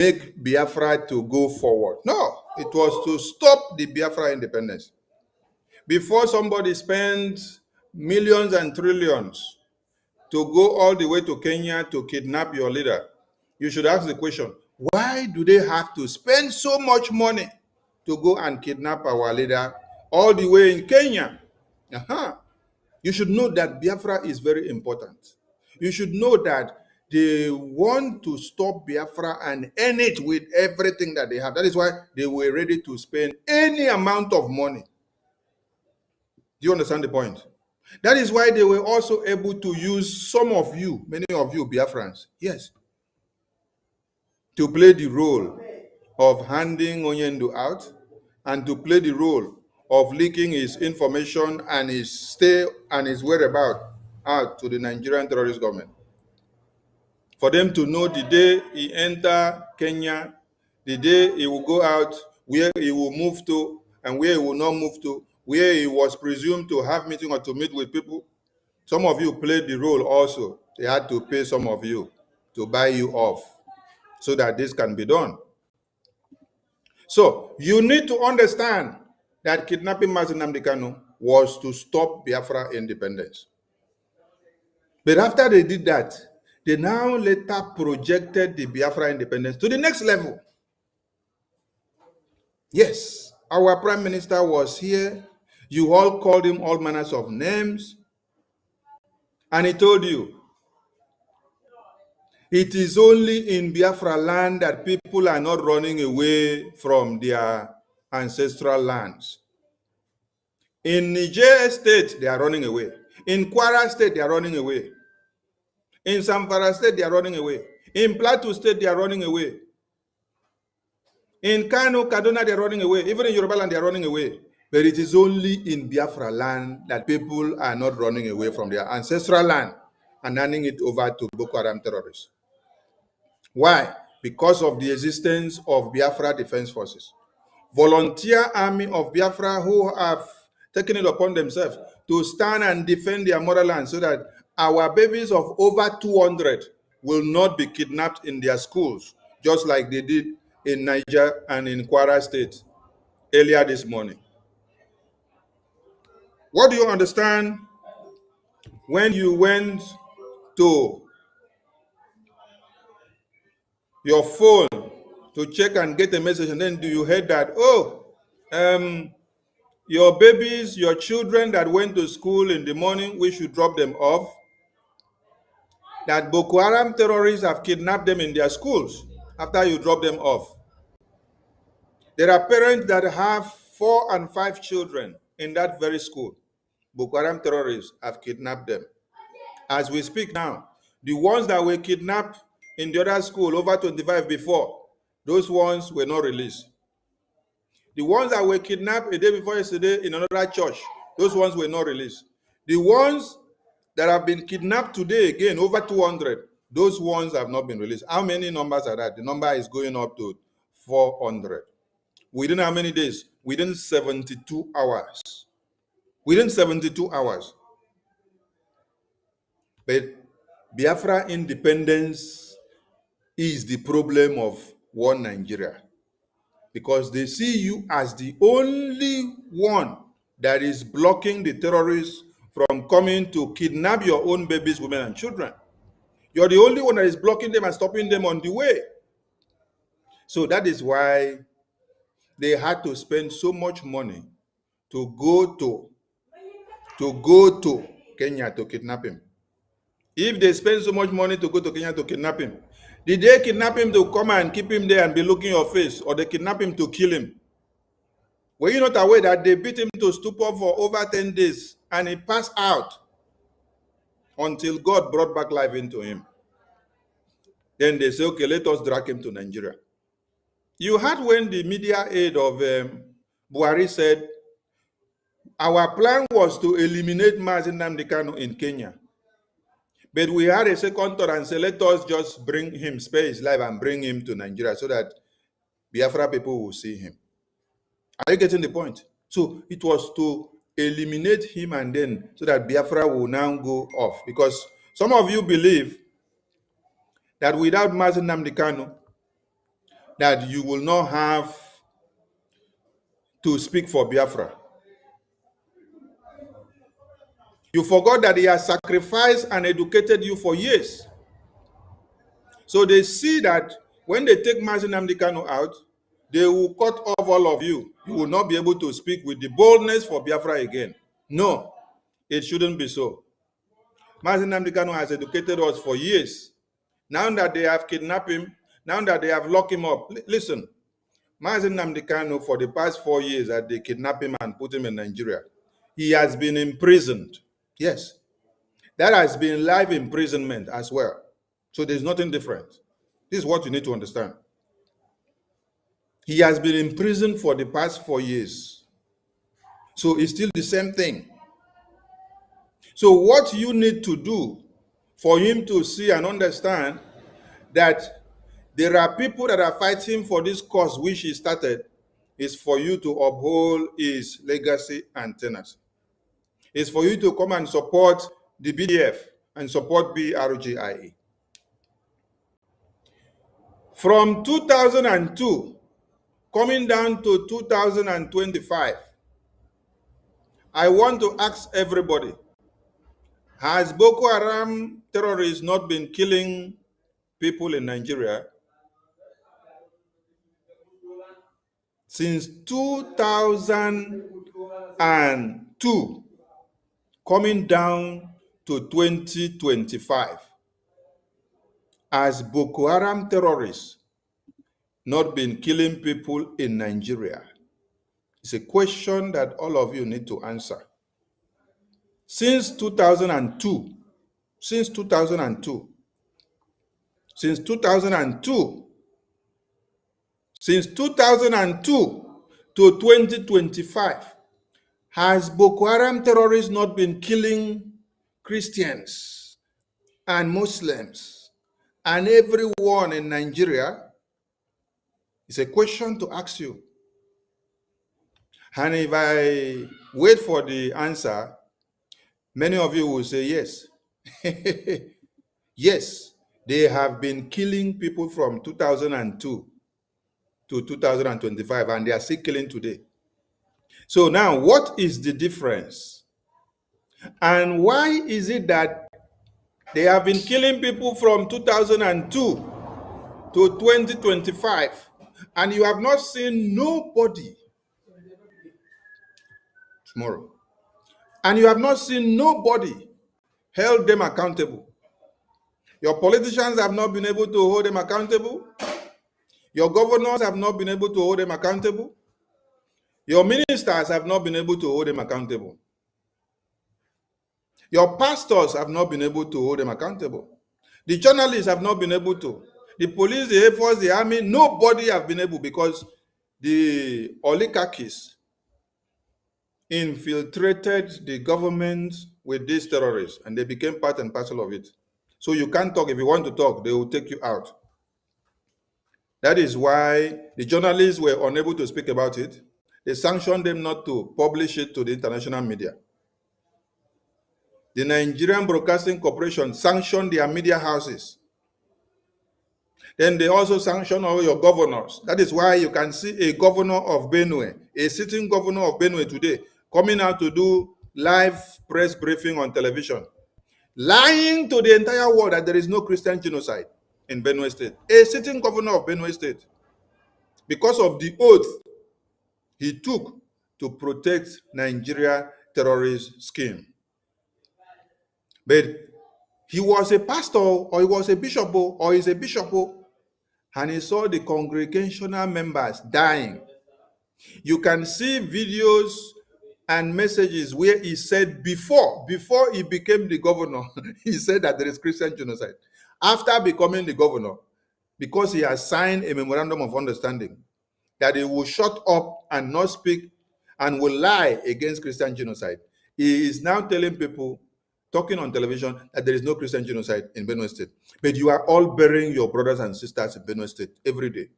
make Biafra to go forward. No, it was to stop the Biafra independence. Before somebody spends millions and trillions to go all the way to Kenya to kidnap your leader, you should ask the question, why do they have to spend so much money to go and kidnap our leader all the way in Kenya? You should know that Biafra is very important. You should know that they want to stop Biafra and end it with everything that they have. That is why they were ready to spend any amount of money. Do you understand the point? That is why they were also able to use some of you, many of you Biafrans, yes, to play the role of handing Onyendo out and to play the role of leaking his information and his stay and his whereabouts out to the Nigerian terrorist government. For them to know the day he enter Kenya, the day he will go out, where he will move to and where he will not move to, where he was presumed to have meeting or to meet with people. Some of you played the role also. They had to pay some of you to buy you off so that this can be done. So you need to understand that kidnapping Mazi Nnamdi Kanu was to stop Biafra independence. But after they did that, they now later projected the Biafra independence to the next level. Yes, our prime minister was here. You all called him all manners of names. And he told you, it is only in Biafra land that people are not running away from their ancestral lands. In Niger State, they are running away. In Kwara State, they are running away. In Zamfara State, they are running away. In Plateau State, they are running away. In Kano, Kaduna, they are running away. Even in Yoruba land, they are running away. But it is only in Biafra land that people are not running away from their ancestral land and handing it over to Boko Haram terrorists. Why? Because of the existence of Biafra Defense Forces. Volunteer army of Biafra who have taken it upon themselves to stand and defend their motherland so that our babies of over 200 will not be kidnapped in their schools, just like they did in Niger and in Kwara State earlier this morning. What do you understand when you went to your phone to check and get a message, and then do you hear that, your babies, your children that went to school in the morning, we should drop them off? That Boko Haram terrorists have kidnapped them in their schools after you drop them off. There are parents that have 4 and 5 children in that very school. Boko Haram terrorists have kidnapped them. As we speak now, the ones that were kidnapped in the other school, over 25 before, those ones were not released. The ones that were kidnapped a day before yesterday in another church, those ones were not released. The ones that have been kidnapped today, again, over 200, those ones have not been released. How many numbers are that? The number is going up to 400. Within how many days? Within 72 hours. Within 72 hours. But Biafra independence is the problem of one Nigeria, because they see you as the only one that is blocking the terrorists from coming to kidnap your own babies, women, and children. You're the only one that is blocking them and stopping them on the way. So that is why they had to spend so much money to go to Kenya to kidnap him. If they spend so much money to go to Kenya to kidnap him, did they kidnap him to come and keep him there and be looking your face, or they kidnap him to kill him? Were you not aware that they beat him to stupor for over 10 days and he passed out until God brought back life into him? Then they say, okay, let us drag him to Nigeria. You heard when the media aide of Buhari said, our plan was to eliminate Mazi Nnamdi Kanu in Kenya. But we had a second thought and said, let us just bring him, spare his life, and bring him to Nigeria so that Biafra people will see him. Are you getting the point? So it was to eliminate him, and then so that Biafra will now go off. Because some of you believe that without Mazi Nnamdi Kanu, that you will not have to speak for Biafra. You forgot that he has sacrificed and educated you for years. So they see that when they take Mazi Nnamdi Kanu out, they will cut off all of you. You will not be able to speak with the boldness for Biafra again. No, it shouldn't be so. Mazi Nnamdi Kanu has educated us for years. Now that they have kidnapped him, now that they have locked him up, listen, Mazi Nnamdi Kanu, for the past 4 years that they kidnapped him and put him in Nigeria, he has been imprisoned. Yes, that has been life imprisonment as well. So there's nothing different. This is what you need to understand. He has been in prison for the past 4 years. So it's still the same thing. So what you need to do for him to see and understand that there are people that are fighting for this cause which he started is for you to uphold his legacy and tenets. It's for you to come and support the BDF and support BRGIE. From 2002, coming down to 2025, I want to ask everybody, has Boko Haram terrorists not been killing people in Nigeria since 2002, coming down to 2025? Has Boko Haram terrorists not been killing people in Nigeria? It's a question that all of you need to answer. Since 2002, since 2002 to 2025, has Boko Haram terrorists not been killing Christians and Muslims and everyone in Nigeria? It's a question to ask you. And if I wait for the answer, many of you will say yes. Yes, they have been killing people from 2002 to 2025, and they are still killing today. So now, what is the difference? And why is it that they have been killing people from 2002 to 2025, and you have not seen nobody tomorrow, and you have not seen nobody held them accountable? Your politicians have not been able to hold them accountable. Your governors have not been able to hold them accountable. Your ministers have not been able to hold them accountable. Your pastors have not been able to hold them accountable. The journalists have not been able to. The police, the Air Force, the army, nobody have been able, because the oligarchies infiltrated the government with these terrorists, and they became part and parcel of it. So you can't talk. If you want to talk, they will take you out. That is why the journalists were unable to speak about it. They sanctioned them not to publish it to the international media. The Nigerian Broadcasting Corporation sanctioned their media houses. Then they also sanctioned all your governors. That is why you can see a governor of Benue, a sitting governor of Benue today, coming out to do live press briefing on television, lying to the entire world that there is no Christian genocide in Benue State. A sitting governor of Benue State, because of the oath he took to protect Nigeria terrorist scheme. But he was a pastor, or he was a bishop, or he's a bishop, and he saw the congregational members dying. You can see videos and messages where he said before he became the governor, he said that there is Christian genocide. After becoming the governor, because he has signed a memorandum of understanding that he will shut up and not speak and will lie against Christian genocide, he is now telling people, talking on television, that there is no Christian genocide in Benue State. But you are all burying your brothers and sisters in Benue State every day.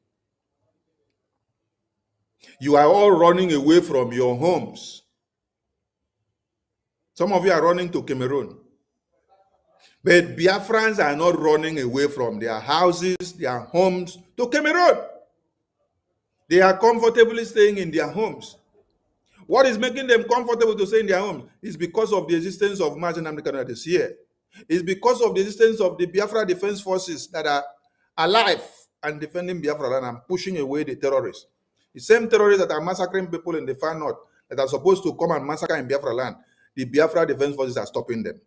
You are all running away from your homes. Some of you are running to Cameroon. But Biafrans are not running away from their houses, their homes to Cameroon. They are comfortably staying in their homes. What is making them comfortable to stay in their homes is because of the existence of Mazi Nnamdi Kanu that is here. It's because of the existence of the Biafra Defense Forces that are alive and defending Biafra land and pushing away the terrorists. The same terrorists that are massacring people in the far north that are supposed to come and massacre in Biafra land, the Biafra Defense Forces are stopping them.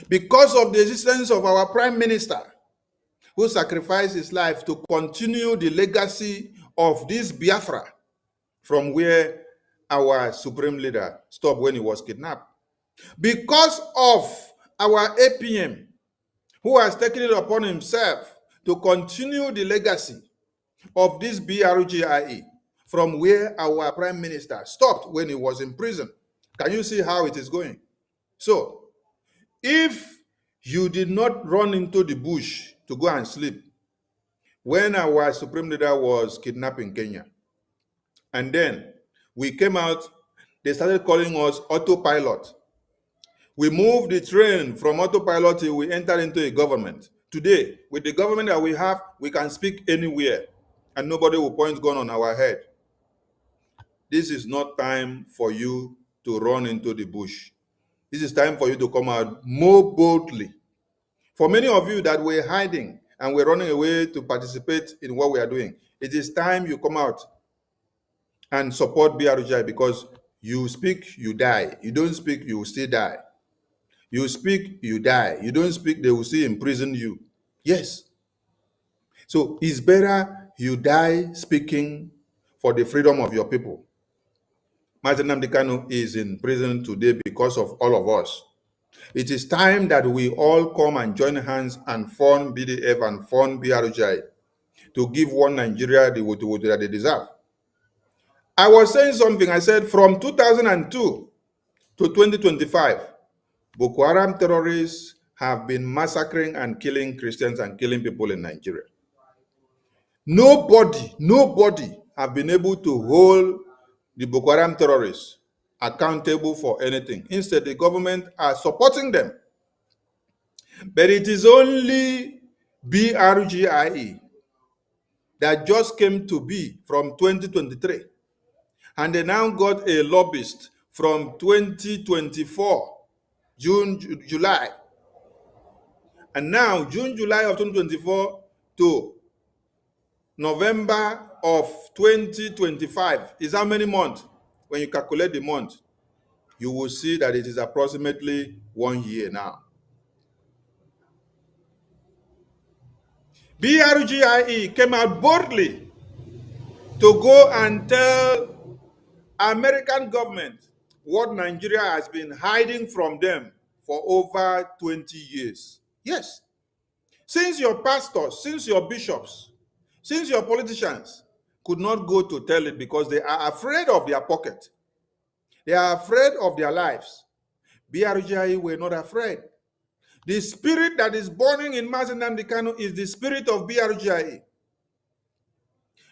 Because of the existence of our Prime Minister, who sacrificed his life to continue the legacy of this Biafra from where our supreme leader stopped when he was kidnapped. Because of our APM, who has taken it upon himself to continue the legacy of this BRGIE from where our prime minister stopped when he was in prison. Can you see how it is going? So, if you did not run into the bush to go and sleep when our supreme leader was kidnapped in Kenya, and then we came out, they started calling us autopilot. We moved the train from autopilot till we entered into a government. Today, with the government that we have, we can speak anywhere and nobody will point gun on our head. This is not time for you to run into the bush. This is time for you to come out more boldly. For many of you that were hiding and were running away to participate in what we are doing, it is time you come out and support BRGI, because you speak, you die. You don't speak, you will still die. You speak, you die. You don't speak, they will still imprison you. Yes. So it's better you die speaking for the freedom of your people. Mazi Nnamdi Kanu is in prison today because of all of us. It is time that we all come and join hands and form BDF and form BRGI to give one Nigeria the woto that they deserve. I was saying something. I said from 2002 to 2025, Boko Haram terrorists have been massacring and killing Christians and killing people in Nigeria. Nobody have been able to hold the Boko Haram terrorists accountable for anything. Instead, the government are supporting them. But it is only BRGIE that just came to be from 2023. And they now got a lobbyist from 2024, July. And now, June, July of 2024 to November of 2025 is how many months? When you calculate the month, you will see that it is approximately 1 year now. BRGIE came out boldly to go and tell American government what Nigeria has been hiding from them for over 20 years. Yes. Since your pastors, since your bishops, since your politicians could not go to tell it because they are afraid of their pocket, they are afraid of their lives, BRGIE were not afraid. The spirit that is burning in Mazi Nnamdi Kanu is the spirit of BRGIE.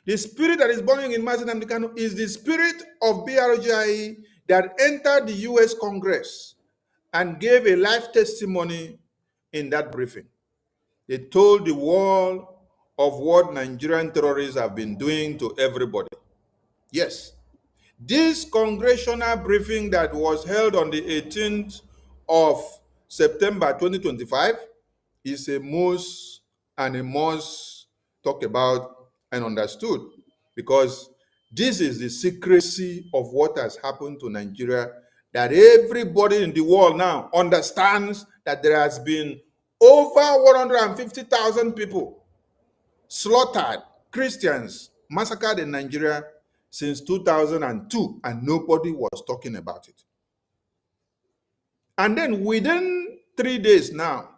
The spirit that is burning in Mazi Nnamdi Kanu is the spirit of BRGIE that entered the US Congress and gave a life testimony in that briefing. They told the world of what Nigerian terrorists have been doing to everybody. Yes. This congressional briefing that was held on the 18th of September 2025 is a must talk about and understood, because this is the secrecy of what has happened to Nigeria, that everybody in the world now understands that there has been over 150,000 people slaughtered, Christians massacred in Nigeria since 2002, and nobody was talking about it. And then within 3 days now,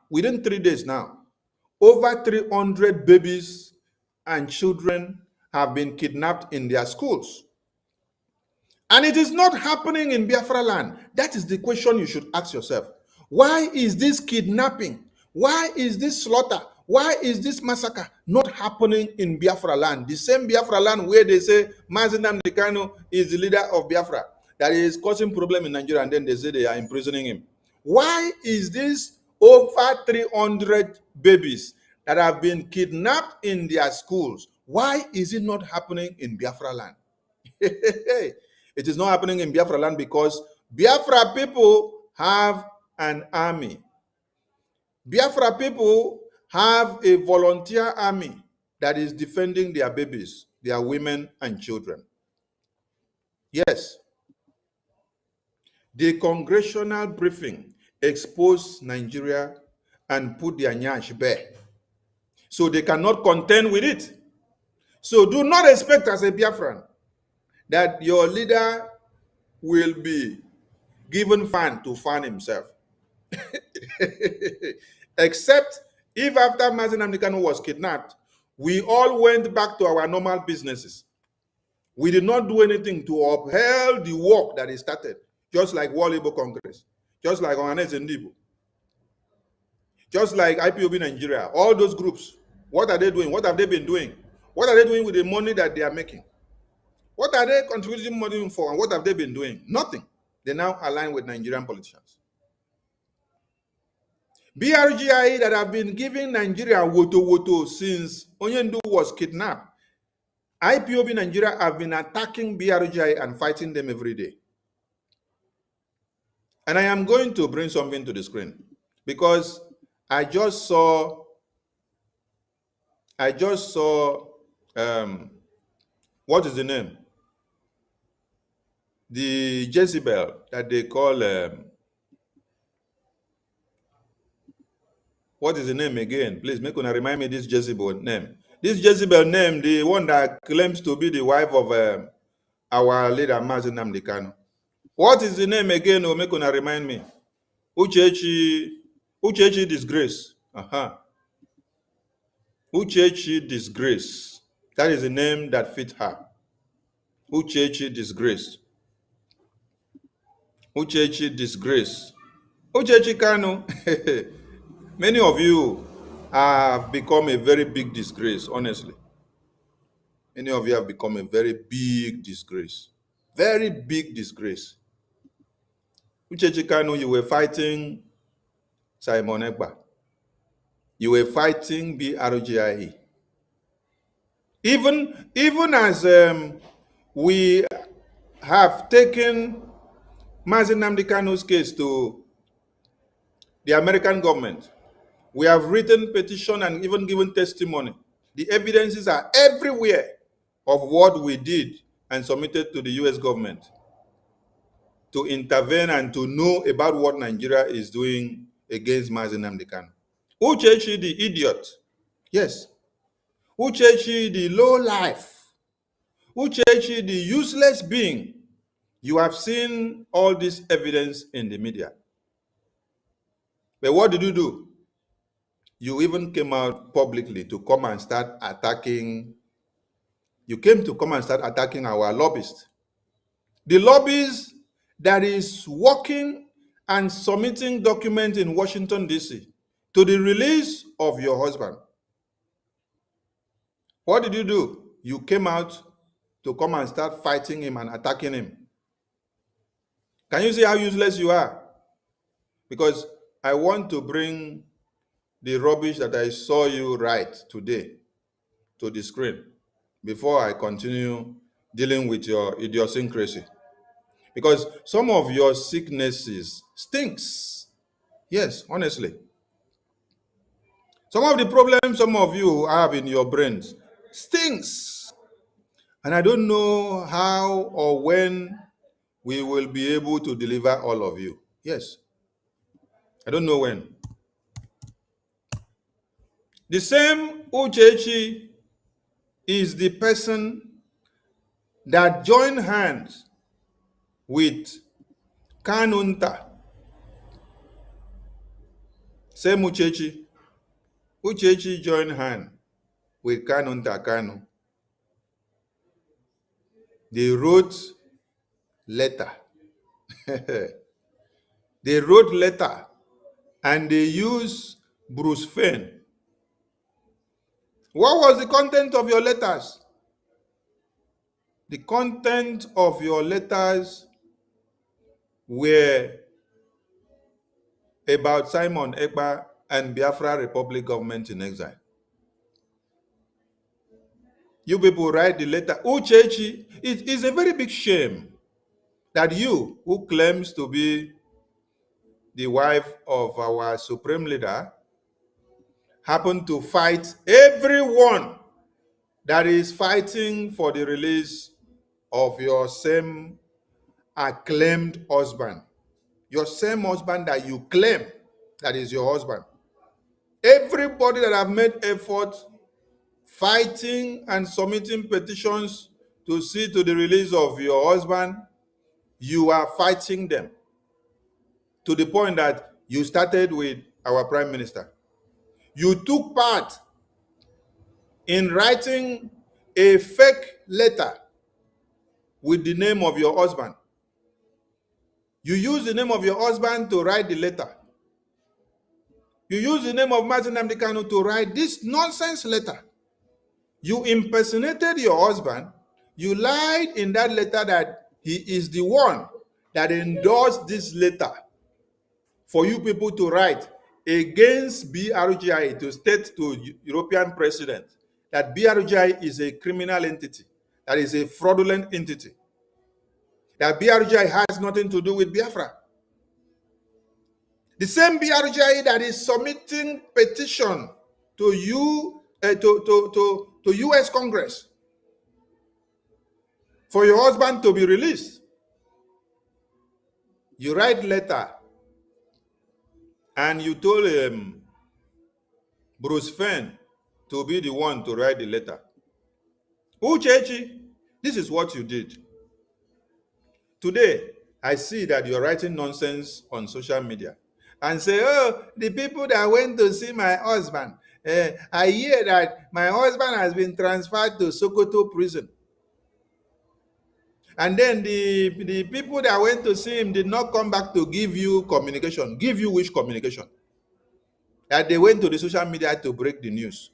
over 300 babies and children have been kidnapped in their schools. And it is not happening in Biafra land. That is the question you should ask yourself. Why is this kidnapping? Why is this slaughter? Why is this massacre not happening in Biafra land? The same Biafra land where they say Mazi Nnamdi Kanu is the leader of Biafra, that is causing problem in Nigeria, and then they say they are imprisoning him. Why is this over 300 babies that have been kidnapped in their schools? Why is it not happening in Biafra land? It is not happening in Biafra land because Biafra people have an army. Biafra people have a volunteer army that is defending their babies, their women and children. Yes, the congressional briefing exposed Nigeria and put their nyash bare. So they cannot contend with it. So do not expect as a Biafran that your leader will be given fan to fan himself. Except if after Mazi Nnamdi Kanu was kidnapped, we all went back to our normal businesses. We did not do anything to uphold the work that he started, just like World Labour Congress, just like Ohanes Ndibo, just like IPOB Nigeria, all those groups. What are they doing? What have they been doing? What are they doing with the money that they are making? What are they contributing money for, and what have they been doing? Nothing. They now align with Nigerian politicians. BRGI that have been giving Nigeria woto since Onyendu was kidnapped. IPOB Nigeria have been attacking BRGI and fighting them every day. And I am going to bring something to the screen because I just saw what is the name? The Jezebel that they call what is the name again? Please make una remind me this Jezebel name. This Jezebel name, the one that claims to be the wife of our leader Mazi Nnamdi Kanu. What is the name again? Oh, make una remind me. Uchechi disgrace. Uchechi disgrace. That is the name that fit her. Uchechi disgrace. Uchechi disgrace. Uchechi Kanu. Many of you have become a very big disgrace, honestly. Many of you have become a very big disgrace. Very big disgrace. Uchechi Kanu, you were fighting Simon Ekpa. You were fighting BRGIE. Even as we have taken Mazi Nnamdi Kanu's case to the American government, we have written petition and even given testimony. The evidences are everywhere of what we did and submitted to the US government to intervene and to know about what Nigeria is doing against Mazi Nnamdi Kanu. Uchechi the idiot. Yes. Uchechi the low life. Uchechi the useless being. You have seen all this evidence in the media. But what did you do? You even came out publicly to come and start attacking. You came to come and start attacking our lobbyists. The lobbies that is working and submitting documents in Washington, D.C. to the release of your husband. What did you do? You came out to come and start fighting him and attacking him. Can you see how useless you are? Because I want to bring the rubbish that I saw you write today to the screen before I continue dealing with your idiosyncrasy. Because some of your sicknesses stinks. Yes, honestly. Some of the problems some of you have in your brains stinks. And I don't know how or when we will be able to deliver all of you. Yes. I don't know when. The same Uchechi is the person that joined hands with Kanunta. Same Uchechi. Uchechi joined hands with Kanunta Kanu. They wrote letter. They wrote letter and they used Bruce Fane. What was the content of your letters? The content of your letters were about Simon Ekpa and Biafra Republic government in exile. You people write the letter. Uchechi, it is a very big shame that you, who claims to be the wife of our supreme leader, happen to fight everyone that is fighting for the release of your same acclaimed husband. Your same husband that you claim that is your husband. Everybody that have made effort fighting and submitting petitions to see to the release of your husband, you are fighting them to the point that you started with our prime minister. You took part in writing a fake letter with the name of your husband. You use the name of your husband to write the letter. You use the name of Martin Amdekanu to write this nonsense letter. You impersonated your husband. You lied in that letter that he is the one that endorsed this letter for you people to write against BRGI, to state to European president that BRGI is a criminal entity, that is a fraudulent entity, that BRGI has nothing to do with Biafra. The same BRGI that is submitting petition to US Congress for your husband to be released. You write letter and you told Bruce Fenn to be the one to write the letter. Uchechi, this is what you did. Today, I see that you're writing nonsense on social media and say, oh, the people that went to see my husband, I hear that my husband has been transferred to Sokoto prison. And then the people that went to see him did not come back to give you communication. Give you which communication? That they went to the social media to break the news.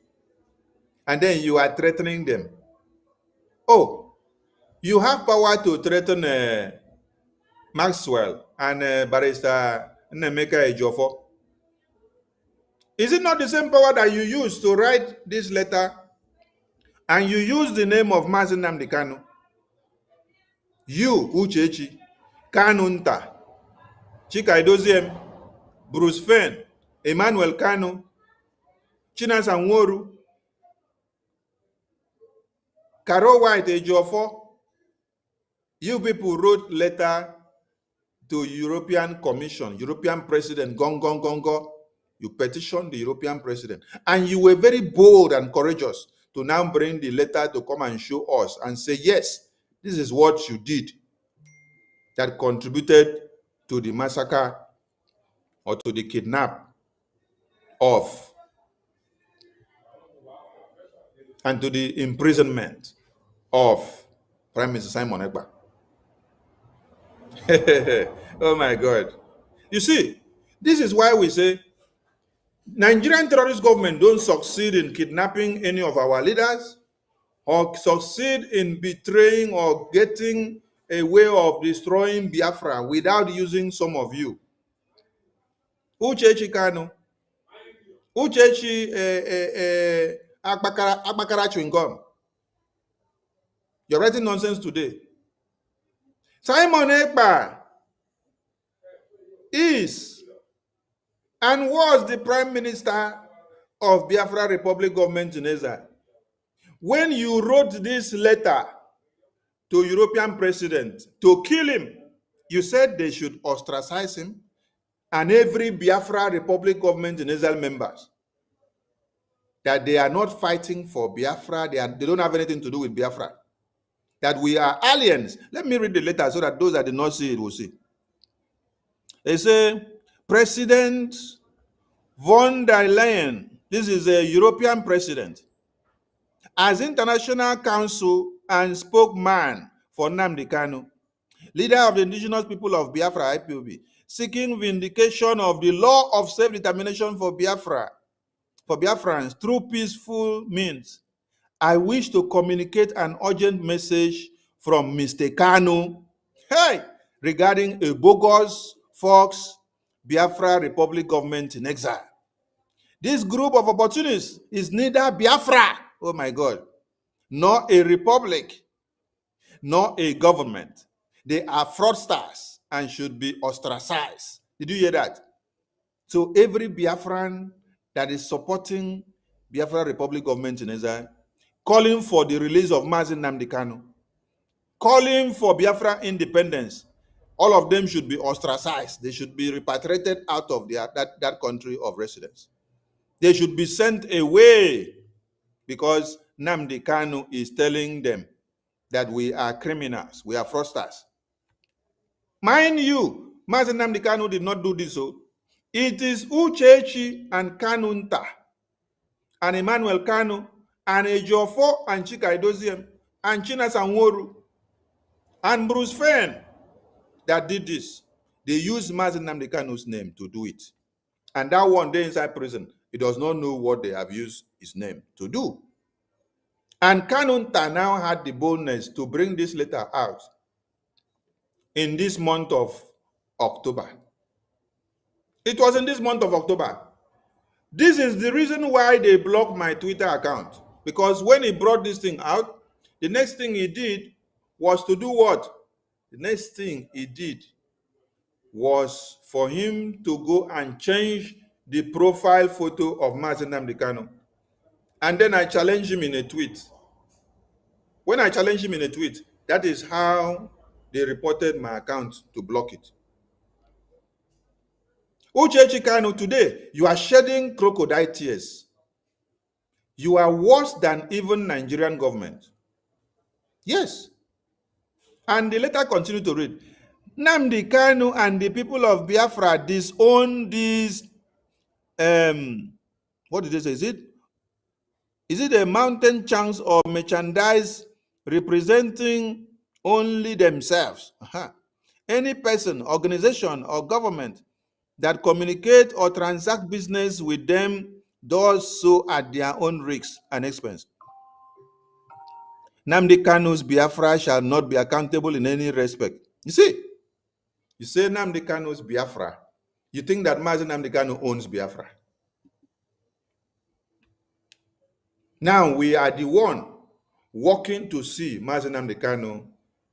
And then you are threatening them. Oh, you have power to threaten Maxwell and Barrister Nemeka Ejiofor. Is it not the same power that you used to write this letter and you use the name of Mazi Nnamdi Kanu? You, Uchechi, Kanunta, Chika Edoziem, Bruce Fenn, Emmanuel Kanu, Chinasa Nworu, Caro White Ejiofor, you people wrote letter to European Commission, European President, Gongo. You petitioned the European President. And you were very bold and courageous to now bring the letter to come and show us and say, yes, this is what you did that contributed to the massacre or to the kidnap of and to the imprisonment of Prime Minister Simon Ekpa. Oh my God. You see, this is why we say Nigerian terrorist government don't succeed in kidnapping any of our leaders or succeed in betraying or getting a way of destroying Biafra without using some of you. Uchechi Kanu, Uchechi Akbakara chewing gum. You're writing nonsense today. Simon Ekpa is and was the Prime Minister of Biafra Republic Government in exile. When you wrote this letter to European president to kill him, you said they should ostracize him and every Biafra Republic Government in exile members, that they are not fighting for Biafra, they don't have anything to do with Biafra, that we are aliens. Let me read the letter so that those that did not see it will see. They say, President von der Leyen, this is a European president, as International Council and spokesman for Nnamdi Kanu, leader of the indigenous people of Biafra, IPOB, seeking vindication of the law of self-determination for Biafra, for Biafrans through peaceful means. I wish to communicate an urgent message from Mr. Kanu, regarding a bogus, false Biafra Republic government in exile. This group of opportunists is neither Biafra, oh my God, nor a republic, nor a government. They are fraudsters and should be ostracized. Did you hear that? So every Biafran that is supporting Biafra Republic government in Israel, calling for the release of Mazi Nnamdi Kanu, calling for Biafra independence, all of them should be ostracized. They should be repatriated out of that country of residence. They should be sent away because Nnamdi Kanu is telling them that we are criminals, we are fraudsters. Mind you, Mazi Nnamdi Kanu did not do this. So it is Uchechi and Kanunta and Emmanuel Kanu and Ejiofor and Chika Edoziem and Chinas Anworu and Bruce Fenn that did this. They used Mazi Nnamdi Kanu's name to do it. And that one day inside prison, he does not know what they have used his name to do. And Kanunta now had the boldness to bring this letter out in this month of October. It was in this month of October. This is the reason why they blocked my Twitter account. Because when he brought this thing out, the next thing he did was to do what? The next thing he did was for him to go and change the profile photo of Mazi Nnamdi Kanu. And then I challenged him in a tweet. When I challenged him in a tweet, that is how they reported my account to block it. Uchechi Kanu, today, you are shedding crocodile tears. You are worse than even Nigerian government. Yes. And the letter continued to read, Nnamdi Kanu and the people of Biafra disown these, what did they say? Is it a mountain chunks or merchandise representing only themselves? Any person, organization, or government that communicate or transact business with them does so at their own risk and expense. Nnamdi Kanu's Biafra shall not be accountable in any respect. You see, you say Nnamdi Kanu's Biafra, you think that Mazi Nnamdi Kanu owns Biafra. Now we are the one working to see Mazi Nnamdi Kanu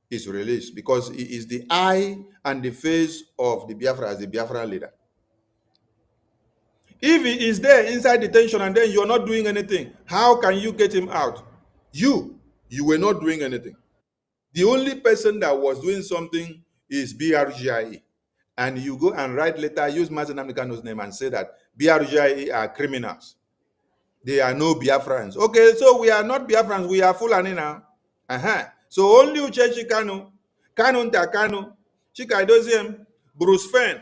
is released because he is the eye and the face of the Biafra as the Biafra leader. If he is there inside detention and then you're not doing anything, how can you get him out? You were not doing anything. The only person that was doing something is BRGIE. And you go and write letter, use Mazi Nnamdi Kanu's name and say that BRGIE are criminals. They are no Biafrans. Okay, so we are not Biafrans, we are Fulani now. So only Uchechi Kanu, Kanunta Kanu, Chika Edoziem, Bruce Fenn,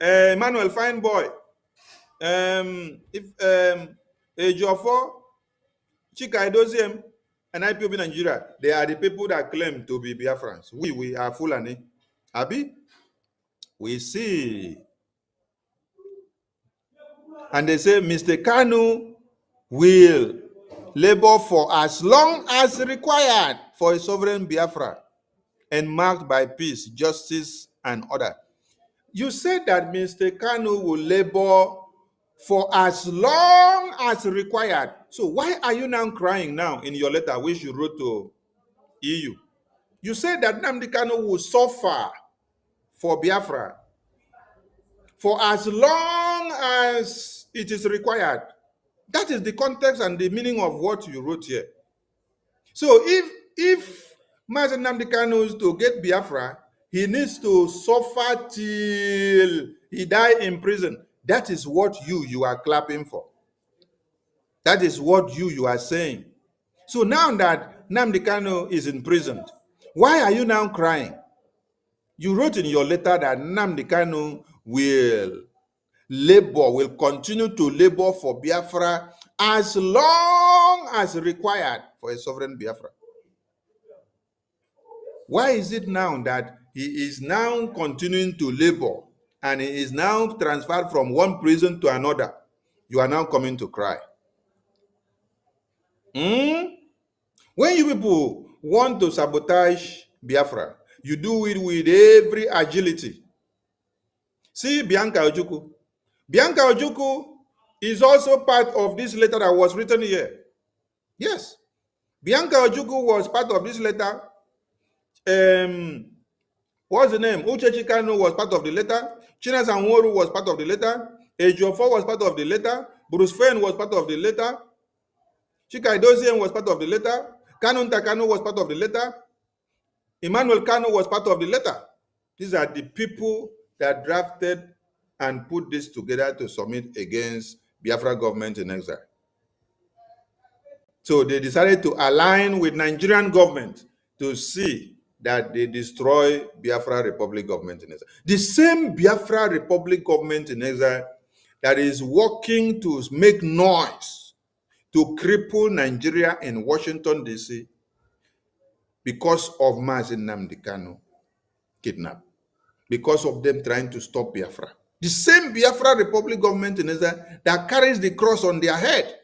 Emmanuel Fineboy, Ejiofor, Chika Edoziem, and IPOB Nigeria, they are the people that claim to be Biafrans. We are Fulani. Abi? We see. And they say Mr. Kanu will labor for as long as required for a sovereign Biafra and marked by peace, justice, and order. You said that Mr. Kanu will labor for as long as required. So why are you now crying now in your letter which you wrote to EU? You said that Nnamdi Kanu will suffer for Biafra for as long as it is required. That is the context and the meaning of what you wrote here. So if Mazi Nnamdi Kanu is to get Biafra, he needs to suffer till he die in prison. That is what you are clapping for. That is what you are saying. So now that Nnamdi Kanu is imprisoned, why are you now crying? You wrote in your letter that Nnamdi Kanu will continue to labor for Biafra as long as required for a sovereign Biafra. Why is it now that he is now continuing to labor and he is now transferred from one prison to another? You are now coming to cry. When you people want to sabotage Biafra, you do it with every agility. See Bianca Ojukwu. Bianca Ojukwu is also part of this letter that was written here. Yes. Bianca Ojukwu was part of this letter. What's the name? Uchechi Kanu was part of the letter. Chinas Anworu was part of the letter. Ejiofor was part of the letter. Bruce Fein was part of the letter. Chika Idozien was part of the letter. Kanu Ntakanu was part of the letter. Emmanuel Kanu was part of the letter. These are the people that drafted and put this together to submit against Biafra government in exile. So they decided to align with Nigerian government to see that they destroy Biafra Republic government in exile. The same Biafra Republic government in exile that is working to make noise to cripple Nigeria in Washington, D.C. because of Mazi Nnamdi Kanu kidnap, because of them trying to stop Biafra. The same Biafra Republic government in Israel that carries the cross on their head,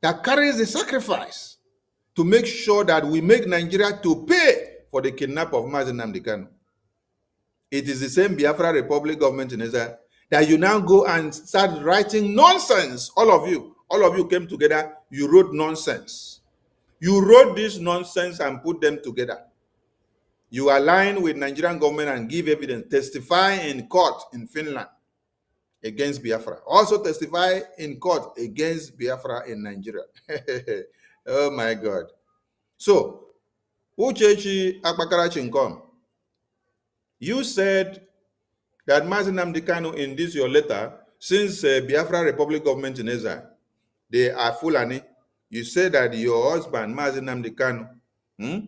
that carries the sacrifice to make sure that we make Nigeria to pay for the kidnap of Mazi Nnamdi Kanu. It is the same Biafra Republic government in Israel that you now go and start writing nonsense. All of you came together, you wrote nonsense. You wrote this nonsense and put them together. You align with Nigerian government and give evidence, testify in court in Finland against Biafra. Also testify in court against Biafra in Nigeria. Oh my God. So, Uchechi Akpakara Chinkom, you said that Mazi Nnamdi Kanu in this your letter, since Biafra Republic government in Israel, they are Fulani, you said that your husband, Mazi Nnamdi Kanu,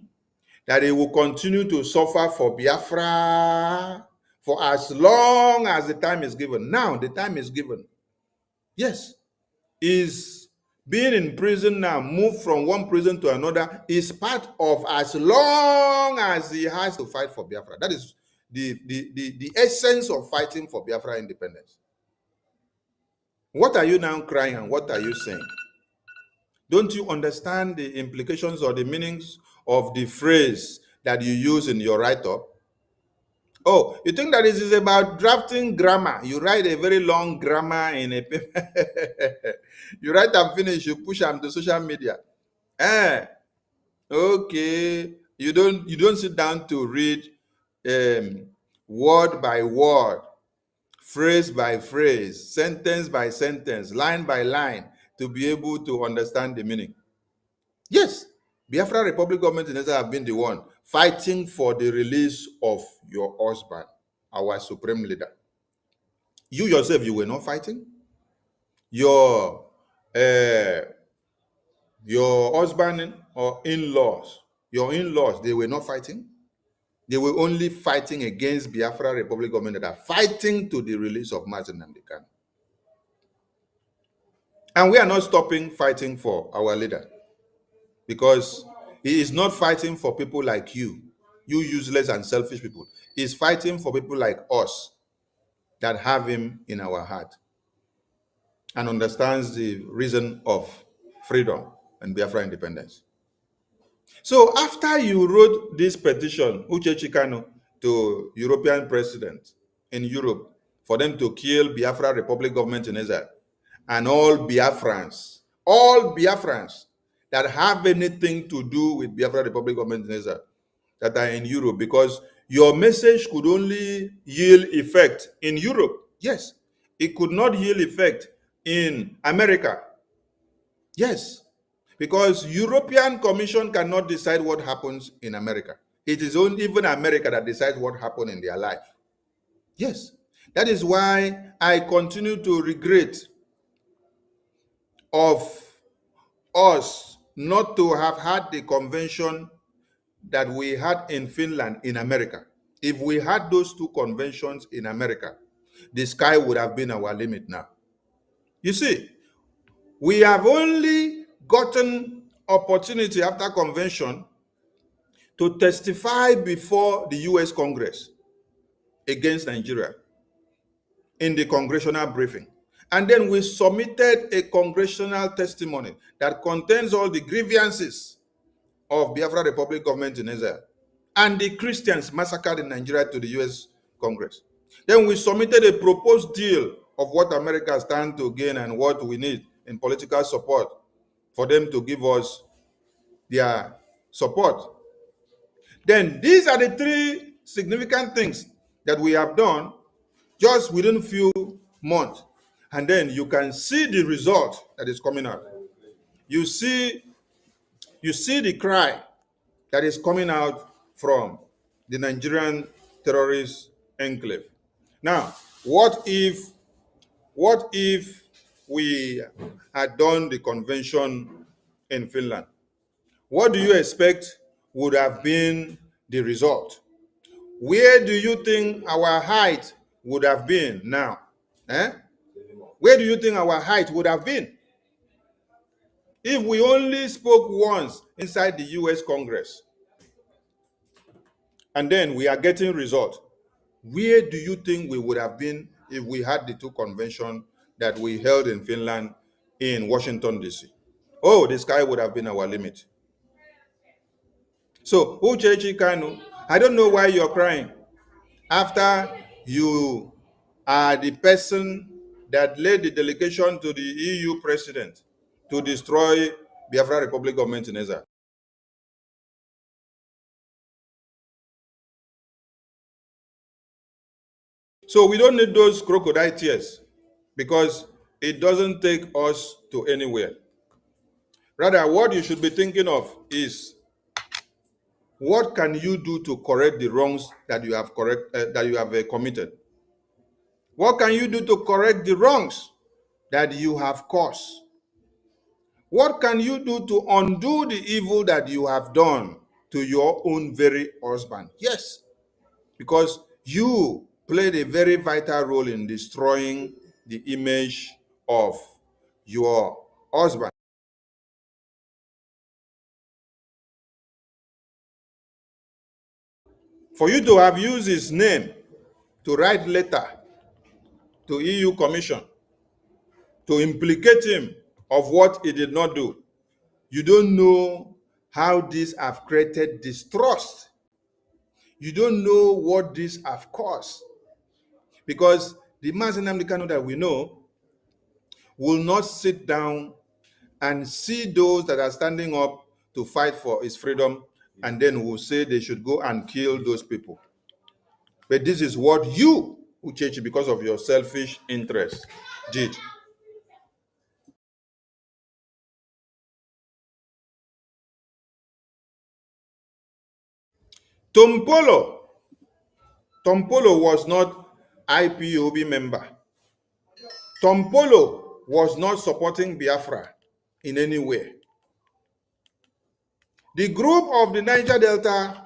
that he will continue to suffer for Biafra for as long as the time is given. Now, the time is given. Yes. Is being in prison now, moved from one prison to another, is part of as long as he has to fight for Biafra. That is the essence of fighting for Biafra independence. What are you now crying and what are you saying? Don't you understand the implications or the meanings of the phrase that you use in your write-up? Oh, you think that this is about drafting grammar? You write a very long grammar in a paper. You write and finish, you push them to social media. Okay. You don't sit down to read word by word, phrase by phrase, sentence by sentence, line by line, to be able to understand the meaning. Yes, Biafra Republic government in Israel have been the one fighting for the release of your husband, our supreme leader. You yourself, you were not fighting. Your husband or in-laws, they were not fighting. They were only fighting against Biafra Republic government that are fighting to the release of Mazi Nnamdi Kanu. And we are not stopping fighting for our leader, because he is not fighting for people like you useless and selfish people. He's fighting for people like us that have him in our heart and understands the reason of freedom and Biafra independence. So after you wrote this petition, Uchechi Kanu, to European president in Europe for them to kill Biafra Republic government in Israel, and all Biafrans that have anything to do with Biafra Republic government in Israel that are in Europe, because your message could only yield effect in Europe. Yes, it could not yield effect in America. Yes, because European Commission cannot decide what happens in America. It is only even America that decides what happened in their life. Yes, that is why I continue to regret of us not to have had the convention that we had in Finland in America. If we had those two conventions in America, the sky would have been our limit now. You see, we have only gotten opportunity after convention to testify before the US Congress against Nigeria in the congressional briefing. And then we submitted a congressional testimony that contains all the grievances of Biafra Republic government in Israel and the Christians massacred in Nigeria to the US Congress. Then we submitted a proposed deal of what America stands to gain and what we need in political support for them to give us their support. Then these are the three significant things that we have done just within few months. And then you can see the result that is coming out. You see the cry that is coming out from the Nigerian terrorist enclave. Now, what if we had done the convention in Finland? What do you expect would have been the result? Where do you think our height would have been now? Eh? Where do you think our height would have been if we only spoke once inside the US Congress and then we are getting results? Where do you think we would have been if we had the two conventions that we held in Finland in Washington, D.C.? Oh, the sky would have been our limit. So, Uchechi Kanu, I don't know why you're crying. After you are the person that led the delegation to the EU president to destroy Biafra Republic government in Ezra. So we don't need those crocodile tears because it doesn't take us to anywhere. Rather, what you should be thinking of is what can you do to correct the wrongs that you have committed? What can you do to correct the wrongs that you have caused? What can you do to undo the evil that you have done to your own very husband? Yes, because you played a very vital role in destroying the image of your husband. For you to have used his name to write letter to EU Commission to implicate him of what he did not do, you don't know how this have created distrust. You don't know what this have caused. Because the Mazi Nnamdi Kanu that we know will not sit down and see those that are standing up to fight for his freedom and then will say they should go and kill those people. But this is what you, Uchechi, because of your selfish interest, did. Tompolo was not IPOB member. Tompolo was not supporting Biafra in any way. The group of the Niger Delta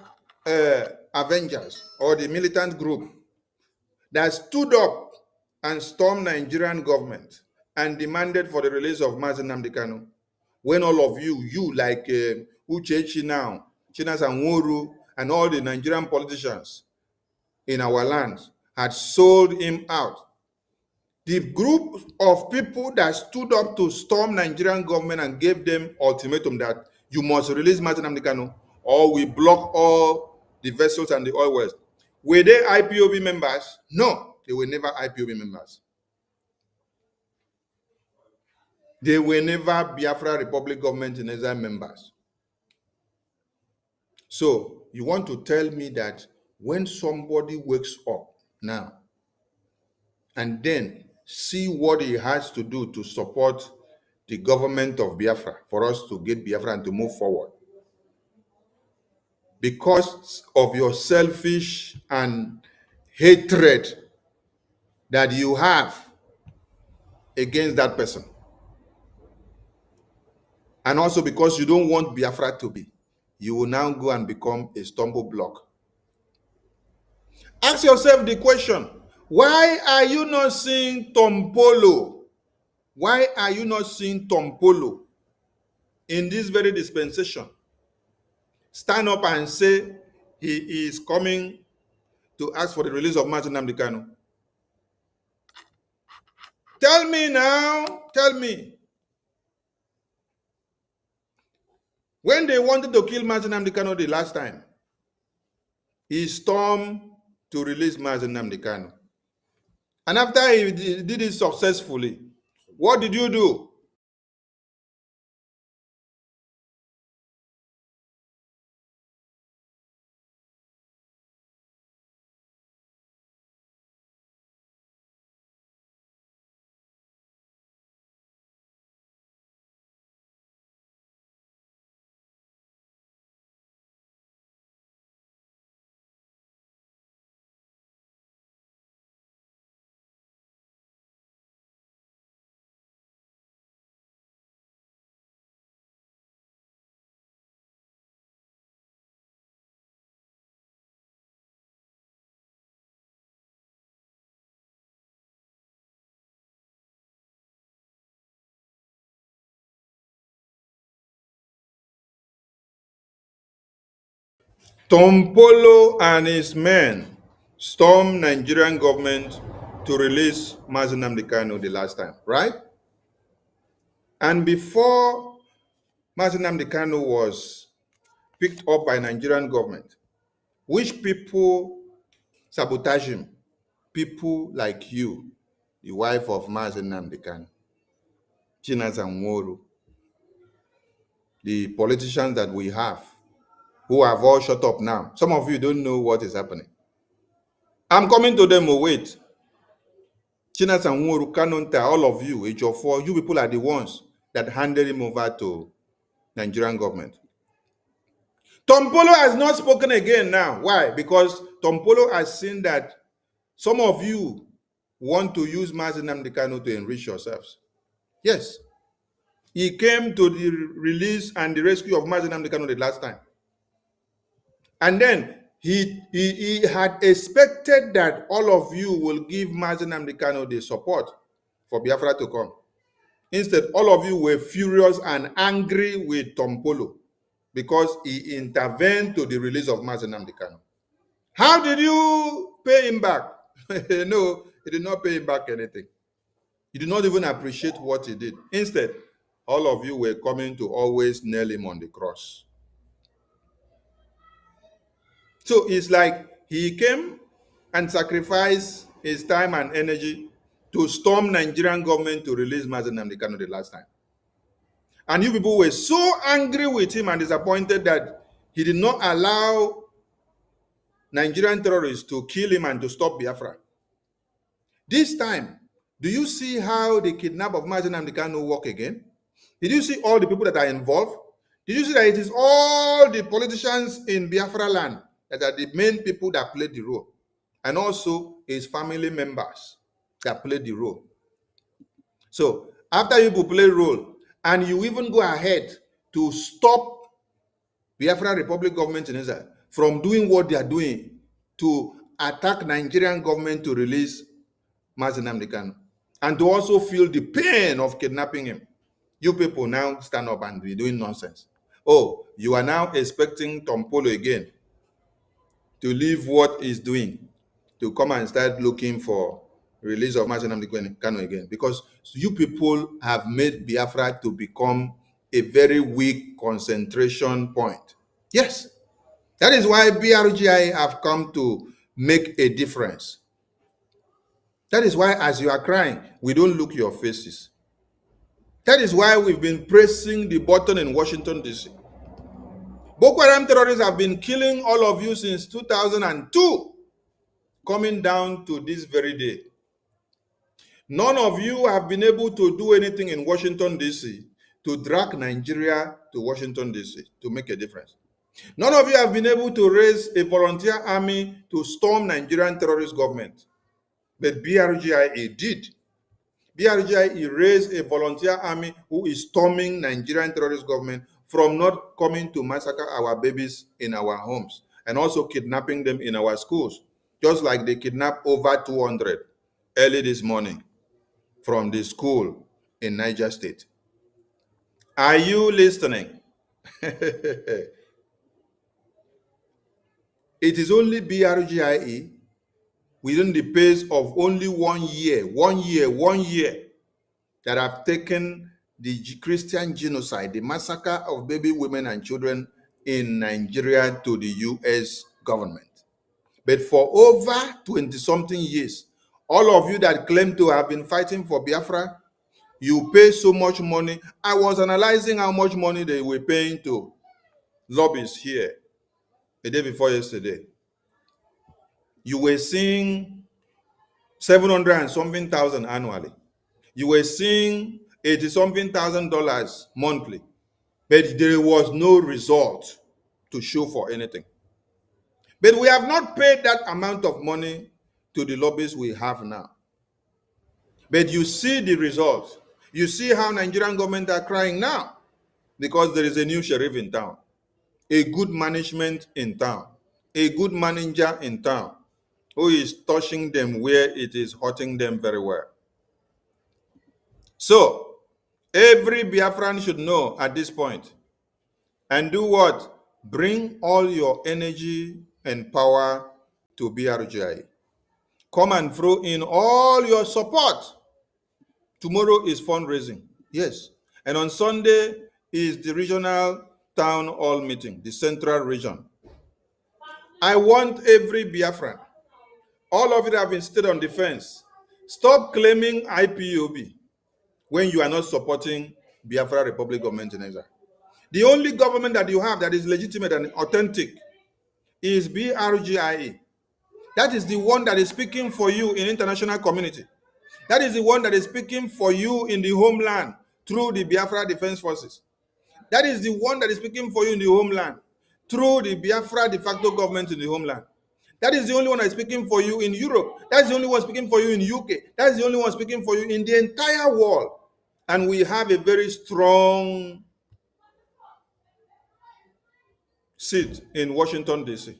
Avengers, or the militant group that stood up and stormed Nigerian government and demanded for the release of Mazi Nnamdi Kanu, when all of you like Uchechi now, Chinas and Woru, and all the Nigerian politicians in our land had sold him out. The group of people that stood up to storm Nigerian government and gave them ultimatum that you must release Mazi Nnamdi Kanu or we block all the vessels and the oil wells. Were they IPOB members? No, they were never IPOB members. They were never Biafra Republic government in exile members. So you want to tell me that when somebody wakes up now and then see what he has to do to support the government of Biafra for us to get Biafra and to move forward, because of your selfish and hatred that you have against that person, and also because you don't want Biafra to be, you will now go and become a stumble block. Ask yourself the question, why are you not seeing Tompolo? Why are you not seeing Tompolo in this very dispensation stand up and say he is coming to ask for the release of Mazi Nnamdi Kanu? Tell me now, tell me. When they wanted to kill Mazi Nnamdi Kanu the last time, he stormed to release Mazi Nnamdi Kanu. And after he did it successfully, what did you do? Tompolo and his men stormed Nigerian government to release Mazi Nnamdi Kanu the last time, right? And before Mazi Nnamdi Kanu was picked up by Nigerian government, which people sabotage him? People like you, the wife of Mazi Nnamdi Kanu, Chinasa Nworu, the politicians that we have, who have all shut up now. Some of you don't know what is happening. I'm coming to them, oh wait. Chinasa Nworu, Kanonta, all of you, Ejiofor, you people are the ones that handed him over to Nigerian government. Tompolo has not spoken again now. Why? Because Tompolo has seen that some of you want to use Mazi Nnamdi Kanu to enrich yourselves. Yes. He came to the release and the rescue of Mazi Nnamdi Kanu the last time. And then he had expected that all of you will give Mazi Nnamdi Kanu the support for Biafra to come. Instead, all of you were furious and angry with Tompolo because he intervened to the release of Mazi Nnamdi Kanu. How did you pay him back? No, he did not pay him back anything. You did not even appreciate what he did. Instead, all of you were coming to always nail him on the cross. So it's like he came and sacrificed his time and energy to storm Nigerian government to release Mazi Nnamdi Kanu the last time. And you people were so angry with him and disappointed that he did not allow Nigerian terrorists to kill him and to stop Biafra. This time, do you see how the kidnap of Mazi Nnamdi Kanu work again? Did you see all the people that are involved? Did you see that it is all the politicians in Biafra land that are the main people that played the role? And also his family members that played the role. So after you people play role, and you even go ahead to stop Biafra Republic government in Israel from doing what they are doing to attack Nigerian government to release Mazi Nnamdi Kanu, and to also feel the pain of kidnapping him. You people now stand up and be doing nonsense. Oh, you are now expecting Tompolo again to leave what he's doing to come and start looking for release of Mazi Nnamdi Kanu again, because you people have made Biafra to become a very weak concentration point. Yes, that is why BRGI have come to make a difference. That is why as you are crying, we don't look your faces. That is why we've been pressing the button in Washington, D.C. Boko Haram terrorists have been killing all of you since 2002, coming down to this very day. None of you have been able to do anything in Washington, D.C. to drag Nigeria to Washington, D.C. to make a difference. None of you have been able to raise a volunteer army to storm Nigerian terrorist government. But BRGI did. BRGI raised a volunteer army who is storming Nigerian terrorist government from not coming to massacre our babies in our homes and also kidnapping them in our schools, just like they kidnapped over 200 early this morning from the school in Niger State. Are you listening? It is only BRGIE within the pace of only 1 year, that have taken the Christian genocide, the massacre of baby, women, and children in Nigeria to the US government. But for over 20-something years, all of you that claim to have been fighting for Biafra, you pay so much money. I was analyzing how much money they were paying to lobbies here the day before yesterday. You were seeing 700 and something thousand annually. You were seeing $80-something thousand monthly, but there was no result to show for anything. But we have not paid that amount of money to the lobbies we have now. But you see the results. You see how Nigerian government are crying now because there is a new sheriff in town, a good management in town, a good manager in town who is touching them where it is hurting them very well. So every Biafran should know at this point and do what? Bring all your energy and power to BRGI. Come and throw in all your support. Tomorrow is fundraising. Yes. And on Sunday is the regional town hall meeting, the central region. I want every Biafran, all of it have been stood on the fence. Stop claiming IPOB when you are not supporting Biafra Republic Government in Nigeria. The only government that you have that is legitimate and authentic is BRGIE. That is the one that is speaking for you in international community. That is the one that is speaking for you in the homeland through the Biafra Defense Forces. That is the one that is speaking for you in the homeland through the Biafra de facto government in the homeland. That is the only one that is speaking for you in Europe. That's the only one speaking for you in UK. That's the only one speaking for you in the entire world. And we have a very strong seat in Washington, D.C.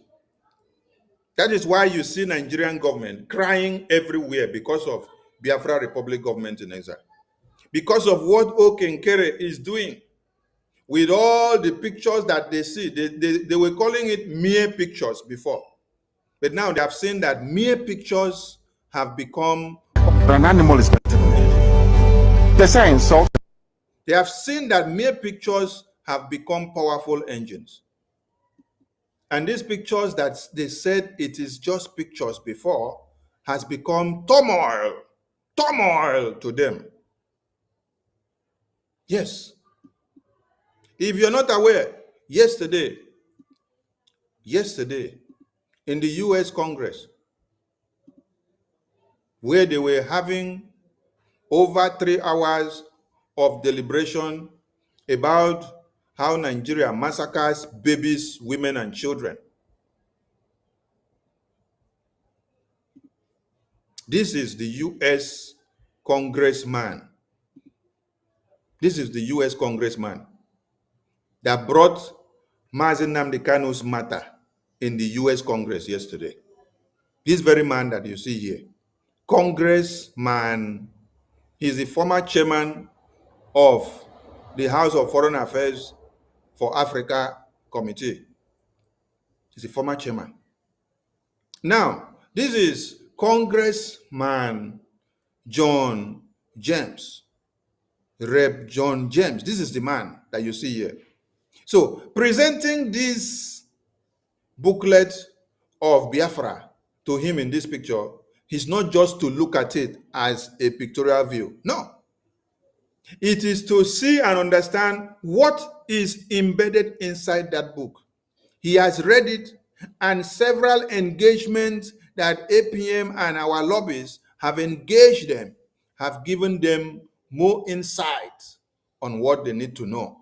That is why you see Nigerian government crying everywhere because of Biafra Republic government in exile. Because of what Okenkere is doing with all the pictures that they see. They were calling it mere pictures before. But now they have seen that mere pictures have become... An animal is better. They say insult. They have seen that mere pictures have become powerful engines. And these pictures that they said it is just pictures before has become turmoil to them. Yes. If you're not aware, yesterday, in the US Congress, where they were having over 3 hours of deliberation about how Nigeria massacres babies, women, and children. This is the US congressman. This is the US congressman that brought Mazi Nnamdi Kanu's matter in the US Congress yesterday. This very man that you see here, congressman, he's the former chairman of the House of Foreign Affairs for Africa Committee. He's a former chairman. Now, this is Congressman John James, Rep. John James. This is the man that you see here. So, presenting this booklet of Biafra to him in this picture, he's not just to look at it as a pictorial view. No. It is to see and understand what is embedded inside that book. He has read it, and several engagements that APM and our lobbies have engaged them have given them more insight on what they need to know.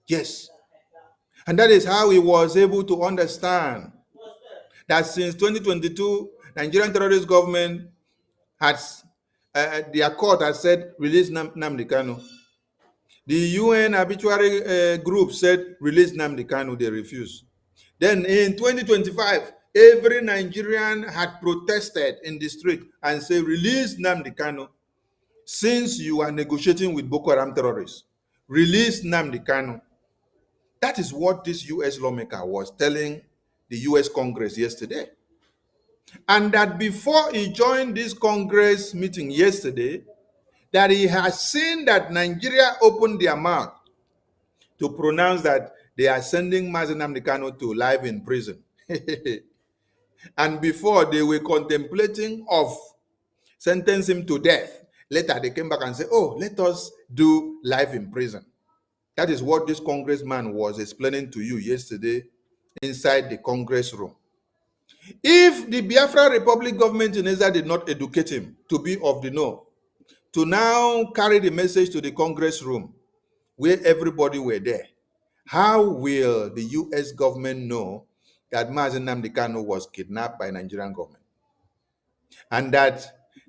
Yes. And that is how he was able to understand that since 2022, Nigerian terrorist government has, their court has said, release Nnamdi Kanu. The UN arbitrary group said, release Nnamdi Kanu, they refused. Then in 2025, every Nigerian had protested in the street and said, release Nnamdi Kanu. Since you are negotiating with Boko Haram terrorists, release Nnamdi Kanu. That is what this US lawmaker was telling the US Congress yesterday. And that before he joined this Congress meeting yesterday, that he has seen that Nigeria opened their mouth to pronounce that they are sending Mazi Nnamdi Kanu to life in prison. And before, they were contemplating of sentencing him to death. Later, they came back and said, oh, let us do life in prison. That is what this congressman was explaining to you yesterday inside the Congress room. If the Biafra Republic government in Israel did not educate him to be of the know, to now carry the message to the Congress room where everybody were there, how will the US government know that Mazi Nnamdi Kanu was kidnapped by Nigerian government? And that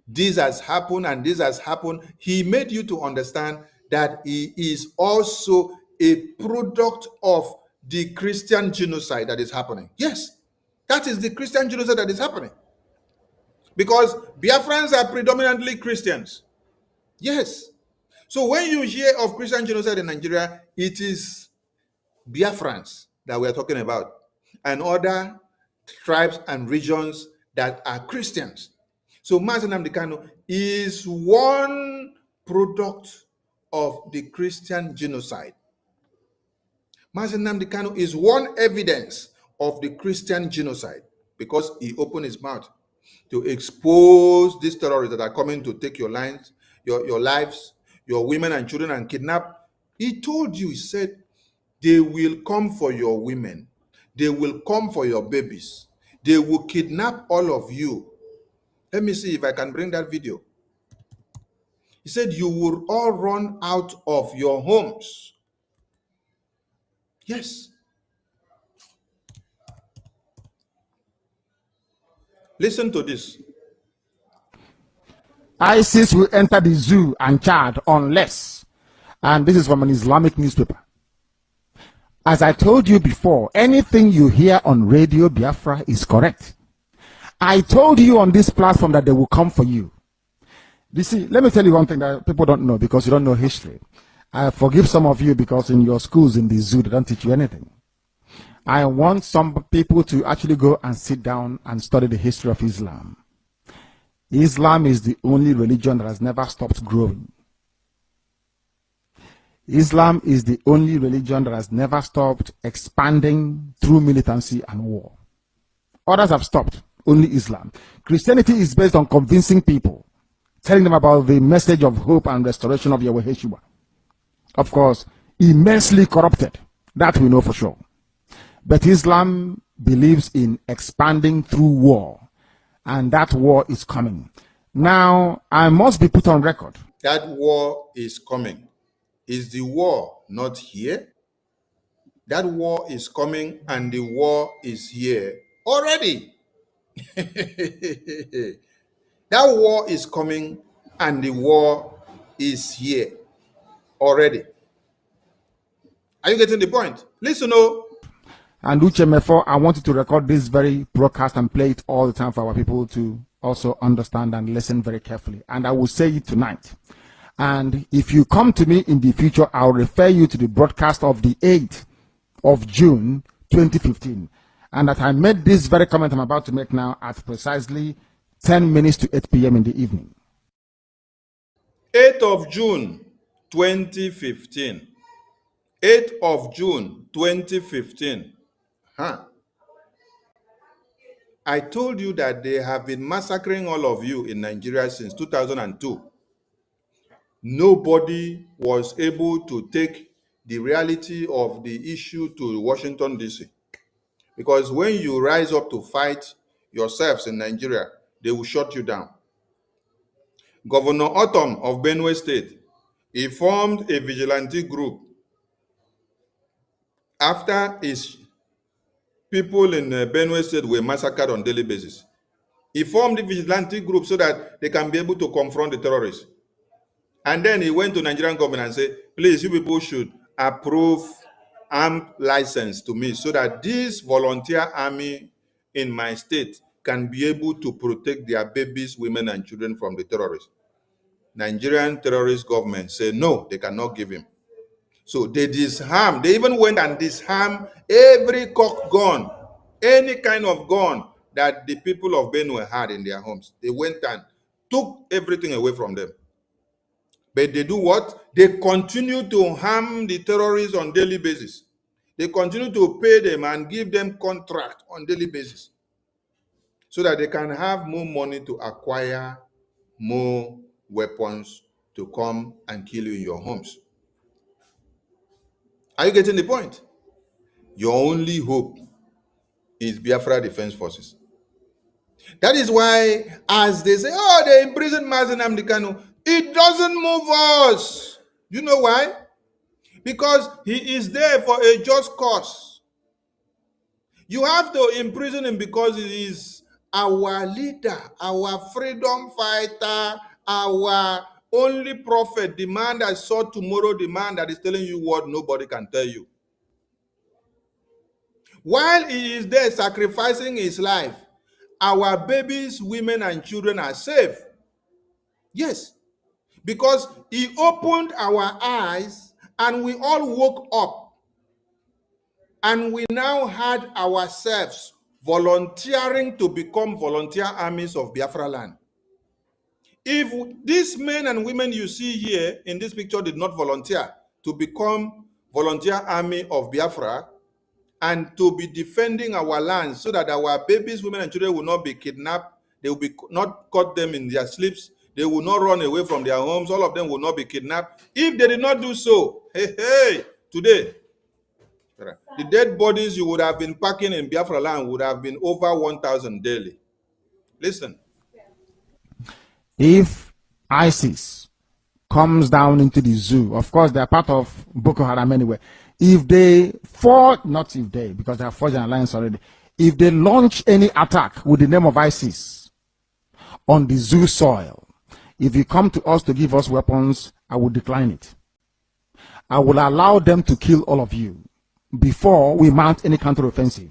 this has happened and this has happened. He made you to understand that he is also a product of the Christian genocide that is happening. Yes, that is the Christian genocide that is happening. Because Biafrans are predominantly Christians. Yes. So when you hear of Christian genocide in Nigeria, it is Biafrans that we are talking about, and other tribes and regions that are Christians. So Mazi Nnamdi Kanu is one product of the Christian genocide. Mazi Nnamdi Kanu is one evidence of the Christian genocide because he opened his mouth to expose these terrorists that are coming to take your lives, your lives, your women and children and kidnap. He told you, he said, they will come for your women. They will come for your babies. They will kidnap all of you. Let me see if I can bring that video. He said, you will all run out of your homes. Yes. Listen to this. ISIS will enter the zoo and Chad unless, and this is from an Islamic newspaper. As I told you before, anything you hear on Radio Biafra is correct. I told you on this platform that they will come for you. You see, let me tell you one thing that people don't know because you don't know history. I forgive some of you because in your schools in the zoo, they don't teach you anything. I want some people to actually go and sit down and study the history of Islam. Islam is the only religion that has never stopped growing. Islam is the only religion that has never stopped expanding through militancy and war. Others have stopped, only Islam. Christianity is based on convincing people, telling them about the message of hope and restoration of Yahweh Yeshua. Of course, immensely corrupted, that we know for sure. But Islam believes in expanding through war, and that war is coming. Now, I must be put on record. That war is coming. Is the war not here? That war is coming and the war is here already. That war is coming and the war is here already. Are you getting the point? Listen, oh. And Uche Mefo, I want you to record this very broadcast and play it all the time for our people to also understand and listen very carefully. And I will say it tonight. And if you come to me in the future, I'll refer you to the broadcast of the 8th of June 2015. And that I made this very comment I'm about to make now at precisely 10 minutes to 8 p.m. in the evening. 8th of June 2015. 8th of June 2015. I told you that they have been massacring all of you in Nigeria since 2002. Nobody was able to take the reality of the issue to Washington, D.C. Because when you rise up to fight yourselves in Nigeria, they will shut you down. Governor Autumn of Benue State, he formed a vigilante group after his people in Benue State were massacred on a daily basis. He formed the vigilante group so that they can be able to confront the terrorists. And then he went to Nigerian government and said, please, you people should approve armed license to me so that this volunteer army in my state can be able to protect their babies, women, and children from the terrorists. Nigerian terrorist government said, no, they cannot give him. So they disarmed. They even went and disarmed every cock gun, any kind of gun that the people of Benue had in their homes. They went and took everything away from them. But they do what? They continue to harm the terrorists on daily basis. They continue to pay them and give them contract on daily basis so that they can have more money to acquire more weapons to come and kill you in your homes. Are you getting the point? Your only hope is Biafra Defense Forces. That is why, as they say, oh, they imprisoned Mazi Nnamdi Kanu, it doesn't move us. You know why? Because he is there for a just cause. You have to imprison him because he is our leader, our freedom fighter, our only prophet, the man that saw tomorrow, the man that is telling you what nobody can tell you. While he is there sacrificing his life, our babies, women, and children are safe. Yes, because he opened our eyes and we all woke up. And we now had ourselves volunteering to become volunteer armies of Biafra land. If these men and women you see here in this picture did not volunteer to become volunteer army of Biafra and to be defending our land so that our babies, women, and children will not be kidnapped, they will be not caught them in their sleeps, they will not run away from their homes, all of them will not be kidnapped. If they did not do so, today, the dead bodies you would have been packing in Biafra land would have been over 1,000 daily. Listen. If ISIS comes down into the zoo, of course they're part of Boko Haram anyway. If they fought, not if they, because they have forged an alliance already. If they launch any attack with the name of ISIS on the zoo soil, if you come to us to give us weapons, I will decline it. I will allow them to kill all of you before we mount any counteroffensive.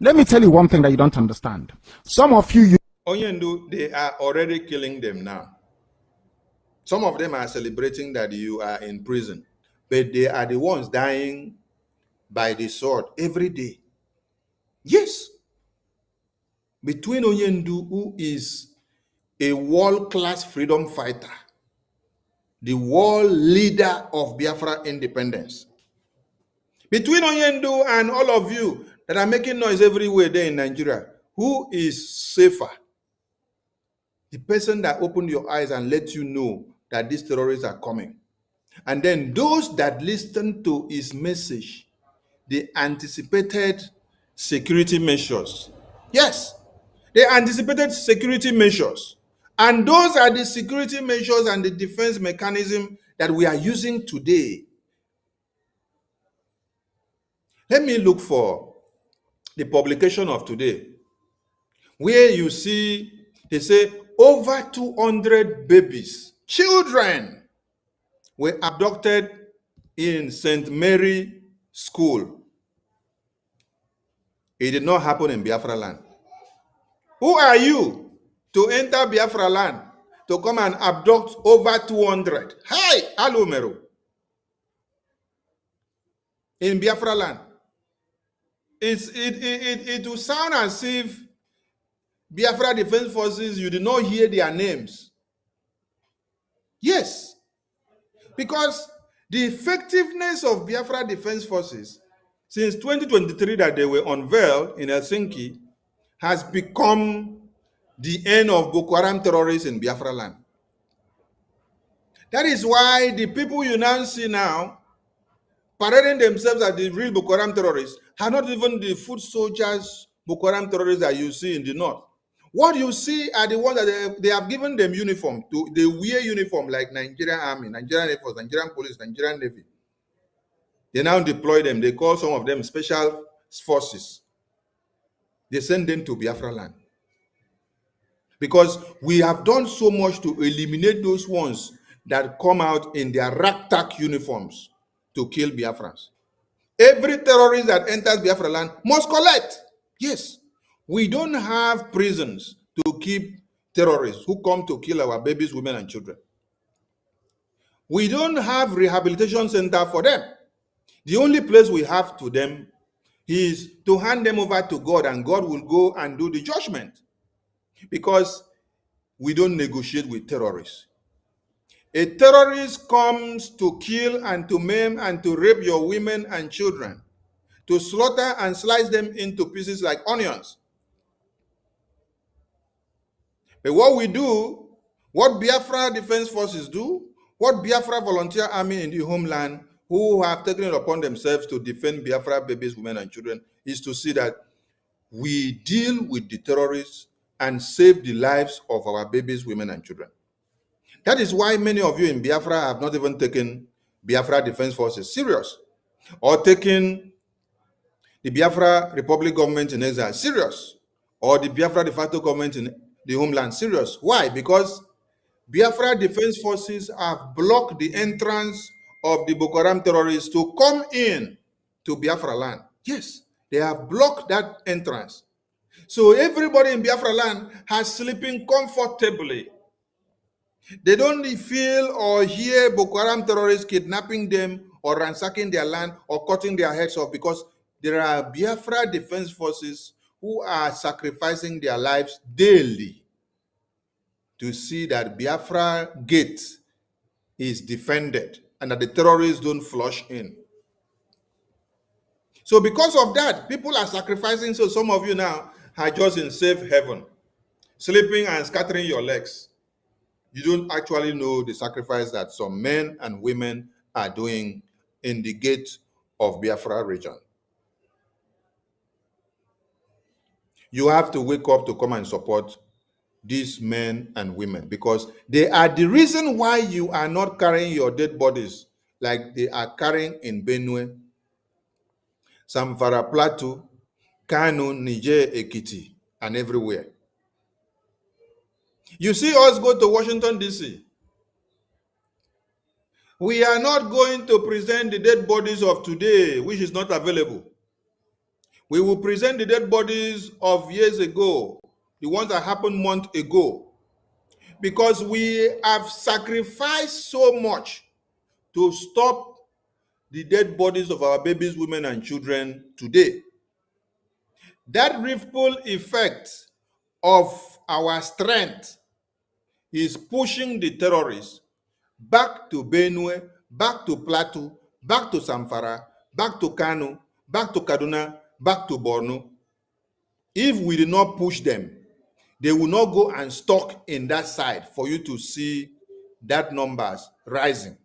Let me tell you one thing that you don't understand. Some of you... Onyendu, they are already killing them now. Some of them are celebrating that you are in prison, but they are the ones dying by the sword every day. Yes. Between Onyendu, who is a world-class freedom fighter, the world leader of Biafra independence, between Onyendu and all of you that are making noise everywhere there in Nigeria, who is safer? The person that opened your eyes and let you know that these terrorists are coming. And then those that listened to his message, they anticipated security measures. Yes, they anticipated security measures. And those are the security measures and the defense mechanism that we are using today. Let me look for the publication of today, where you see, they say over 200 babies, children, were abducted in St. Mary School. It did not happen in Biafra land. Who are you to enter Biafra land to come and abduct over 200? Hi, Alumero. In Biafra land. It will sound as if Biafra Defense Forces, you did not hear their names. Yes. Because the effectiveness of Biafra Defense Forces since 2023 that they were unveiled in Helsinki has become the end of Boko Haram terrorists in Biafra land. That is why the people you now see now parading themselves as the real Boko Haram terrorists are not even the foot soldiers Boko Haram terrorists that you see in the north. What you see are the ones that they have given them uniform. They wear uniform like Nigerian Army, Nigerian Air Force, Nigerian Police, Nigerian Navy. They now deploy them. They call some of them special forces. They send them to Biafra land. Because we have done so much to eliminate those ones that come out in their ragtag uniforms to kill Biafrans. Every terrorist that enters Biafra land must collect. Yes. We don't have prisons to keep terrorists who come to kill our babies, women, and children. We don't have rehabilitation center for them. The only place we have to them is to hand them over to God, and God will go and do the judgment. Because we don't negotiate with terrorists. A terrorist comes to kill and to maim and to rape your women and children, to slaughter and slice them into pieces like onions. But what we do, what Biafra Defense Forces do, what Biafra Volunteer Army in the homeland, who have taken it upon themselves to defend Biafra babies, women, and children, is to see that we deal with the terrorists and save the lives of our babies, women, and children. That is why many of you in Biafra have not even taken Biafra Defense Forces serious, or taken the Biafra Republic government in exile serious, or the Biafra de facto government in the homeland serious. Why? Because Biafra Defense Forces have blocked the entrance of the Boko Haram terrorists to come in to Biafra land. Yes, they have blocked that entrance. So everybody in Biafra land has sleeping comfortably. They don't feel or hear Boko Haram terrorists kidnapping them or ransacking their land or cutting their heads off, because there are Biafra defense forces who are sacrificing their lives daily to see that Biafra gate is defended and that the terrorists don't flush in. So because of that, people are sacrificing. So some of you now are just in safe heaven, sleeping and scattering your legs. You don't actually know the sacrifice that some men and women are doing in the gate of Biafra region. You have to wake up to come and support these men and women because they are the reason why you are not carrying your dead bodies like they are carrying in Benue, Zamfara Plateau, Kano, Niger, Ekiti, and everywhere. You see us go to Washington, D.C. We are not going to present the dead bodies of today, which is not available. We will present the dead bodies of years ago, the ones that happened months ago, because we have sacrificed so much to stop the dead bodies of our babies, women, and children today. That ripple effect of our strength is pushing the terrorists back to Benue, back to Plateau, back to Zamfara, back to Kano, back to Kaduna, back to Borno. If we do not push them, they will not go and stock in that side for you to see that numbers rising.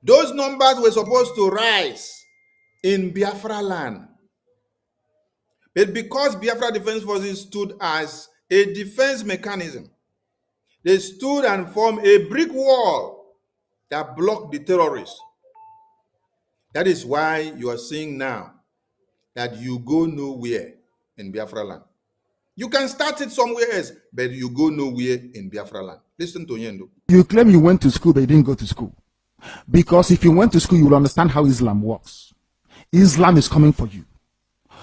Those numbers were supposed to rise in Biafra land. But because Biafra Defense Forces stood as a defense mechanism, they stood and formed a brick wall that blocked the terrorists. That is why you are seeing now that you go nowhere in Biafra land. You can start it somewhere else, but you go nowhere in Biafra land. Listen to Yendo. You claim you went to school, but you didn't go to school. Because if you went to school, you will understand how Islam works. Islam is coming for you.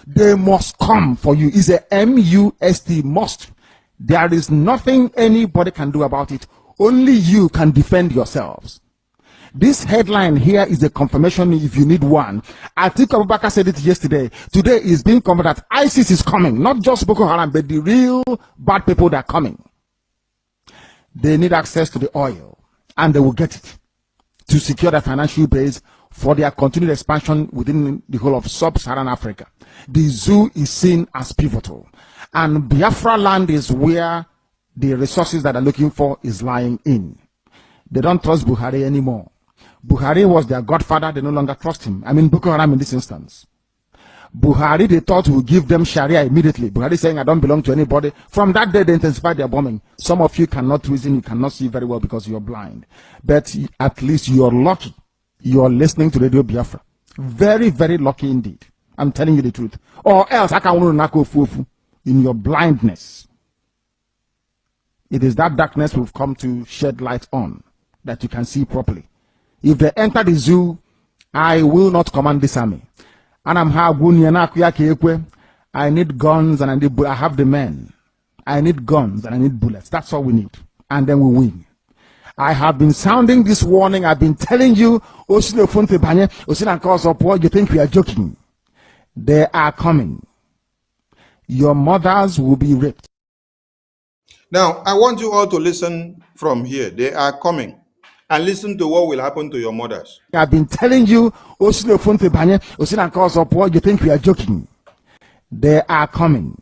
They must come for you. It's a M-U-S-T, must. There is nothing anybody can do about it. Only you can defend yourselves. This headline here is a confirmation if you need one. Atiku Abubakar said it yesterday. Today is being confirmed that ISIS is coming. Not just Boko Haram, but the real bad people that are coming. They need access to the oil, and they will get it to secure their financial base for their continued expansion within the whole of sub-Saharan Africa. The zoo is seen as pivotal, and Biafra land is where the resources that they're looking for is lying in. They don't trust Buhari anymore. Buhari was their godfather. They no longer trust him. I mean Boko Haram in this instance. Buhari, they thought, would give them Sharia immediately. Buhari saying, I don't belong to anybody. From that day, they intensified their bombing. Some of you cannot reason, you cannot see very well because you're blind. But at least you're lucky. You're listening to Radio Biafra. Very, very lucky indeed. I'm telling you the truth. Or else, I can't in your blindness. It is that darkness we've come to shed light on, that you can see properly. If they enter the zoo, I will not command this army. And I need guns and I have the men. I need guns and I need bullets. That's all we need. And then we win. I have been sounding this warning. I've been telling you, you think we are joking. They are coming. Your mothers will be raped. Now, I want you all to listen from here. They are coming. And listen to what will happen to your mothers. I've been telling you, you think we are joking. They are coming.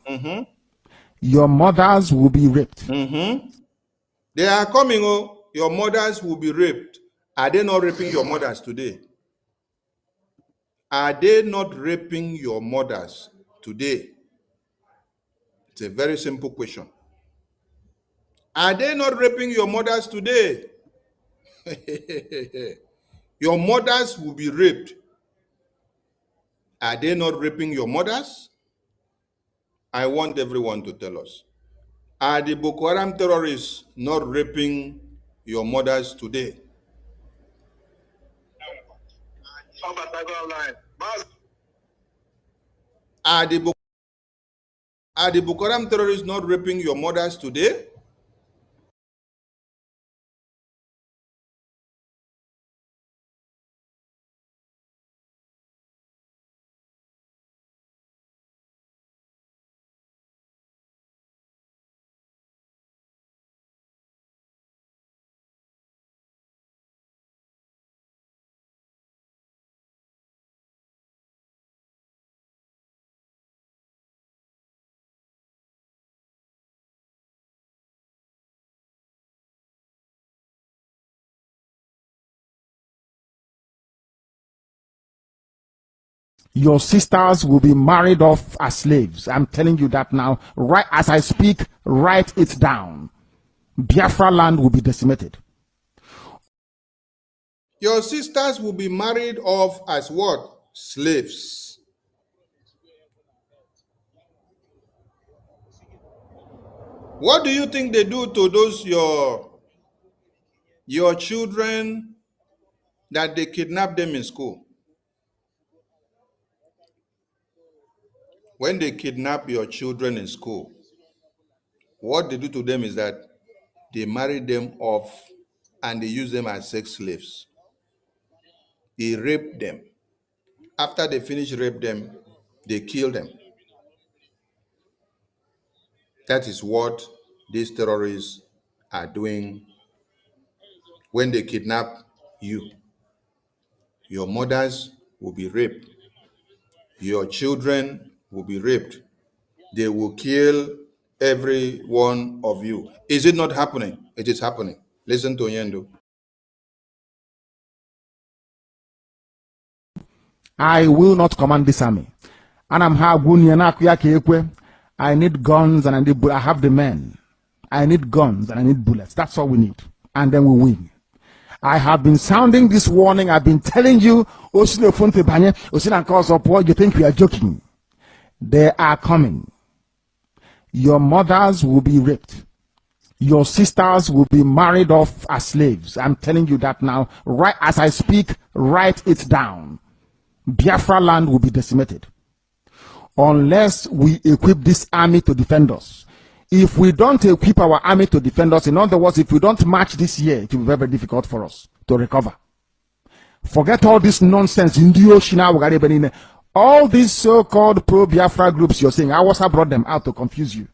Your mothers will be raped. They are coming. Oh, your mothers will be raped. Are they not raping your mothers today? Are they not raping your mothers today? It's a very simple question. Are they not raping your mothers today? Your mothers will be raped. Are they not raping your mothers? I want everyone to tell us. Are the Boko Haram terrorists not raping your mothers today? Are the Boko Haram terrorists not raping your mothers today? Your sisters will be married off as slaves. I'm telling you that now. Right as I speak, write it down. Biafra land will be decimated. Your sisters will be married off as what? Slaves. What do you think they do to those your children that they kidnap them in school? When they kidnap your children in school, what they do to them is that they marry them off and they use them as sex slaves. They rape them. After they finish rape them, they kill them. That is what these terrorists are doing when they kidnap you. Your mothers will be raped. Your children will be raped. They will kill every one of you. Is it not happening? It is happening. Listen to Yendo. I will not command this army. I need guns and I need bullets. I have the men. I need guns and I need bullets. That's all we need. And then we win. I have been sounding this warning. I've been telling you, you think we are joking. They are coming. Your mothers will be raped. Your sisters will be married off as slaves. I'm telling you that now. Right as I speak, write it down. Biafra land will be decimated. Unless we equip this army to defend us. If we don't equip our army to defend us, in other words, if we don't march this year, it will be very, very difficult for us to recover. Forget all this nonsense in the ocean. All these so-called pro-Biafra groups you're saying, Awasa brought them out to confuse you.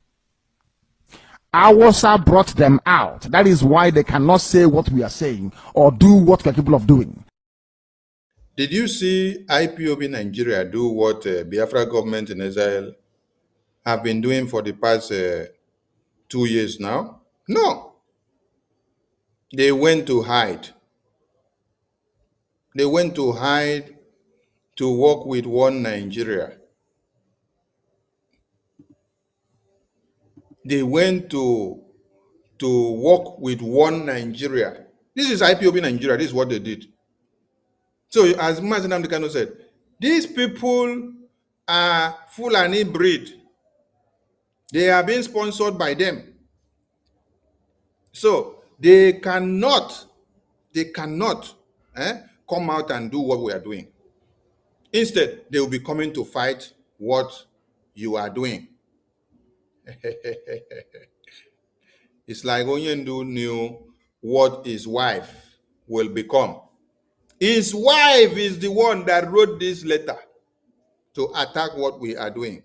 Awasa brought them out. That is why they cannot say what we are saying or do what we are capable of doing. Did you see IPOB Nigeria do what Biafra government in Israel have been doing for the past 2 years now? No. They went to hide. They went to hide to work with one Nigeria. They went to work with one Nigeria. This is IPOB Nigeria. This is what they did. So as Mazen Amdekano said, these people are Fulani breed. They are being sponsored by them. So they cannot come out and do what we are doing. Instead, they will be coming to fight what you are doing. It's like Onyendu knew what his wife will become. His wife is the one that wrote this letter to attack what we are doing.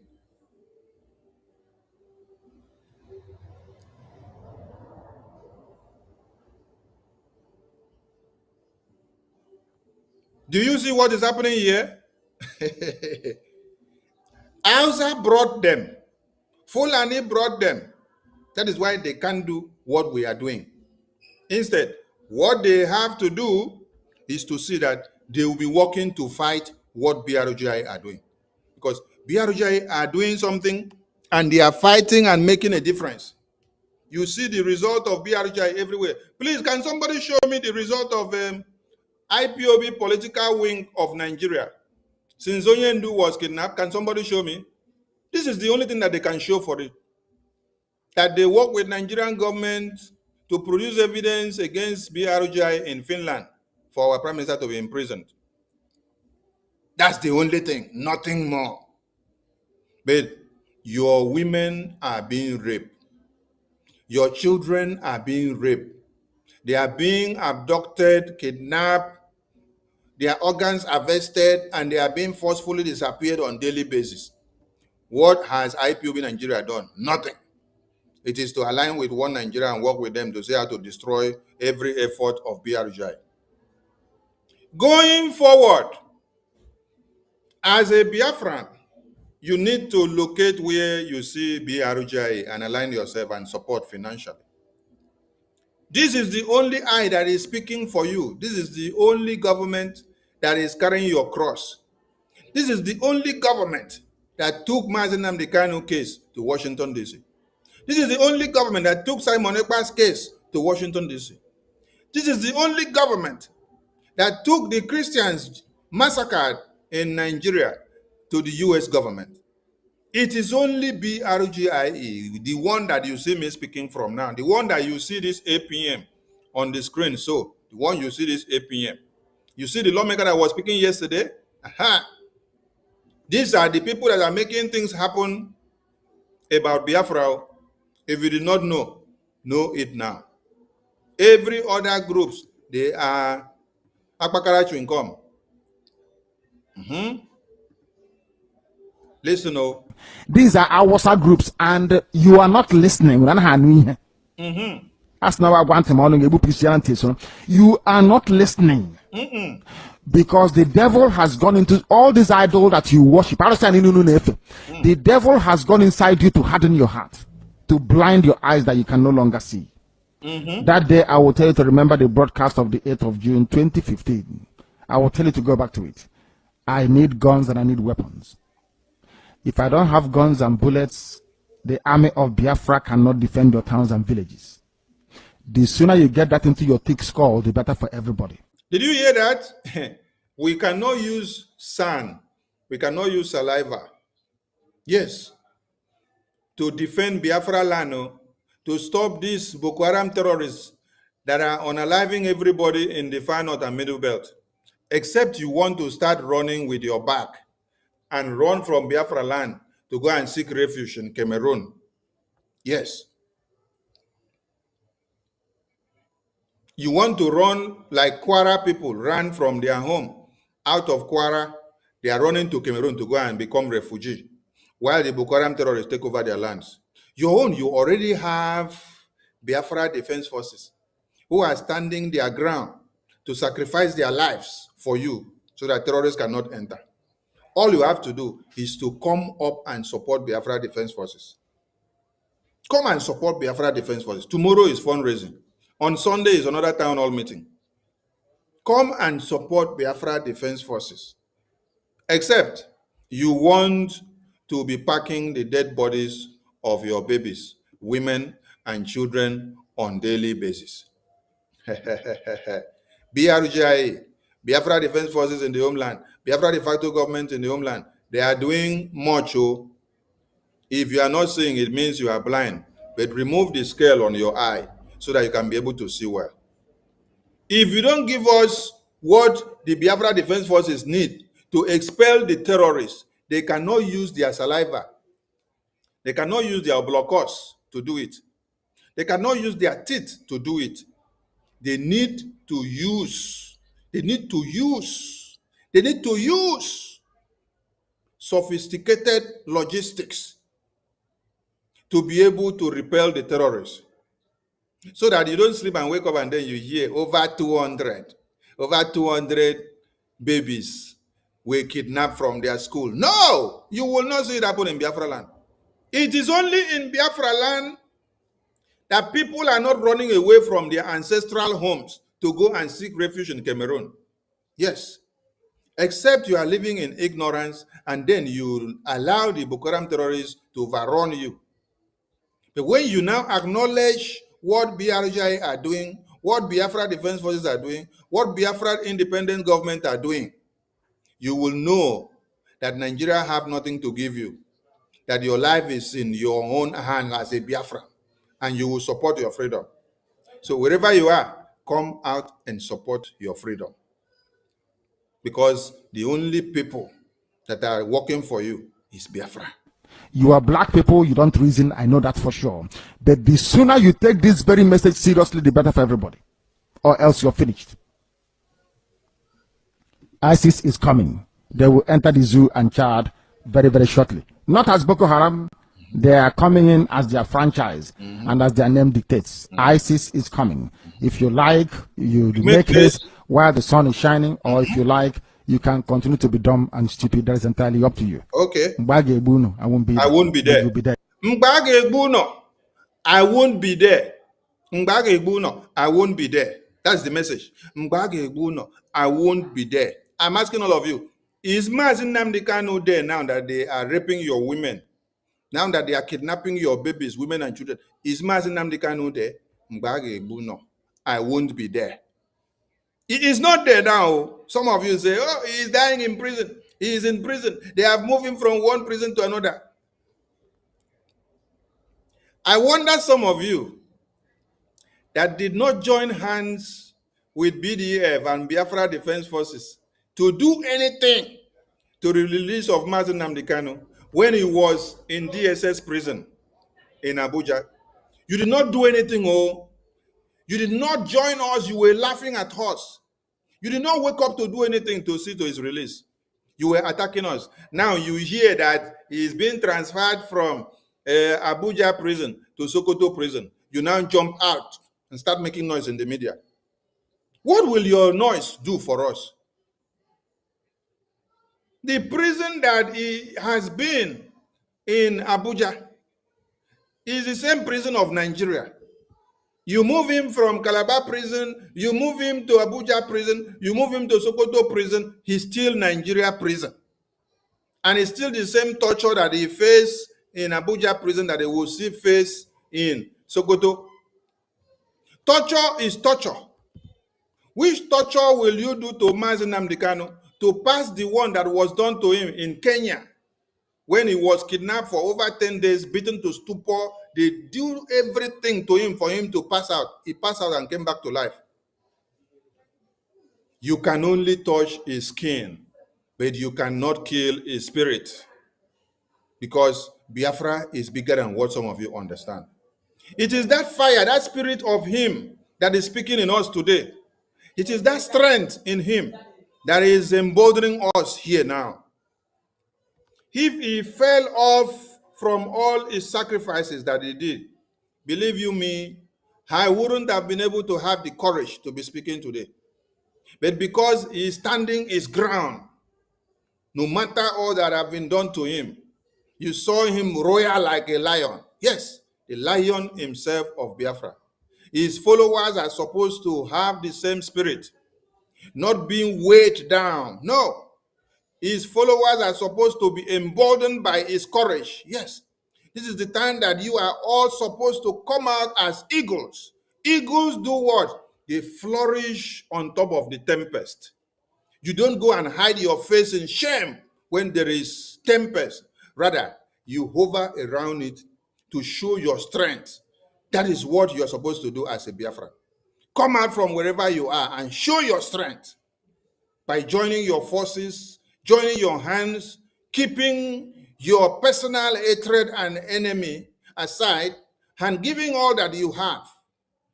Do you see what is happening here? Hausa brought them. Fulani brought them. That is why they can't do what we are doing. Instead, what they have to do is to see that they will be working to fight what BRGI are doing. Because BRGI are doing something and they are fighting and making a difference. You see the result of BRGI everywhere. Please, can somebody show me the result of IPOB political wing of Nigeria? Since Onyendu was kidnapped, can somebody show me? This is the only thing that they can show for it. That they work with Nigerian government to produce evidence against BRGI in Finland for our prime minister to be imprisoned. That's the only thing, nothing more. But your women are being raped. Your children are being raped. They are being abducted, kidnapped, their organs harvested, and they are being forcefully disappeared on a daily basis. What has IPOB Nigeria done? Nothing. It is to align with one Nigeria and work with them to see how to destroy every effort of BRGI. Going forward, as a Biafran, you need to locate where you see BRGI and align yourself and support financially. This is the only eye that is speaking for you. This is the only government that is carrying your cross. This is the only government that took Mazi Nnamdi Kanu case to Washington, D.C. This is the only government that took Simon Ekpa's case to Washington, D.C. This is the only government that took the Christians massacred in Nigeria to the U.S. government. It is only BRGIE, the one that you see me speaking from now, the one that you see this APM on the screen. So, the one you see this APM. You see the lawmaker that was speaking yesterday? These are the people that are making things happen about Biafra. If you did not know it now. Every other groups, they are Akbakara chewing gum. Listen, These are our WhatsApp groups, and you are not listening. That's not what I want to. You are not listening. Because the devil has gone into all these idols that you worship. The devil has gone inside you to harden your heart, to blind your eyes that you can no longer see. That day, I will tell you to remember the broadcast of the 8th of June 2015. I will tell you to go back to it. I need guns and I need weapons. If I don't have guns and bullets, the army of Biafra cannot defend your towns and villages. The sooner you get that into your thick skull, the better for everybody. Did you hear that? We cannot use sand. We cannot use saliva. Yes. To defend Biafra land, to stop these Boko Haram terrorists that are unaliving everybody in the far north and middle belt. Except you want to start running with your back and run from Biafra land to go and seek refuge in Cameroon. Yes. You want to run like Kwara people ran from their home. Out of Kwara, they are running to Cameroon to go and become refugees, while the Boko Haram terrorists take over their lands. Your own, you already have Biafra Defense Forces who are standing their ground to sacrifice their lives for you so that terrorists cannot enter. All you have to do is to come up and support Biafra Defense Forces. Come and support Biafra Defense Forces. Tomorrow is fundraising. On Sunday is another town hall meeting. Come and support Biafra Defense Forces. Except you want to be packing the dead bodies of your babies, women, and children on daily basis. BRGIA, Biafra Defense Forces in the homeland, Biafra de facto government in the homeland, they are doing much. If you are not seeing, it means you are blind. But remove the scale on your eye so that you can be able to see well. If you don't give us what the Biafra Defense Forces need to expel the terrorists, they cannot use their saliva. They cannot use their blockers to do it. They cannot use their teeth to do it. They need to use sophisticated logistics to be able to repel the terrorists. So that you don't sleep and wake up and then you hear over 200 babies were kidnapped from their school. No, you will not see it happen in Biafra land. It is only in Biafra land that people are not running away from their ancestral homes to go and seek refuge in Cameroon. Yes. Except you are living in ignorance and then you allow the Boko Haram terrorists to overrun you. But when you now acknowledge what BRGI are doing, what Biafra Defense Forces are doing, what Biafra independent government are doing, you will know that Nigeria have nothing to give you, that your life is in your own hand as a Biafra, and you will support your freedom. So wherever you are, come out and support your freedom. Because the only people that are working for you is Biafra. You are black people, you don't reason, I know that for sure. But the sooner you take this very message seriously, the better for everybody. Or else you're finished. ISIS is coming. They will enter the zoo and Chad very, very shortly. Not as Boko Haram, they are coming in as their franchise and as their name dictates. ISIS is coming. If you like, you make this while the sun is shining, or if you like, you can continue to be dumb and stupid. That is entirely up to you. Okay. I won't be there. I won't be there. You'll be there. I won't be there. I won't be there. That's the message. I won't be there. I'm asking all of you, Is Mazi Nnamdi Kanu there now that they are raping your women? Now that they are kidnapping your babies, women and children, is Mazi Nnamdi Kanu there? No, I won't be there. He is not there now. Some of you say, oh, he is dying in prison. He is in prison. They have moved him from one prison to another. I wonder some of you that did not join hands with BDF and Biafra Defense Forces to do anything to the release of Mazi Nnamdi Kanu when he was in DSS prison in Abuja. You did not do anything, oh. You did not join us. You were laughing at us. You did not wake up to do anything to see to his release. You were attacking us. Now you hear that he is being transferred from Abuja prison to Sokoto prison. You now jump out and start making noise in the media. What will your noise do for us? The prison that he has been in Abuja is the same prison of Nigeria. You move him from Calabar prison, you move him to Abuja prison, you move him to Sokoto prison, he's still Nigeria prison. And it's still the same torture that he faced in Abuja prison that he will see face in Sokoto. Torture is torture. Which torture will you do to Mazi Nnamdi Kanu to pass the one that was done to him in Kenya when he was kidnapped for over 10 days, beaten to stupor? They do everything to him for him to pass out. He passed out and came back to life. You can only touch his skin, but you cannot kill his spirit, because Biafra is bigger than what some of you understand. It is that fire, that spirit of him that is speaking in us today. It is that strength in him that is emboldening us here now. If he fell off from all his sacrifices that he did, believe you me, I wouldn't have been able to have the courage to be speaking today. But because he is standing his ground, no matter all that have been done to him, you saw him roar like a lion. Yes, the lion himself of Biafra. His followers are supposed to have the same spirit, not being weighed down. No, his followers are supposed to be emboldened by his courage. Yes, this is the time that you are all supposed to come out as eagles. Eagles do what? They flourish on top of the tempest. You don't go and hide your face in shame when there is tempest. Rather, you hover around it to show your strength. That is what you are supposed to do as a Biafran. Come out from wherever you are and show your strength by joining your forces, joining your hands, keeping your personal hatred and enemy aside, and giving all that you have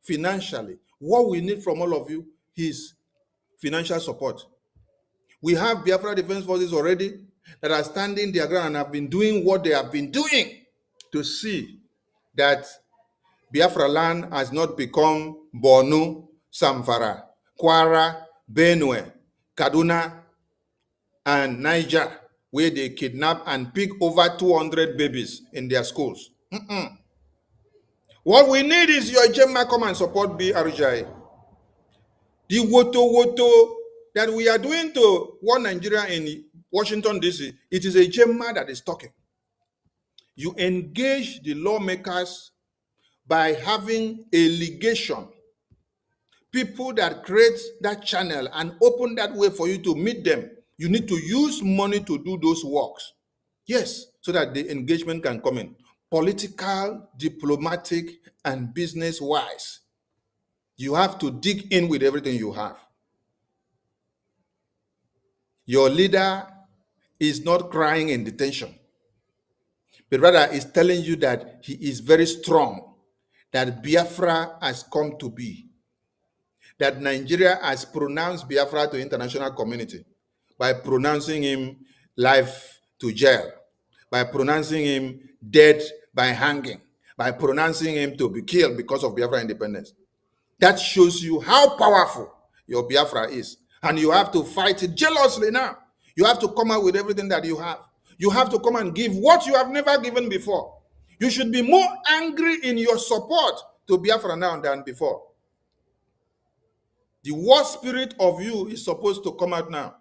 financially. What we need from all of you is financial support. We have Biafra Defense Forces already that are standing their ground and have been doing what they have been doing to see that Biafra land has not become Borno, Zamfara, Kwara, Benue, Kaduna, and Niger, where they kidnap and pick over 200 babies in their schools. What we need is your Gemma come and support BRJ. The woto that we are doing to one Nigeria in Washington, D.C., it is a Gemma that is talking. You engage the lawmakers by having a legation, people that create that channel and open that way for you to meet them. You need to use money to do those works. Yes, so that the engagement can come in. Political, diplomatic, and business-wise. You have to dig in with everything you have. Your leader is not crying in detention, but rather is telling you that he is very strong, that Biafra has come to be, that Nigeria has pronounced Biafra to international community by pronouncing him life to jail, by pronouncing him dead by hanging, by pronouncing him to be killed because of Biafra independence. That shows you how powerful your Biafra is. And you have to fight it jealously now. You have to come out with everything that you have. You have to come and give what you have never given before. You should be more angry in your support to Biafra now than before. The war spirit of you is supposed to come out now.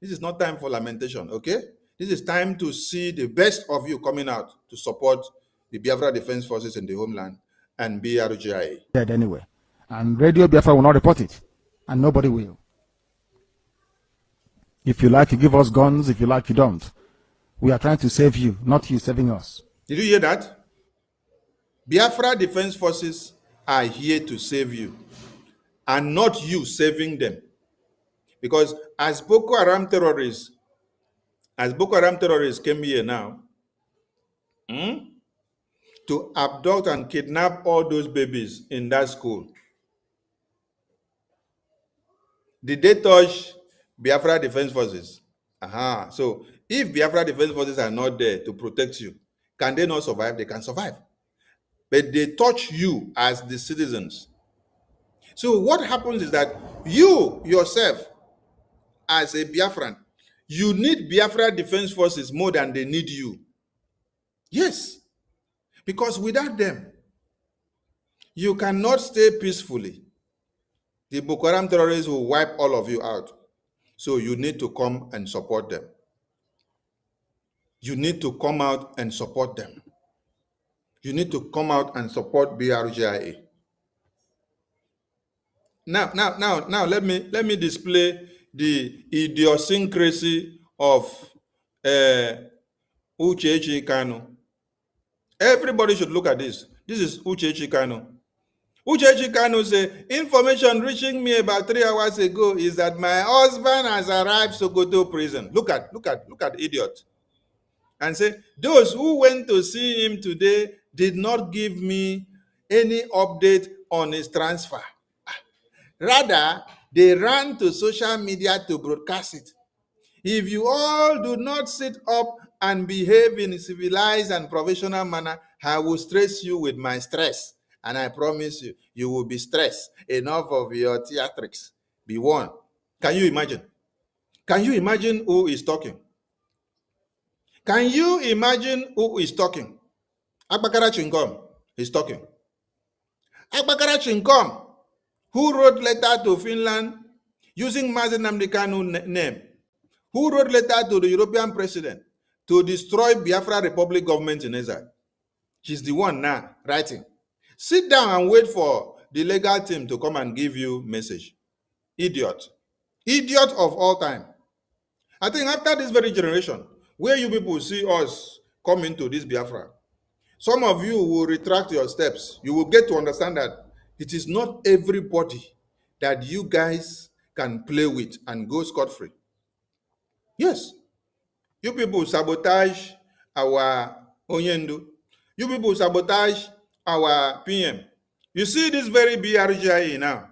This is not time for lamentation, okay? This is time to see the best of you coming out to support the Biafra Defense Forces in the homeland and BRGIA. Dead anyway. And Radio Biafra will not report it. And nobody will. If you like, you give us guns. If you like, you don't. We are trying to save you, not you saving us. Did you hear that? Biafra Defense Forces are here to save you and not you saving them. Because as Boko Haram terrorists came here now to abduct and kidnap all those babies in that school, did they touch Biafra Defense Forces? So if Biafra Defense Forces are not there to protect you, can they not survive? They can survive. But they touch you as the citizens. So what happens is that you yourself, as a Biafran, you need Biafra Defense Forces more than they need you. Yes. Because without them, you cannot stay peacefully. The Boko Haram terrorists will wipe all of you out. So you need to come and support them. You need to come out and support them. You need to come out and support BRGIA. Now, let me display the idiosyncrasy of Uchechi Kanu. Everybody should look at this. This is Uchechi Kanu. Uchechi Kanu say, information reaching me about 3 hours ago is that my husband has arrived Sokoto prison. Look at idiot. And say, those who went to see him today did not give me any update on his transfer. Rather, they ran to social media to broadcast it. If you all do not sit up and behave in a civilized and professional manner, I will stress you with my stress. And I promise you, you will be stressed. Enough of your theatrics. Be warned. Can you imagine? Can you imagine who is talking? Can you imagine who is talking? Agbakara Chinkom is talking. Agbakara Chinkom, who wrote letter to Finland using Mazen Nnamdi Kanu name, who wrote letter to the European president to destroy Biafra Republic government in exile. She's the one now writing. Sit down and wait for the legal team to come and give you message. Idiot. Idiot of all time. I think after this very generation, where you people see us come into this Biafra, some of you will retract your steps. You will get to understand that it is not everybody that you guys can play with and go scot-free. Yes. You people sabotage our Onyendu. You people sabotage our PM. You see this very BRGIE now.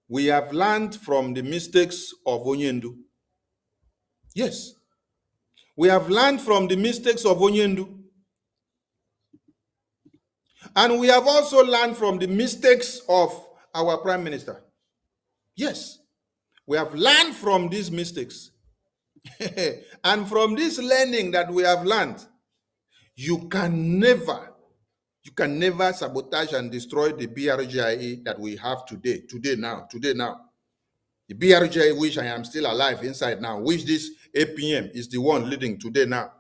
We have learned from the mistakes of Onyendu. Yes. We have learned from the mistakes of Onyendu. And we have also learned from the mistakes of our Prime Minister. Yes. We have learned from these mistakes. And from this learning that we have learned, you can never sabotage and destroy the BRGIA that we have today now. The BRGIA which I am still alive inside now, which this APM is the one leading today now.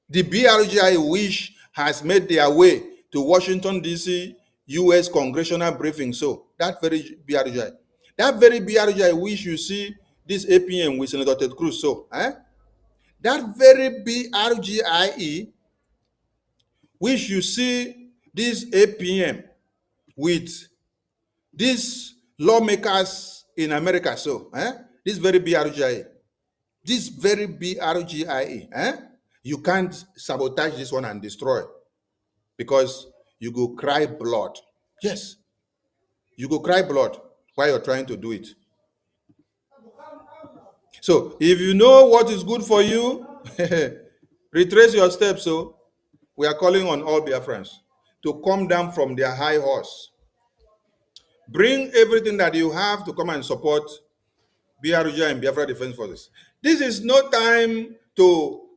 The BRGIA which has made their way to Washington, D.C., U.S. congressional briefing. So that very BRGIA which you see this APM with Senator Ted Cruz. So that very BRGIE which you see this APM with these lawmakers in America. So this very BRGIE, you can't sabotage this one and destroy, because you go cry blood. Yes, you go cry blood while you're trying to do it. So if you know what is good for you, retrace your steps. So we are calling on all Biafrans to come down from their high horse. Bring everything that you have to come and support BRGIA and Biafra Defense Forces. This is no time to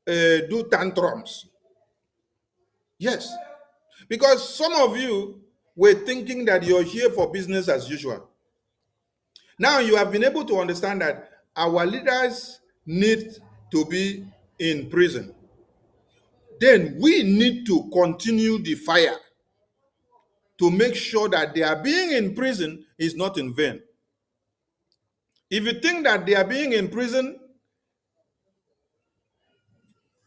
do tantrums. Yes, because some of you were thinking that you're here for business as usual. Now you have been able to understand that our leaders need to be in prison. Then we need to continue the fire to make sure that their being in prison is not in vain. If you think that their being in prison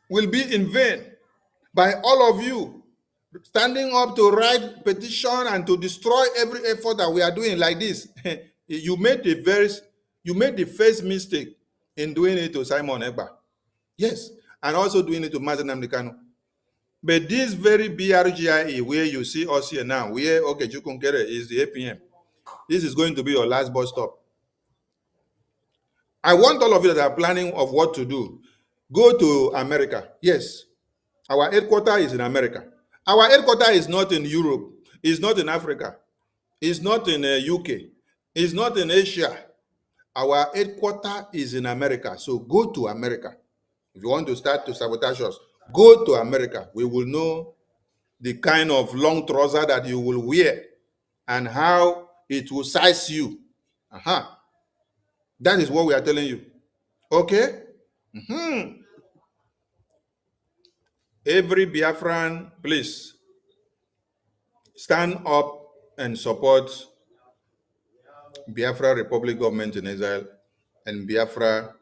will be in vain by all of you standing up to write petition and to destroy every effort that we are doing like this, you made the first mistake in doing it to Simon Ekpa. Yes, and also doing it to Mazen Namdekano. But this very BRGIE where you see us here now, where Jukunkere is the APM, this is going to be your last bus stop. I want all of you that are planning of what to do, go to America. Yes, our headquarters is in America. Our headquarters is not in Europe. It's not in Africa. It's not in UK. It's not in Asia. Our headquarters is in America. So go to America. If you want to start to sabotage us, go to America. We will know the kind of long trouser that you will wear and how it will size you. That is what we are telling you. Okay? Every Biafran, please stand up and support Biafra Republic government in Israel and Biafra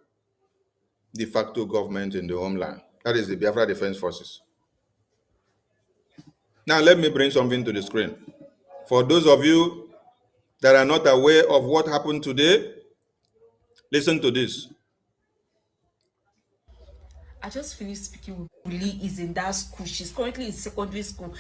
de facto government in the homeland. That is the Biafra Defense Forces. Now let me bring something to the screen. For those of you that are not aware of what happened today, listen to this. I just finished speaking with Uli is in that school. She's currently in secondary school.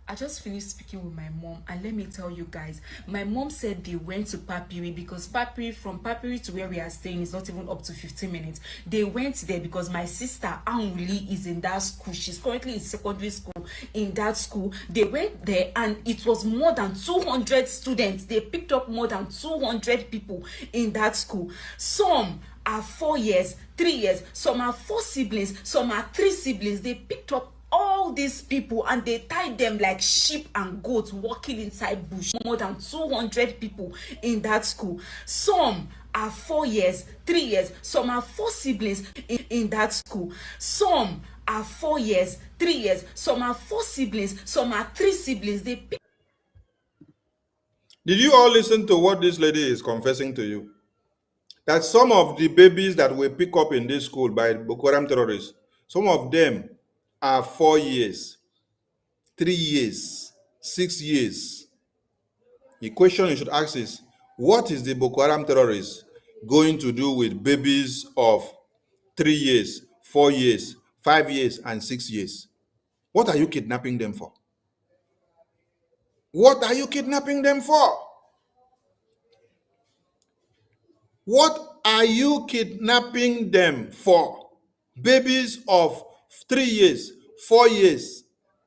I just finished speaking with my mom, and let me tell you guys, my mom said they went to Papiri because from Papiri to where we are staying is not even up to 15 minutes. They went there because my sister Anuli is in that school. She's currently in secondary school in that school. They went there and it was more than 200 students. They picked up more than 200 people in that school. Some are 4 years, 3 years, some are 4 siblings, some are 3 siblings. They picked up all these people and they tied them like sheep and goats walking inside bush. More than 200 people in that school. Some are 4 years, 3 years, some are 4 siblings in that school. Some are 4 years, 3 years, some are 4 siblings, some are 3 siblings. They pick. Did you all listen to what this lady is confessing to you? That some of the babies that we pick up in this school by Boko Haram terrorists, some of them are 4 years, 3 years, 6 years. The question you should ask is, what is the Boko Haram terrorists going to do with babies of 3 years, 4 years, 5 years, and 6 years? What are you kidnapping them for? What are you kidnapping them for? What are you kidnapping them for? Babies of 3 years, 4 years,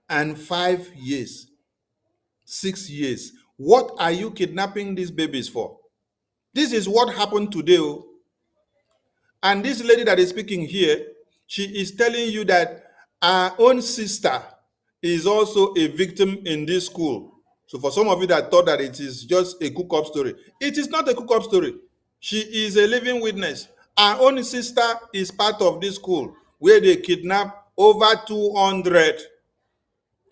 and 5 years, 6 years. What are you kidnapping these babies for? This is what happened today. And this lady that is speaking here, she is telling you that our own sister is also a victim in this school. So for some of you that thought that it is just a cook-up story, it is not a cook-up story. She is a living witness. Our own sister is part of this school where they kidnap over 200.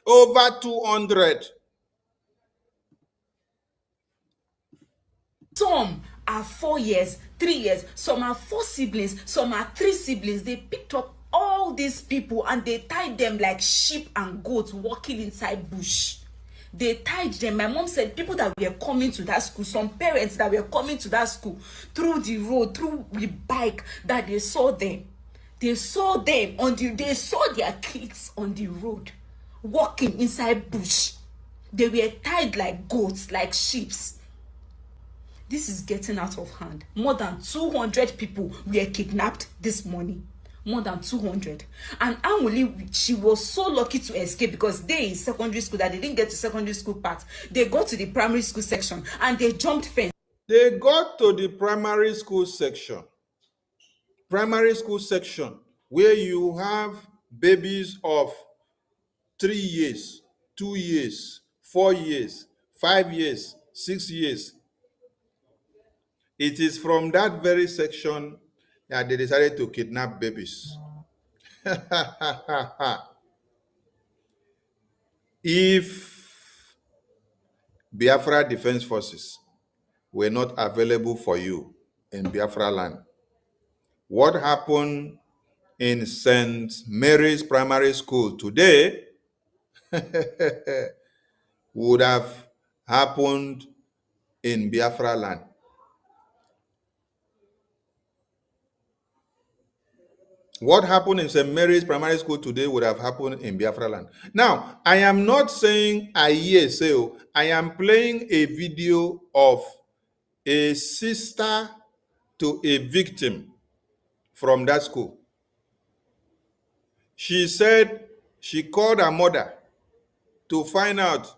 Over 200. Some are 4 years, 3 years, some are 4 siblings, some are 3 siblings. They picked up all these people and they tied them like sheep and goats walking inside bush. They tied them. My mom said people that were coming to that school, some parents that were coming to that school through the road, through the bike, that they saw them. They saw them they saw their kids on the road walking inside bush. They were tied like goats, like sheep. This is getting out of hand. More than 200 people were kidnapped this morning. More than 200. And Amuli, she was so lucky to escape because they in secondary school that they didn't get to secondary school part. They got to the primary school section and they jumped fence. They got to the primary school section. Primary school section where you have babies of 3 years, 2 years, 4 years, 5 years, 6 years. It is from that very section that they decided to kidnap babies. If Biafra Defense Forces were not available for you in Biafra land, what happened in St. Mary's Primary School today would have happened in Biafra land. What happened in St. Mary's Primary School today would have happened in Biafra land. Now, I am not saying I hear so. I am playing a video of a sister to a victim from that school. She said she called her mother to find out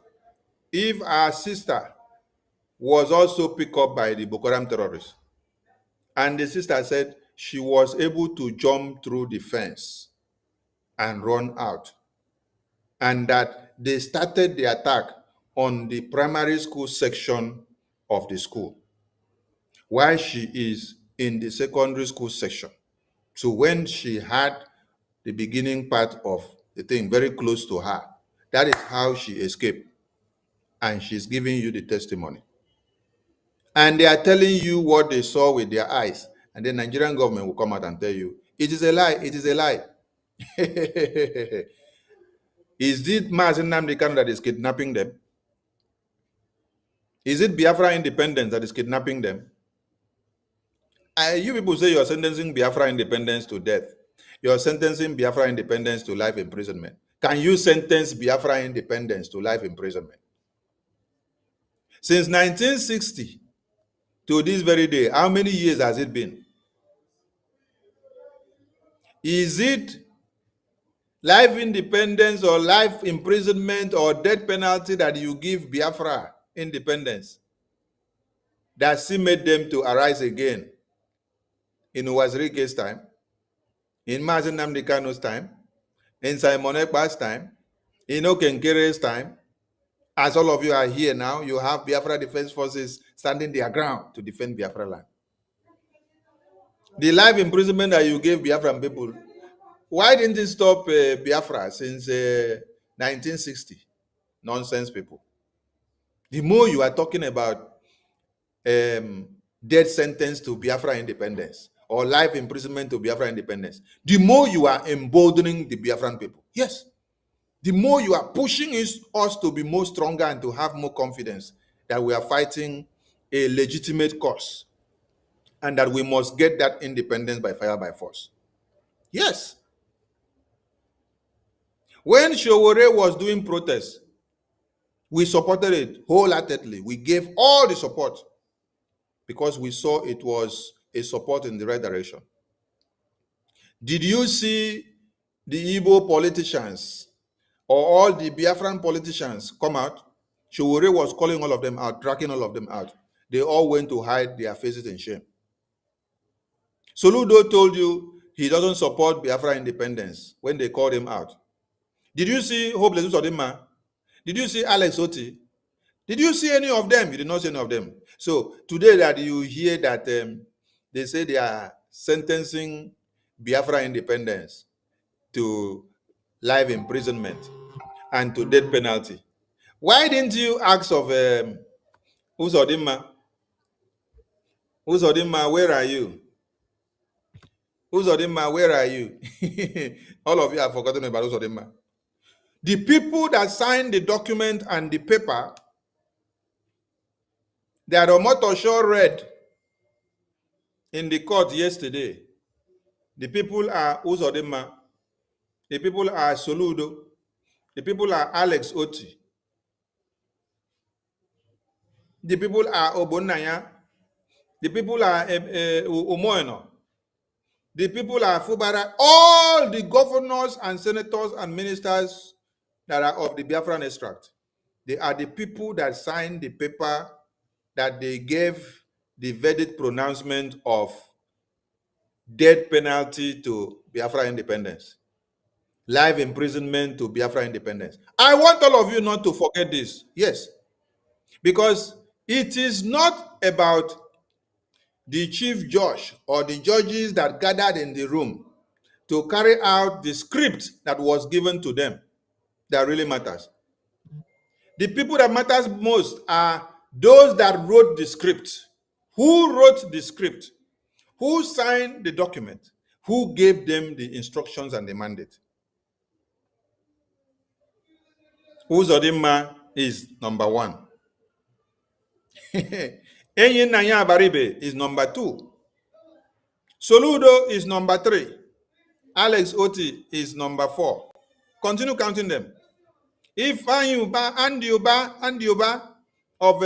if her sister was also picked up by the Boko Haram terrorists. And the sister said she was able to jump through the fence and run out. And that they started the attack on the primary school section of the school while she is in the secondary school section. So when she had the beginning part of the thing very close to her, that is how she escaped. And she's giving you the testimony. And they are telling you what they saw with their eyes. And the Nigerian government will come out and tell you, it is a lie, it is a lie. Is it Mazi Nnamdi Kanu that is kidnapping them? Is it Biafra independence that is kidnapping them? You people say you're sentencing Biafra independence to death. You're sentencing Biafra independence to life imprisonment. Can you sentence Biafra independence to life imprisonment? Since 1960 to this very day, how many years has it been? Is it life independence or life imprisonment or death penalty that you give Biafra independence that still made them to arise again in Uwazirike's time, in Mazi Nnamdi Kanu's time, in Simon Ekpa's time, in Okenkere's time? As all of you are here now, you have Biafra Defense Forces standing their ground to defend Biafra land. The life imprisonment that you gave Biafran people, why didn't it stop Biafra since 1960? Nonsense, people. The more you are talking about death sentence to Biafra independence or life imprisonment to Biafra independence, the more you are emboldening the Biafran people. Yes. The more you are pushing us to be more stronger and to have more confidence that we are fighting a legitimate cause and that we must get that independence by fire by force. Yes. When Showore was doing protests, we supported it wholeheartedly. We gave all the support because we saw it was a support in the right direction. Did you see the Igbo politicians or all the Biafran politicians come out? Showore was calling all of them out, tracking all of them out. They all went to hide their faces in shame. Soludo told you he doesn't support Biafra independence when they called him out. Did you see Hope Lesus? Did you see Alex Oti? Did you see any of them? You did not see any of them. So today that you hear that they say they are sentencing Biafra independence to life imprisonment and to death penalty. Why didn't you ask of Uzodinma? Uzodinma, where are you? Uzodinma, where are you? All of you have forgotten about Uzodinma. The people that signed the document and the paper that Omotosho read in the court yesterday, the people are Uzodinma, the people are Soludo, the people are Alex Oti, the people are Obonaya, the people are Umoeno, the people are Fubara, all the governors and senators and ministers that are of the Biafran extract. They are the people that signed the paper that they gave the verdict pronouncement of death penalty to Biafra independence, life imprisonment to Biafra independence. I want all of you not to forget this. Yes, because it is not about the chief judge or the judges that gathered in the room to carry out the script that was given to them that really matters. The people that matters most are those that wrote the script. Who wrote the script? Who signed the document? Who gave them the instructions and the mandate? Uzodimma is number 1. Enyin Nanya Baribe is number 2. Soludo is number 3. Alex Oti is number 4. Continue counting them. If Andy Uba of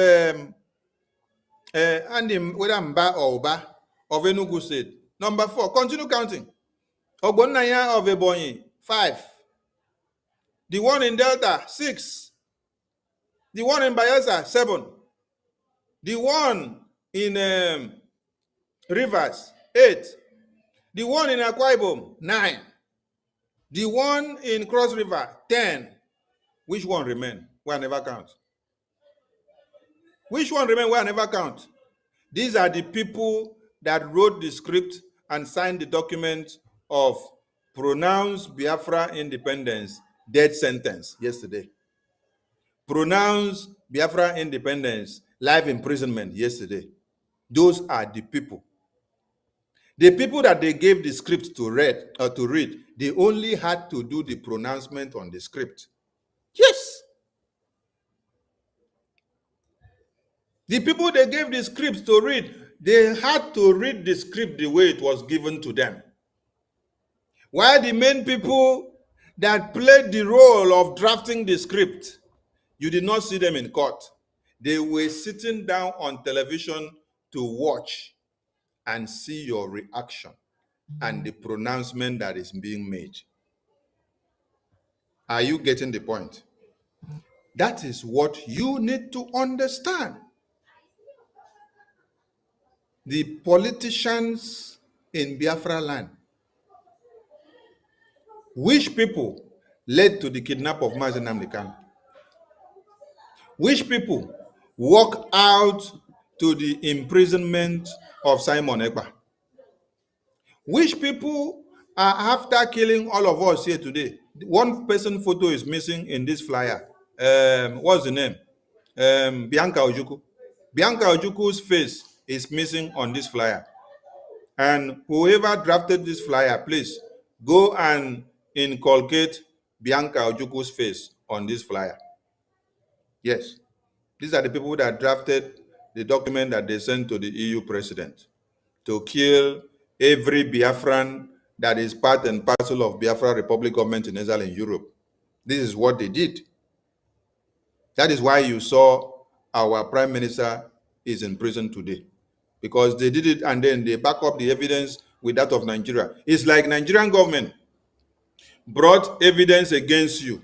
Andy whether Mba or Uba of Enugu State, number 4. Continue counting. Ogbonnaya of Ebonyi, 5. The one in Delta, 6. The one in Bayelsa, 7. The one in Rivers, 8. The one in Akwa Ibom, 9. The one in Cross River, 10. Which one remain? Where I never count. Which one remain where I never count? These are the people that wrote the script and signed the document of pronounce Biafra independence, death sentence yesterday. Pronounce Biafra independence, life imprisonment yesterday. Those are the people. The people that they gave the script to read, they only had to do the pronouncement on the script. Yes. The people they gave the script to read, they had to read the script the way it was given to them. While the main people that played the role of drafting the script, you did not see them in court. They were sitting down on television to watch and see your reaction and the pronouncement that is being made. Are you getting the point? That is what you need to understand. The politicians in Biafra land, which people led to the kidnap of Mazi Nnamdi Kanu? Which people walk out to the imprisonment of Simon Ekpa? Which people are after killing all of us here today? One person photo is missing in this flyer. What's the name? Bianca Ojukwu. Bianca Ojukwu's face is missing on this flyer. And whoever drafted this flyer, please go and inculcate Bianca Ojukwu's face on this flyer. Yes, these are the people that drafted the document that they sent to the EU president to kill every Biafran that is part and parcel of Biafra Republic government in exile in Europe. This is what they did. That is why you saw our prime minister is in prison today, because they did it and then they back up the evidence with that of Nigeria. It's like Nigerian government brought evidence against you.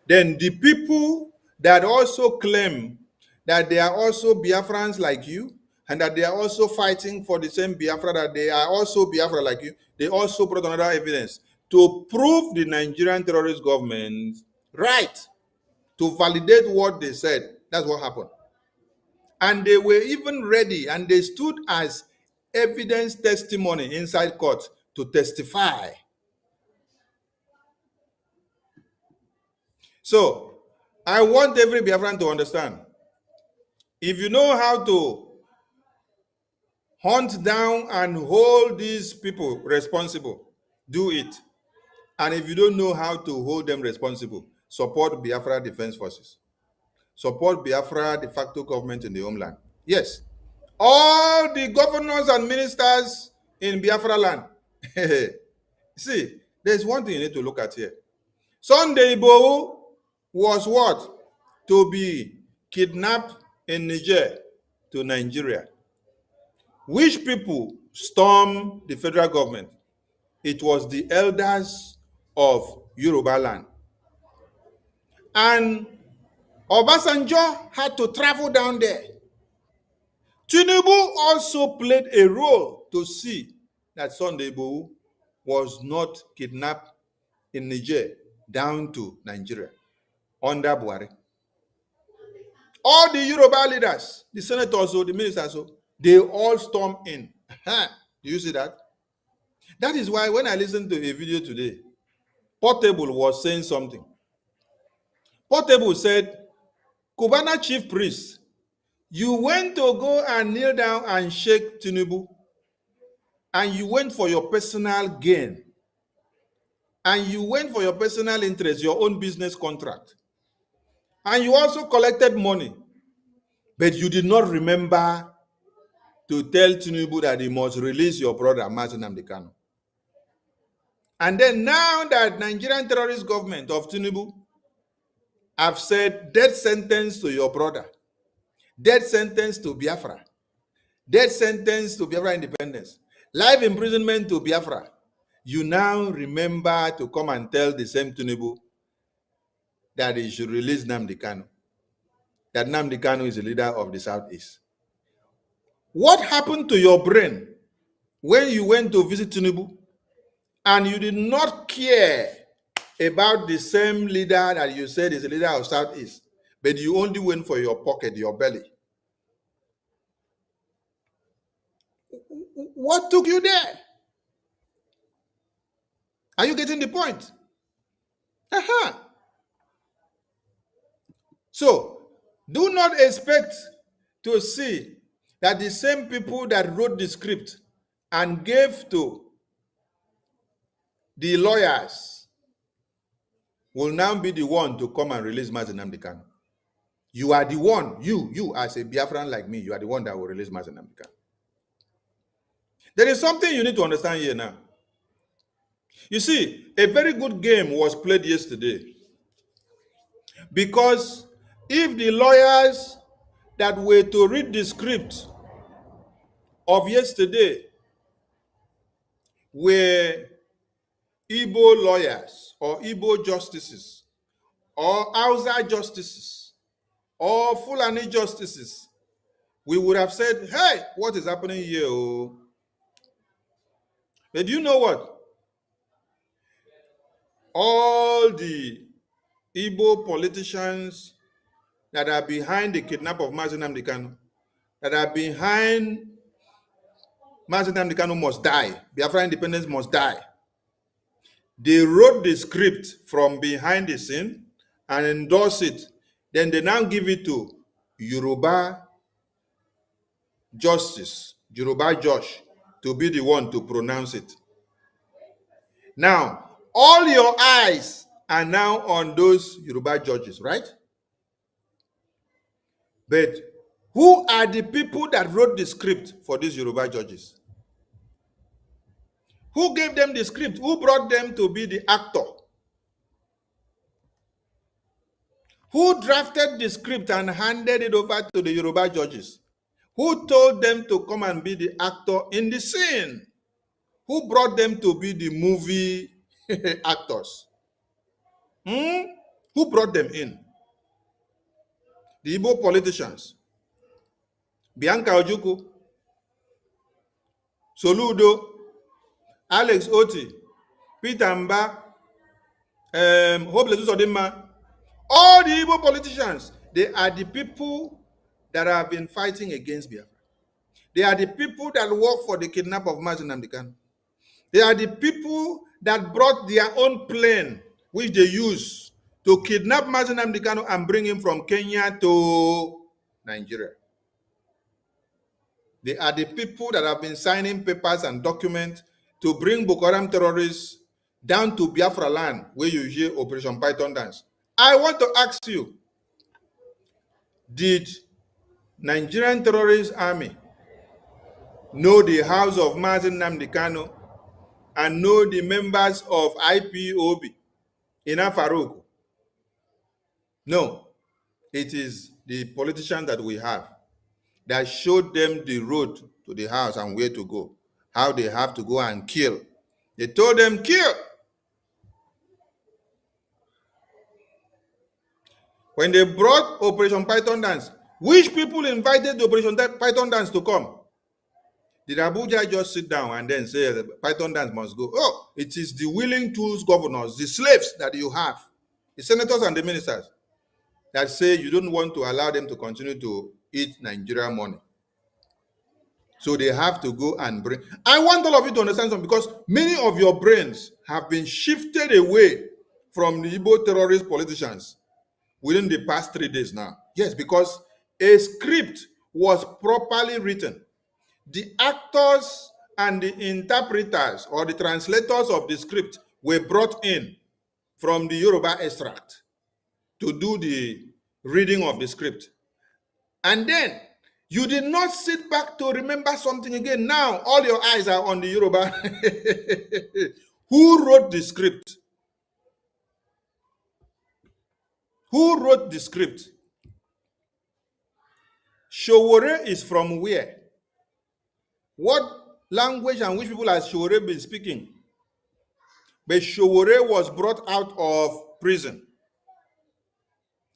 Then the people that also claim that they are also Biafrans like you and that they are also fighting for the same Biafra, that they are also Biafra like you, they also brought another evidence to prove the Nigerian terrorist government right, to validate what they said. That's what happened. And they were even ready, and they stood as evidence testimony inside court to testify. So, I want every Biafran to understand, if you know how to hunt down and hold these people responsible, do it. And if you don't know how to hold them responsible, support Biafra Defense Forces. Support Biafra de facto government in the homeland. Yes. All the governors and ministers in Biafra land. See, there's one thing you need to look at here. Sunday Igboho was what? To be kidnapped in Niger to Nigeria. Which people stormed the federal government? It was the elders of Yoruba land. And Obasanjo had to travel down there. Tinubu also played a role to see that Sunday Igboho was not kidnapped in Niger down to Nigeria under Buhari. All the Yoruba leaders, the senators, the ministers, They all storm in. Do you see that? That is why when I listened to a video today, Portable was saying something. Portable said, Cubana chief priest, you went to go and kneel down and shake Tinubu, and you went for your personal gain, and you went for your personal interest, your own business contract, and you also collected money, but you did not remember to tell Tinubu that he must release your brother, Mazi Nnamdi Kanu. And then now that Nigerian terrorist government of Tinubu have said death sentence to your brother, death sentence to Biafra, death sentence to Biafra independence, life imprisonment to Biafra, you now remember to come and tell the same Tinubu that he should release Nnamdi Kanu, that Nnamdi Kanu is the leader of the Southeast. What happened to your brain when you went to visit Tinubu and you did not care about the same leader that you said is the leader of Southeast, but you only went for your pocket, your belly? What took you there? Are you getting the point? So, do not expect to see that the same people that wrote the script and gave to the lawyers will now be the one to come and release Mazi Nnamdi Kanu. You are the one, you as a Biafran like me, you are the one that will release Mazi Nnamdi Kanu. There is something you need to understand here now. You see, a very good game was played yesterday. Because if the lawyers that were to read the script of yesterday were Igbo lawyers or Igbo justices or Hausa justices or Fulani justices, we would have said, hey, what is happening here? Oh? But you know what? All the Igbo politicians that are behind the kidnap of Mazi Nnamdi Kanu, that are behind Mazi Nnamdi Kanu must die, Biafra independence must die. They wrote the script from behind the scene and endorse it. Then they now give it to Yoruba justice, Yoruba judge, to be the one to pronounce it. Now, all your eyes are now on those Yoruba judges, right? But who are the people that wrote the script for these Yoruba judges? Who gave them the script? Who brought them to be the actor? Who drafted the script and handed it over to the Yoruba judges? Who told them to come and be the actor in the scene? Who brought them to be the movie actors? Who brought them in? The Igbo politicians. Bianca Ojukwu, Soludo, Alex Oti, Peter Mba, Hopeless Usodimma, all the Igbo politicians, they are the people that have been fighting against Biafra. They are the people that work for the kidnap of Mazi Nnamdi Kanu. They are the people that brought their own plane, which they use to kidnap Mazi Nnamdi Kanu and bring him from Kenya to Nigeria. They are the people that have been signing papers and documents to bring Boko Haram terrorists down to Biafra land, where you hear Operation Python dance. I want to ask you, did Nigerian terrorist army know the house of Mazi Nnamdi Kanu and know the members of IPOB in Afaroku? No, it is the politicians that we have that showed them the road to the house and where to go, how they have to go and kill. They told them, kill. When they brought Operation Python Dance, which people invited the Operation Python Dance to come? Did Abuja just sit down and then say the Python Dance must go? Oh, it is the willing tools governors, the slaves that you have, the senators and the ministers, that say you don't want to allow them to continue to eat Nigerian money. So they have to go and bring. I want all of you to understand something, because many of your brains have been shifted away from the Igbo terrorist politicians within the past 3 days now. Yes, because a script was properly written. The actors and the interpreters or the translators of the script were brought in from the Yoruba extract to do the reading of the script. And then you did not sit back to remember something again. Now all your eyes are on the Yoruba. Who wrote the script? Who wrote the script? Showore is from where? What language and which people has Showore been speaking? But Showore was brought out of prison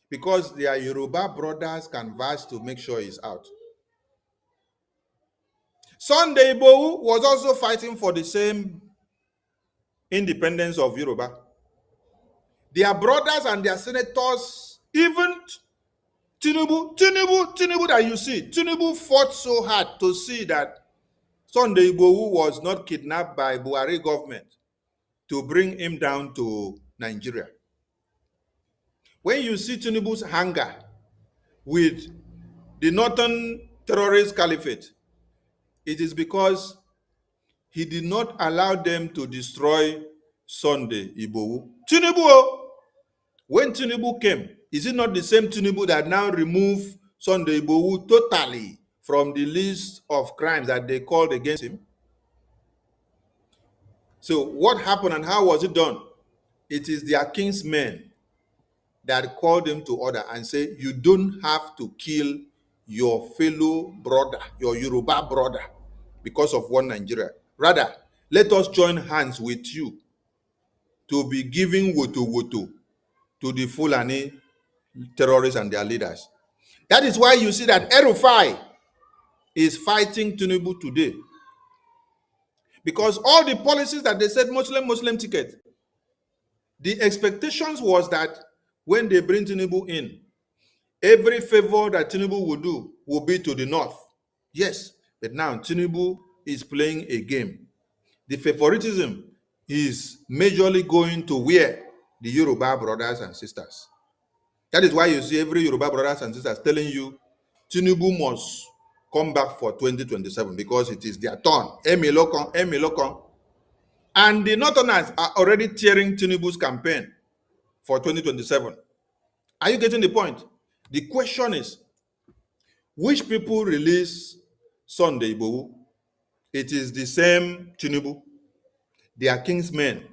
because their Yoruba brothers canvassed to make sure he's out. Sunday Igbohu was also fighting for the same independence of Yoruba. Their brothers and their senators, even Tinubu that you see, Tinubu fought so hard to see that Sunday Igbohu was not kidnapped by Buhari government to bring him down to Nigeria. When you see Tinubu's hunger with the northern terrorist caliphate, it is because he did not allow them to destroy Sunday Igbohu. Tinubu, when Tinubu came, is it not the same Tinubu that now removed Sunday Igbohu totally from the list of crimes that they called against him? So what happened and how was it done? It is their king's men that called them to order and say, you don't have to kill your fellow brother, your Yoruba brother, because of one Nigeria. Rather, let us join hands with you to be giving woto to the Fulani terrorists and their leaders. That is why you see that El-Rufai is fighting Tinubu today. Because all the policies that they said Muslim ticket, the expectations was that when they bring Tinubu in, every favor that Tinubu will do will be to the north. Yes, but now Tinubu is playing a game. The favoritism is majorly going to where? The Yoruba brothers and sisters. That is why you see every Yoruba brothers and sisters telling you Tinubu must come back for 2027 because it is their turn. Emilokon. And the Northerners are already tearing Tinubu's campaign for 2027. Are you getting the point? The question is, which people release Sunday Igbohu? It is the same Tinubu. They are king's men.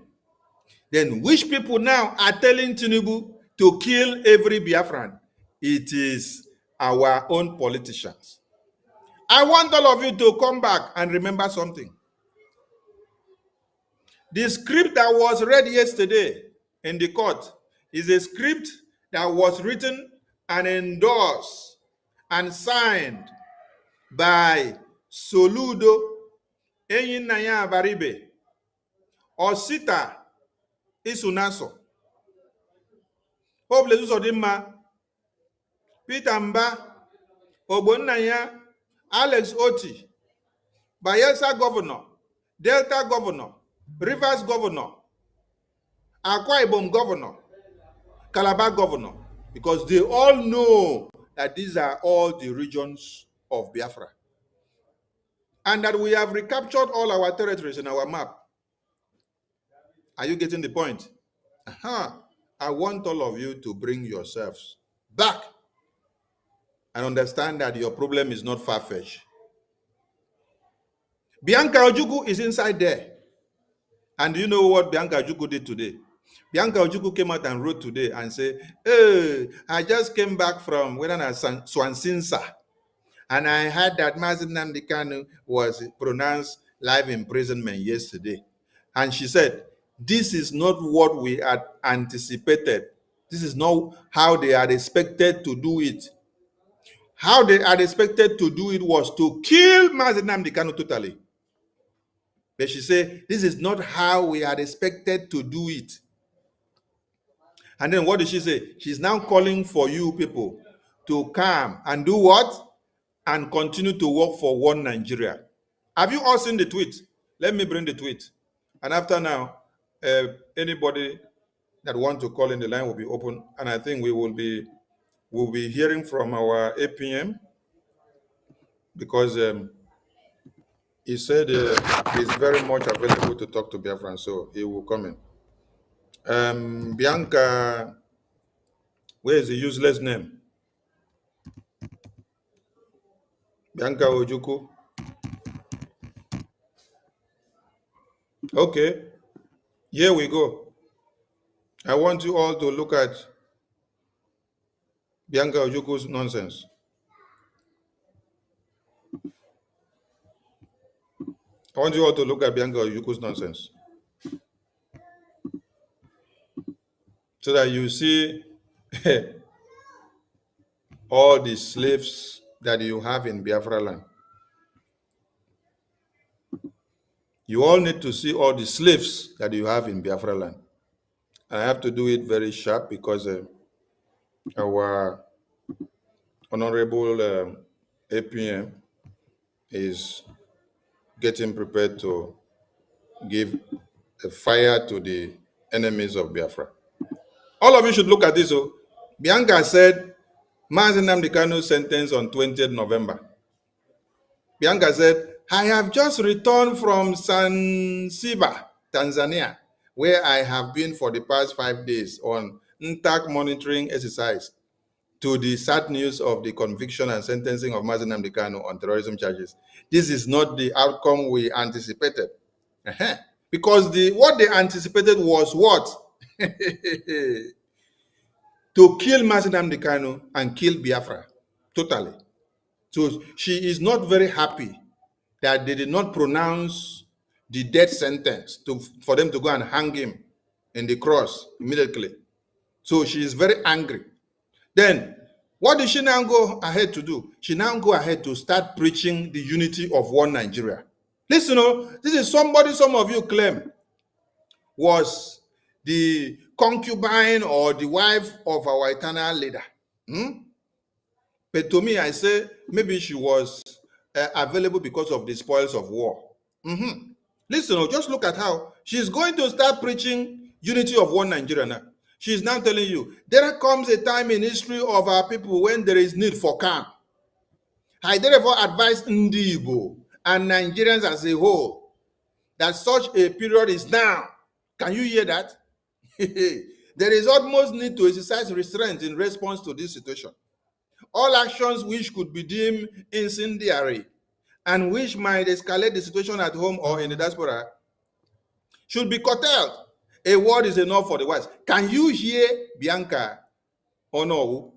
Then which people now are telling Tinubu to kill every Biafran? It is our own politicians. I want all of you to come back and remember something. The script that was read yesterday in the court is a script that was written and endorsed and signed by Soludo, Enyinaya Baribe, Osita Isunaso, Hopeless Odima, Peter Mba, Ogbonnaya, Alex Oti, Bayelsa Governor, Delta Governor, Rivers Governor, Akwa Ibom Governor, Calabar Governor, because they all know that these are all the regions of Biafra. And that we have recaptured all our territories in our map. Are you getting the point? I want all of you to bring yourselves back and understand that your problem is not far-fetched. Bianca Ojukwu is inside there. And do you know what Bianca Ojukwu did today? Bianca Ojukwu came out and wrote today and said, hey, I just came back from Swansinsa, and I heard that Mazi Nnamdi Kanu was pronounced life imprisonment yesterday. And she said, this is not what we had anticipated. This is not how they had expected to do it. How they had expected to do it was to kill Mazi Nnamdi Kanu totally. But she said, this is not how we had expected to do it. And then what did she say? She's now calling for you people to come and do what? and continue to work for one Nigeria. Have you all seen the tweet? Let me bring the tweet. And after now, anybody that want to call in, the line will be open. And I think we'll be hearing from our APM, because he said he's very much available to talk to Biafran, so he will come in. Bianca, where is the useless name? Bianca Ojuku. Okay, here we go. I want you all to look at Bianca Ojuku's nonsense. I want you all to look at Bianca Ojuku's nonsense, so that you see all the slaves that you have in Biafra land. You all need to see all the slaves that you have in Biafra land. I have to do it very sharp, because our honorable APM is getting prepared to give a fire to the enemies of Biafra. All of you should look at this. So, Bianca said, Mazi Nnamdi Kanu sentenced on 20th November. Bianca said, I have just returned from Zanzibar, Tanzania, where I have been for the past 5 days on intact monitoring exercise to the sad news of the conviction and sentencing of Mazi Nnamdi Kanu on terrorism charges. This is not the outcome we anticipated. Because what they anticipated was what? To kill Mazi Nnamdi Kanu and kill Biafra, totally. So she is not very happy that they did not pronounce the death sentence for them to go and hang him in the cross immediately. So she is very angry. Then, what did she now go ahead to do? She now go ahead to start preaching the unity of one Nigeria. Listen, this is somebody some of you claim was the concubine or the wife of our eternal leader. But to me, I say maybe she was available because of the spoils of war. Listen, just look at how she's going to start preaching unity of one Nigeria now. She's now telling you, there comes a time in history of our people when there is need for calm. I therefore advise Ndi Igbo and Nigerians as a whole that such a period is now. Can you hear that? There is utmost need to exercise restraint in response to this situation. All actions which could be deemed incendiary and which might escalate the situation at home or in the diaspora should be curtailed. A word is enough for the wise. Can you hear Bianca Onowu?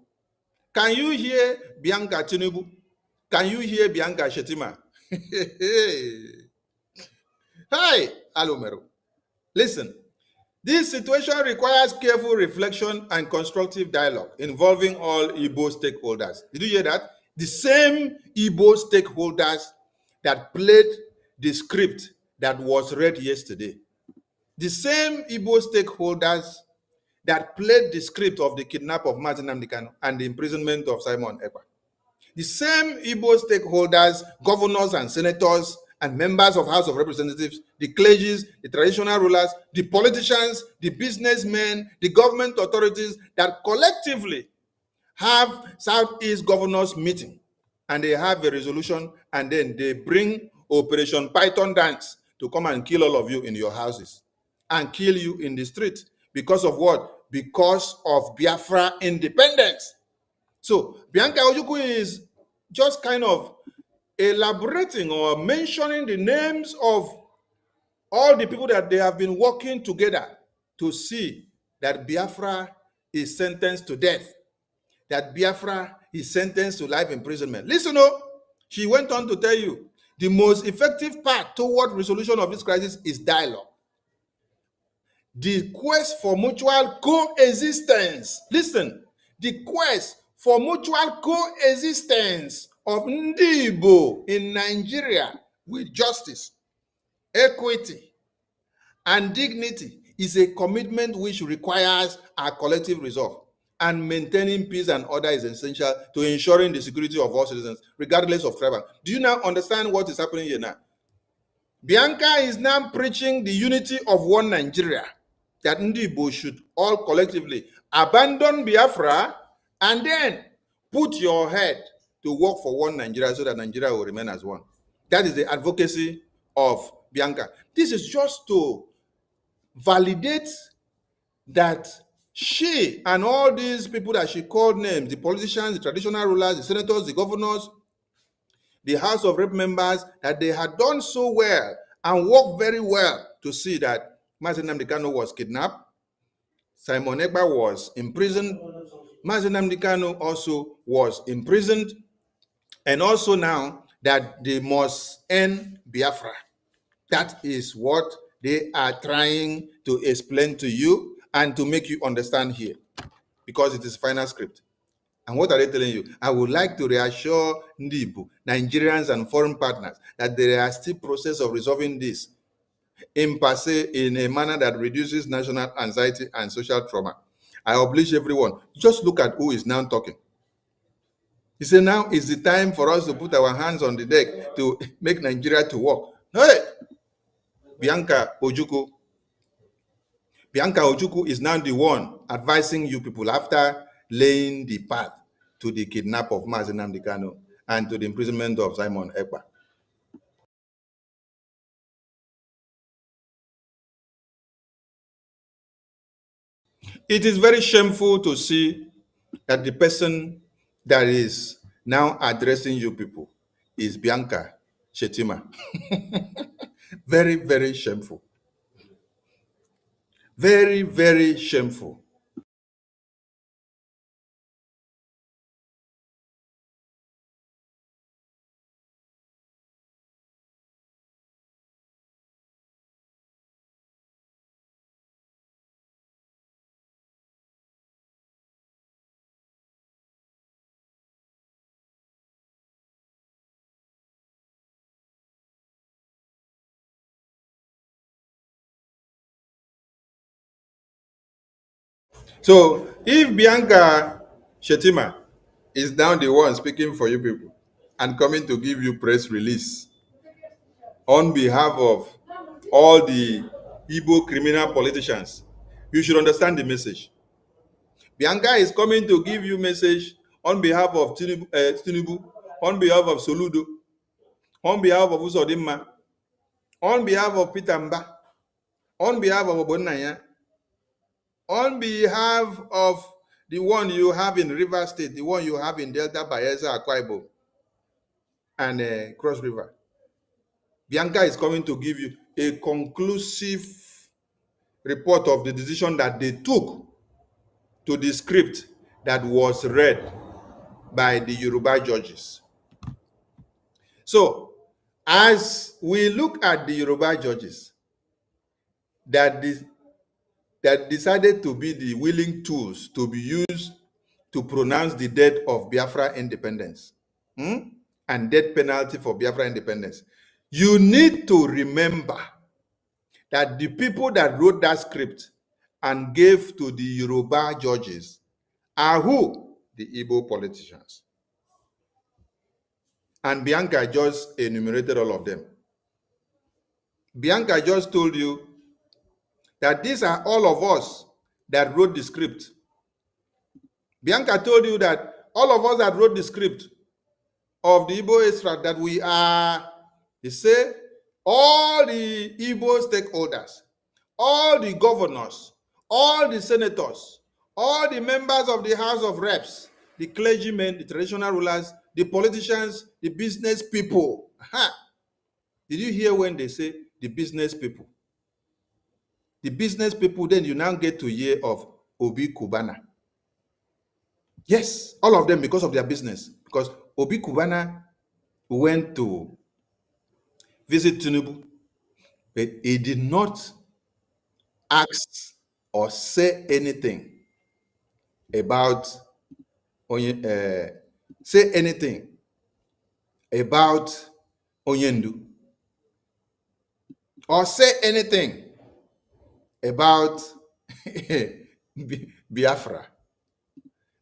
Can you hear Bianca Tinubu? Can you hear Bianca Shetima? Hi, Alomero. Listen, this situation requires careful reflection and constructive dialogue involving all Igbo stakeholders. Did you hear that? The same Igbo stakeholders that played the script that was read yesterday. The same Igbo stakeholders that played the script of the kidnap of Mazi Nnamdi Kanu and the imprisonment of Simon Ekpa. The same Igbo stakeholders, governors and senators and members of House of Representatives, the clergies, the traditional rulers, the politicians, the businessmen, the government authorities that collectively have Southeast Governors meeting, and they have a resolution, and then they bring Operation Python Dance to come and kill all of you in your houses and kill you in the street. Because of what? Because of Biafra independence. So Bianca Ojukwu is just kind of elaborating or mentioning the names of all the people that they have been working together to see that Biafra is sentenced to death, that Biafra is sentenced to life imprisonment. Listen, she went on to tell you, the most effective path toward resolution of this crisis is dialogue. The quest for mutual coexistence. Listen, the quest for mutual coexistence of Ndi Igbo in Nigeria with justice, equity, and dignity is a commitment which requires our collective resolve. and maintaining peace and order is essential to ensuring the security of all citizens, regardless of tribe. Do you now understand what is happening here now? Bianca is now preaching the unity of one Nigeria, that Ndibo should all collectively abandon Biafra and then put your head to work for one Nigeria so that Nigeria will remain as one. That is the advocacy of Bianca. This is just to validate that she and all these people that she called names, the politicians, the traditional rulers, the senators, the governors, the House of Rep members, that they had done so well and worked very well to see that Mazi Nnamdi Kanu was kidnapped, Simon Ekpa was imprisoned, Mazi Nnamdi Kanu also was imprisoned, and also now that they must end Biafra. That is what they are trying to explain to you and to make you understand here, because it is final script. And what are they telling you? I would like to reassure Ndibu, Nigerians and foreign partners, that there are still process of resolving this in a manner that reduces national anxiety and social trauma. I oblige everyone. Just look at who is now talking. He said, now is the time for us to put our hands on the deck to make Nigeria to work. Hey, Bianca Ojukwu. Bianca Ojukwu is now the one advising you people after laying the path to the kidnap of Mazi Nnamdi Kanu and to the imprisonment of Simon Ekpa. It is very shameful to see that the person that is now addressing you people is Bianca Shetima. Very, very shameful. Very, very shameful. So if Bianca Shetima is now the one speaking for you people and coming to give you press release on behalf of all the Igbo criminal politicians, you should understand the message. Bianca is coming to give you message on behalf of Tinubu, on behalf of Soludo, on behalf of Usodimma, on behalf of Peter Mba, on behalf of Obonnaya, on behalf of the one you have in River State, the one you have in Delta, Bayelsa, Akwa Ibom, and Cross River. Bianca is coming to give you a conclusive report of the decision that they took to the script that was read by the Yoruba judges. So, as we look at the Yoruba judges that decided to be the willing tools to be used to pronounce the death of Biafra independence and death penalty for Biafra independence, you need to remember that the people that wrote that script and gave to the Yoruba judges are who? The Igbo politicians. And Bianca just enumerated all of them. Bianca just told you that these are all of us that wrote the script. Bianca told you that all of us that wrote the script of the Igbo extract, that we are, they say, all the Igbo stakeholders, all the governors, all the senators, all the members of the House of Reps, the clergymen, the traditional rulers, the politicians, the business people. Aha. Did you hear when they say the business people? The business people, then you now get to hear of Obi Kubana. Yes, all of them because of their business. Because Obi Kubana went to visit Tinubu, but he did not ask or say anything about Onyendu, or say anything about Biafra.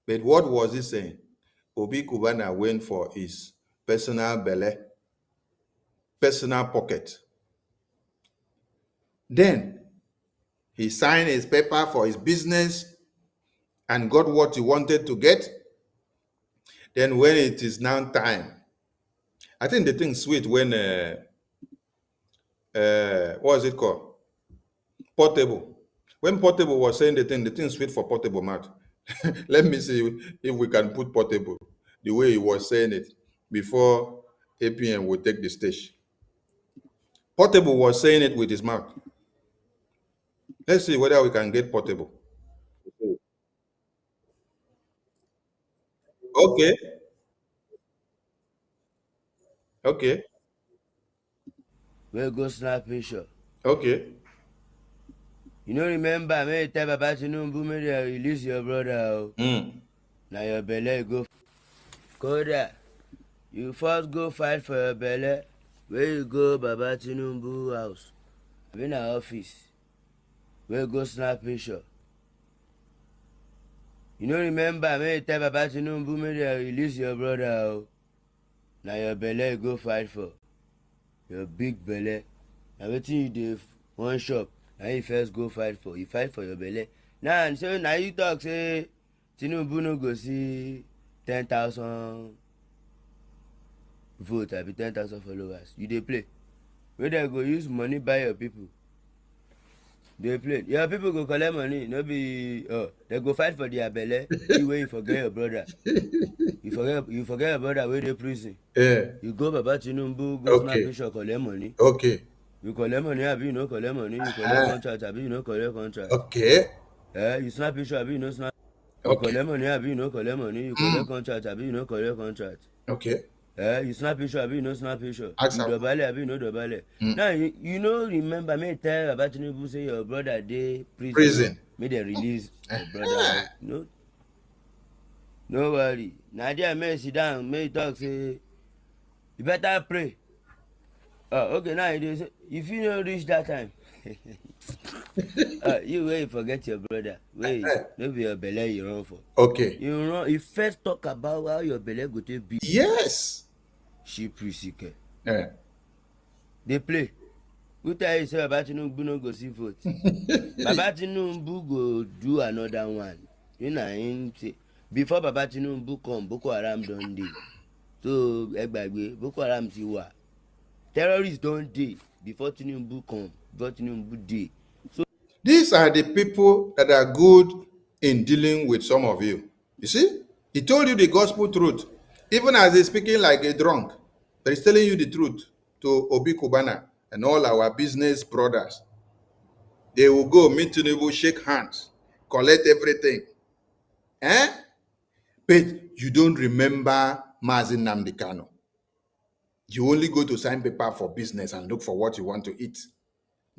But what was he saying? Obi Kubana went for his personal belly, personal pocket. Then he signed his paper for his business and got what he wanted to get. Then when it is now time, I think the thing sweet when what is it called? Portable. When Portable was saying the thing sweet for Portable mouth. Let me see if we can put Portable the way he was saying it before APM would take the stage. Portable was saying it with his mouth. Let's see whether we can get Portable. Okay, okay, We'll go snap picture. okay. You know, remember, me tell Baba Tinubu, me they release your brother. Now your belly go. Koda, you first go fight for your belly. Where you go, Baba Tinubu house? I'm in our office. We'll go snap picture. You know, remember, me tell Baba Tinubu, me they release your brother. Now your belly go fight for. Your big belly. Now wetin you dey one shop, na you first go fight for. You fight for your belly. Now so now you talk say Tinubu no go see 10,000 vote abi 10,000 followers. You dey play. Wey dem go use money buy your people. Dey play. Your people go collect money, no be dem go fight for their belle. You wey you forget your brother. You forget your brother wey dey prison. Yeah. You go Baba Tinubu go snap Okay. picture collect money. Okay. You collect money abi you no collect money. You collect contract abi you no collect contract. Okay. You snap picture abi you no snap. You Okay. collect money abi you no collect money. You collect contract abi you no collect contract. Okay. You snap picture abi you no snap picture. Ask You am. dobale abi you no dobale. Now you no remember me tell Baba Tinubu say your brother dey prison. Make dem release your brother. No worry. Na there make you sit down make you talk say you better pray. Okay, now you dey say if you no reach that time. You wey you forget your brother wey no be your belle you run for. Okay. You first talk about how your belle go take be. Yes. She prisike. Yeah. Dey play. Who tell you say Baba Tinubu no go see vote? Baba Tinubu go do another one. You know him say before Baba Tinubu come Boko Haram don dey. So egbagbe Boko Haram ti wà. Terrorists don dey before Tinubu come. Before Tinubu dey. These are the people that are good in dealing with some of you. You see, he told you the gospel truth, even as he's speaking like a drunk, but he's telling you the truth to Obi Kubana and all our business brothers. They will go meet Tinubu, shake hands, collect everything. But you don't remember Mazin Nnamdi Kanu. You only go to sign paper for business and look for what you want to eat.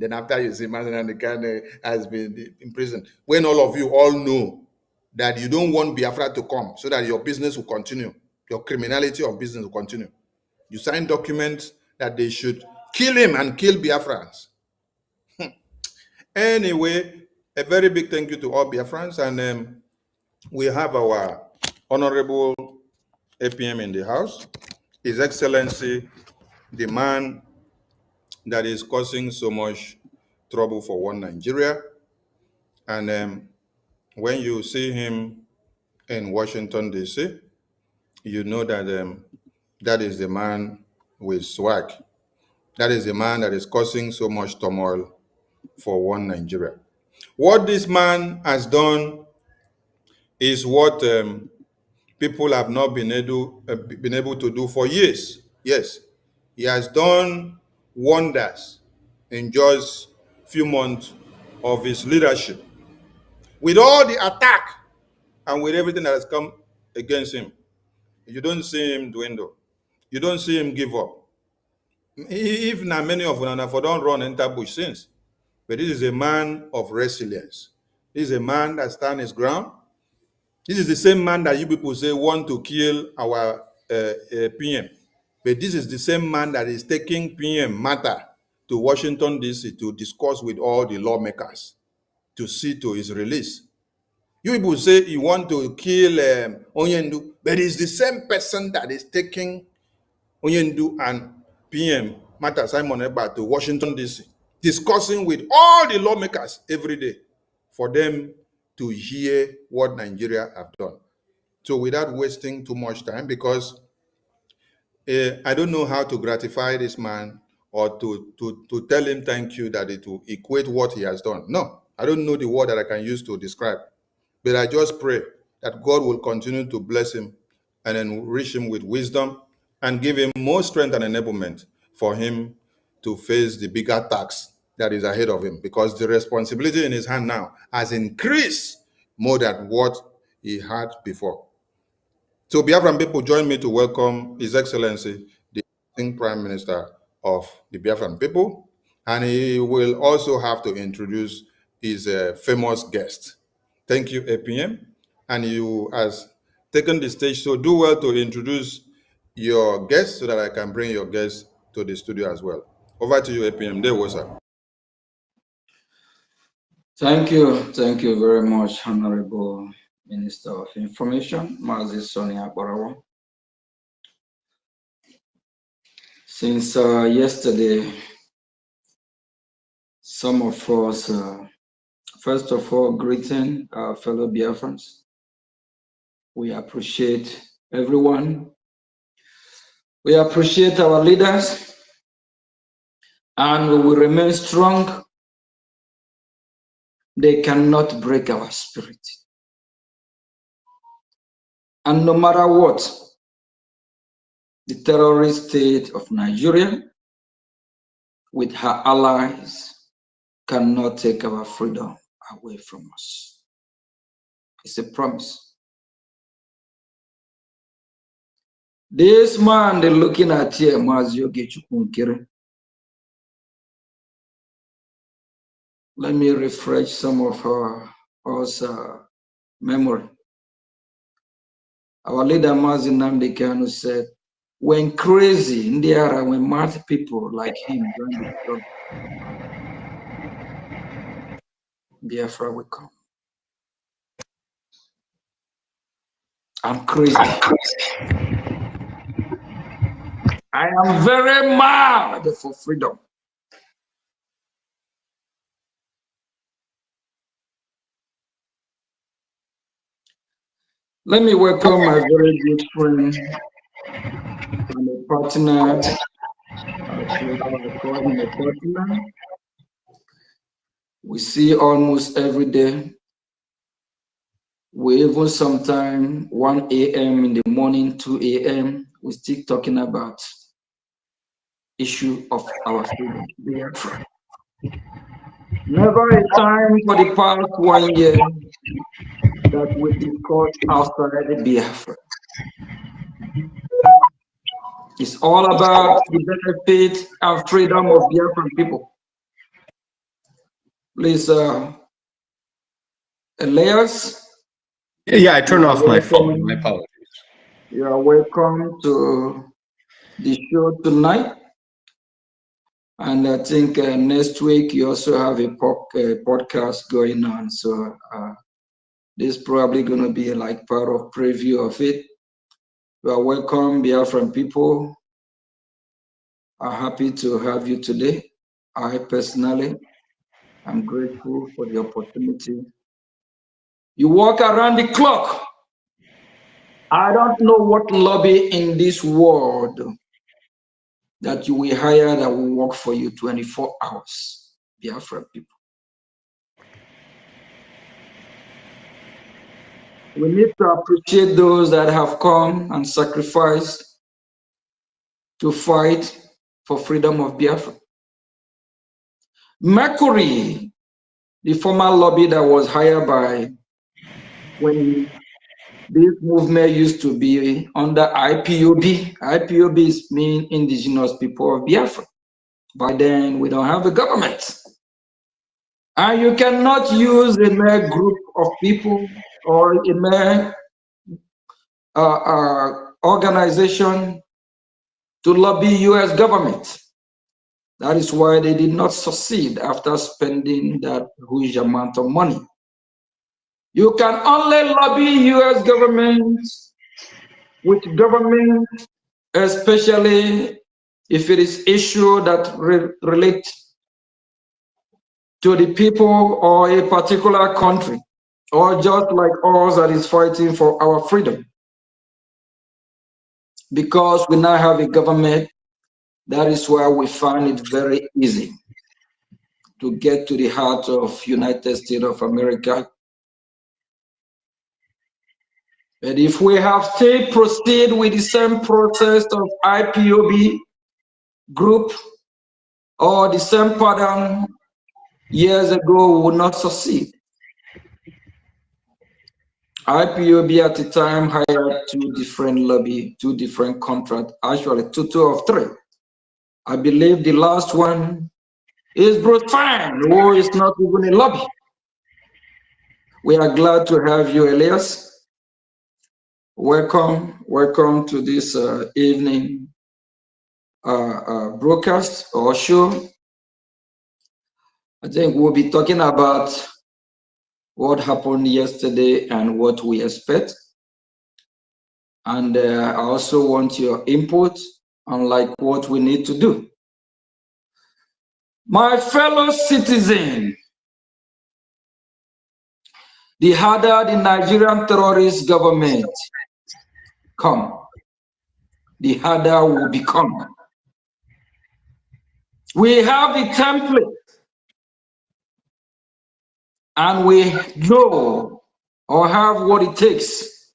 Then after you see Mazin Nnamdi Kanu has been in prison, when all of you all know that you don't want Biafra to come so that your business will continue, your criminality of business will continue. You sign documents that they should kill him and kill Biafrans. Anyway, a very big thank you to all Biafrans, and we have our Honorable APM in the house, His Excellency, the man that is causing so much trouble for one Nigeria. And when you see him in Washington, D.C., you know that that is the man with swag. That is the man that is causing so much turmoil for one Nigeria. What this man has done is what people have not been able to do for years. Yes, he has done wonders in just few months of his leadership. With all the attack and with everything that has come against him, you don't see him dwindle. You don't see him give up. If now many of them for don't run enter bush since, but this is a man of resilience. This is a man that stands his ground. This is the same man that you people say want to kill our PM. But this is the same man that is taking PM matter to Washington, D.C. to discuss with all the lawmakers to see to his release. You people say you want to kill Onyendu, but it's the same person that is taking Onyendu and PM Mata Simon Eba to Washington, D.C., discussing with all the lawmakers every day for them to hear what Nigeria have done. So without wasting too much time, because I don't know how to gratify this man or to tell him thank you that it will equate what he has done. No, I don't know the word that I can use to describe. But I just pray that God will continue to bless him and enrich him with wisdom and give him more strength and enablement for him to face the bigger task that is ahead of him, because the responsibility in his hand now has increased more than what he had before. So Biafran people, join me to welcome His Excellency, the acting Prime Minister of the Biafran people, and he will also have to introduce his famous guest. Thank you, APM, and you has taken the stage, so do well to introduce your guest so that I can bring your guest to the studio as well. Over to you, APM. There was sir. Thank you very much, Honorable Minister of Information, Mazi Sonia Barawa. Since yesterday, some of us, first of all, greeting our fellow Biafrans. We appreciate everyone. We appreciate our leaders, and we will remain strong. They cannot break our spirit. And no matter what, the terrorist state of Nigeria, with her allies, cannot take our freedom away from us. It's a promise. This man they're looking at here, Mazio Gechukwu. Let me refresh some of us memory. Our leader Mazi Nnamdi Kanu said, when crazy in the era, when mad people like him join the struggle, Biafra will come. I'm crazy. I am very mad for freedom. Let me welcome my very good friend and a partner. We see almost every day. We even sometime 1 a.m. in the morning, 2 a.m. we still talking about issue of our freedom. Never a time for the past 1 year that we discuss outside the Biafra. It's all about the benefit and freedom of Biafran people. Please, Elias. Yeah, I turned off my phone. My apologies. You are welcome to the show tonight. And I think next week you also have a podcast going on. So this is probably going to be like part of preview of it. You are welcome, Biafran people. I'm happy to have you today. I personally am grateful for the opportunity. You walk around the clock. I don't know what lobby in this world that you will hire that will work for you 24 hours, Biafran people. We need to appreciate those that have come and sacrificed to fight for freedom of Biafra. Mercury, the former lobby that was hired by when this movement used to be under IPOB. IPOB means Indigenous People of Biafra. By then, we don't have a government. And you cannot use a mere group of people or a mere organization to lobby US government. That is why they did not succeed after spending that huge amount of money. You can only lobby U.S. government with government, especially if it is issue that relate to the people or a particular country, or just like us that is fighting for our freedom. Because we now have a government, that is why we find it very easy to get to the heart of United States of America. But if we have still proceed with the same process of IPOB group or the same pattern years ago, we would not succeed. IPOB at the time hired two different lobby, two different contracts, actually two of three. I believe the last one is Bruce Fine, who is not even a lobby. We are glad to have you, Elias. Welcome to this evening broadcast or show. I think we'll be talking about what happened yesterday and what we expect. And I also want your input on like what we need to do. My fellow citizen, the harder the Nigerian terrorist government come, the harder will become. We have the template and we know or have what it takes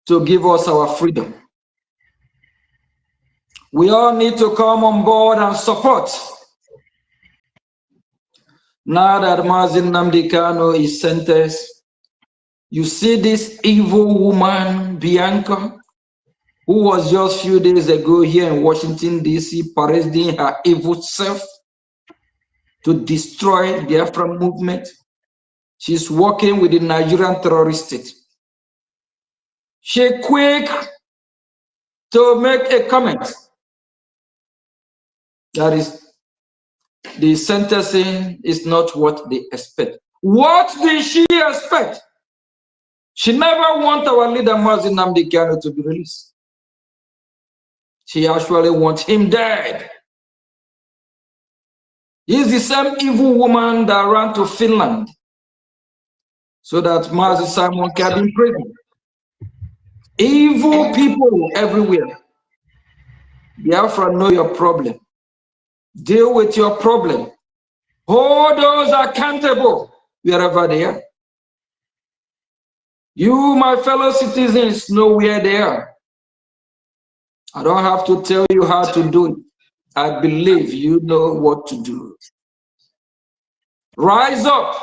to give us our freedom. We all need to come on board and support. Now that Mazin Nnamdi Kanu is sentenced, you see this evil woman, Bianca, who was just a few days ago here in Washington, D.C., parading her evil self to destroy the Biafra movement. She's working with the Nigerian terrorist state. She quick to make a comment. That is, the sentencing is not what they expect. What did she expect? She never wanted our leader Mazin Nnamdi Kanu to be released. She actually wants him dead. He's the same evil woman that ran to Finland so that Mazin Simon can be in prison. Evil people everywhere. Biafra, know your problem. Deal with your problem. Hold those accountable wherever they are. You, my fellow citizens, know where they are. I don't have to tell you how to do it. I believe you know what to do. Rise up.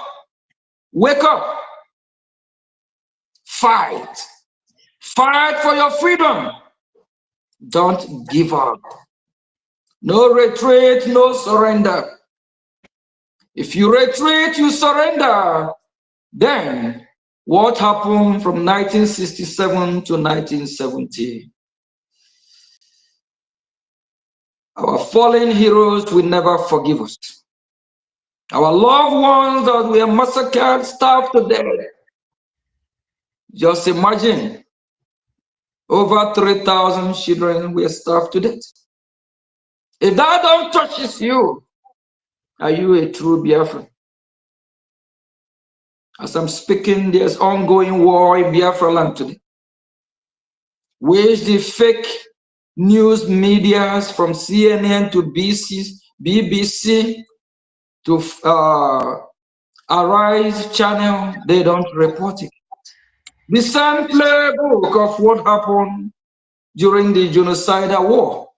Wake up. Fight. Fight for your freedom. Don't give up. No retreat, no surrender. If you retreat, you surrender. Then what happened from 1967 to 1970? Our fallen heroes will never forgive us. Our loved ones that were massacred, starved to death. Just imagine, over 3,000 children were starved to death. If that don't touches you, are you a true Biafran? As I'm speaking, there's ongoing war in Biafra land today, which the fake news medias from CNN to BBC to Arise channel, they don't report it. The same playbook of what happened during the genocidal war.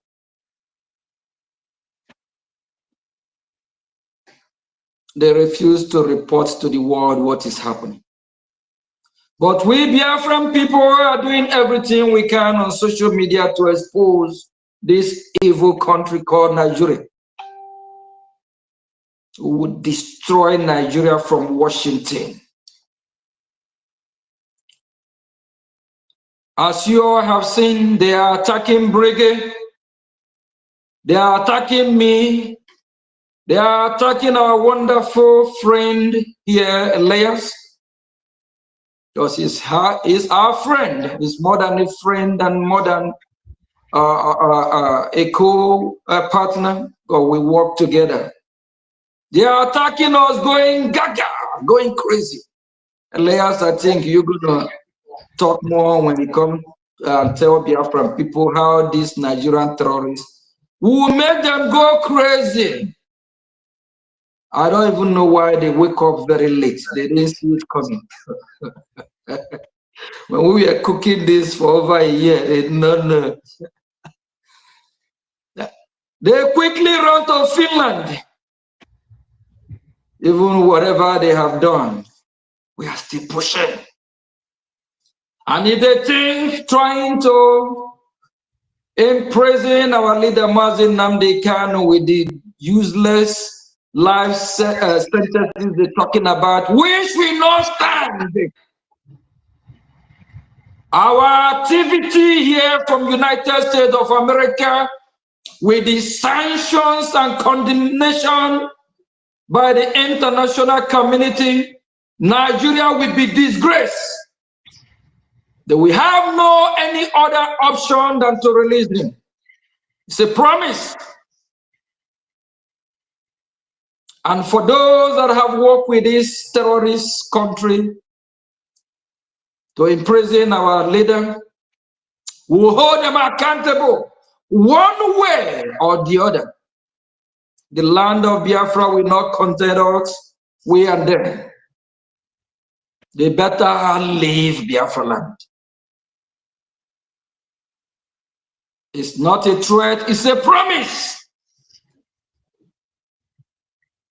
They refuse to report to the world what is happening. But we Biafran people are doing everything we can on social media to expose this evil country called Nigeria. We would destroy Nigeria from Washington. As you all have seen, they are attacking Brigade. They are attacking me. They are attacking our wonderful friend here, Elias, because he's our friend. He's more than a friend and more than a co-partner, but we work together. They are attacking us, going gaga, going crazy. Elias, I think you're gonna talk more when you come and tell Biafran people how these Nigerian terrorists will make them go crazy. I don't even know why they wake up very late. They didn't see it coming. When we were cooking this for over a year, they did not know. They quickly run to Finland. Even whatever they have done, we are still pushing. And if they think trying to imprison our leader Mazin Nnamdi Kanu with the useless life sentences they're talking about, which we not stand. Our activity here from United States of America with the sanctions and condemnation by the international community, Nigeria will be disgraced. That we have no any other option than to release him. It's a promise. And for those that have worked with this terrorist country to imprison our leader, we will hold them accountable one way or the other. The land of Biafra will not contain us, we and them. They better leave Biafra land. It's not a threat, it's a promise.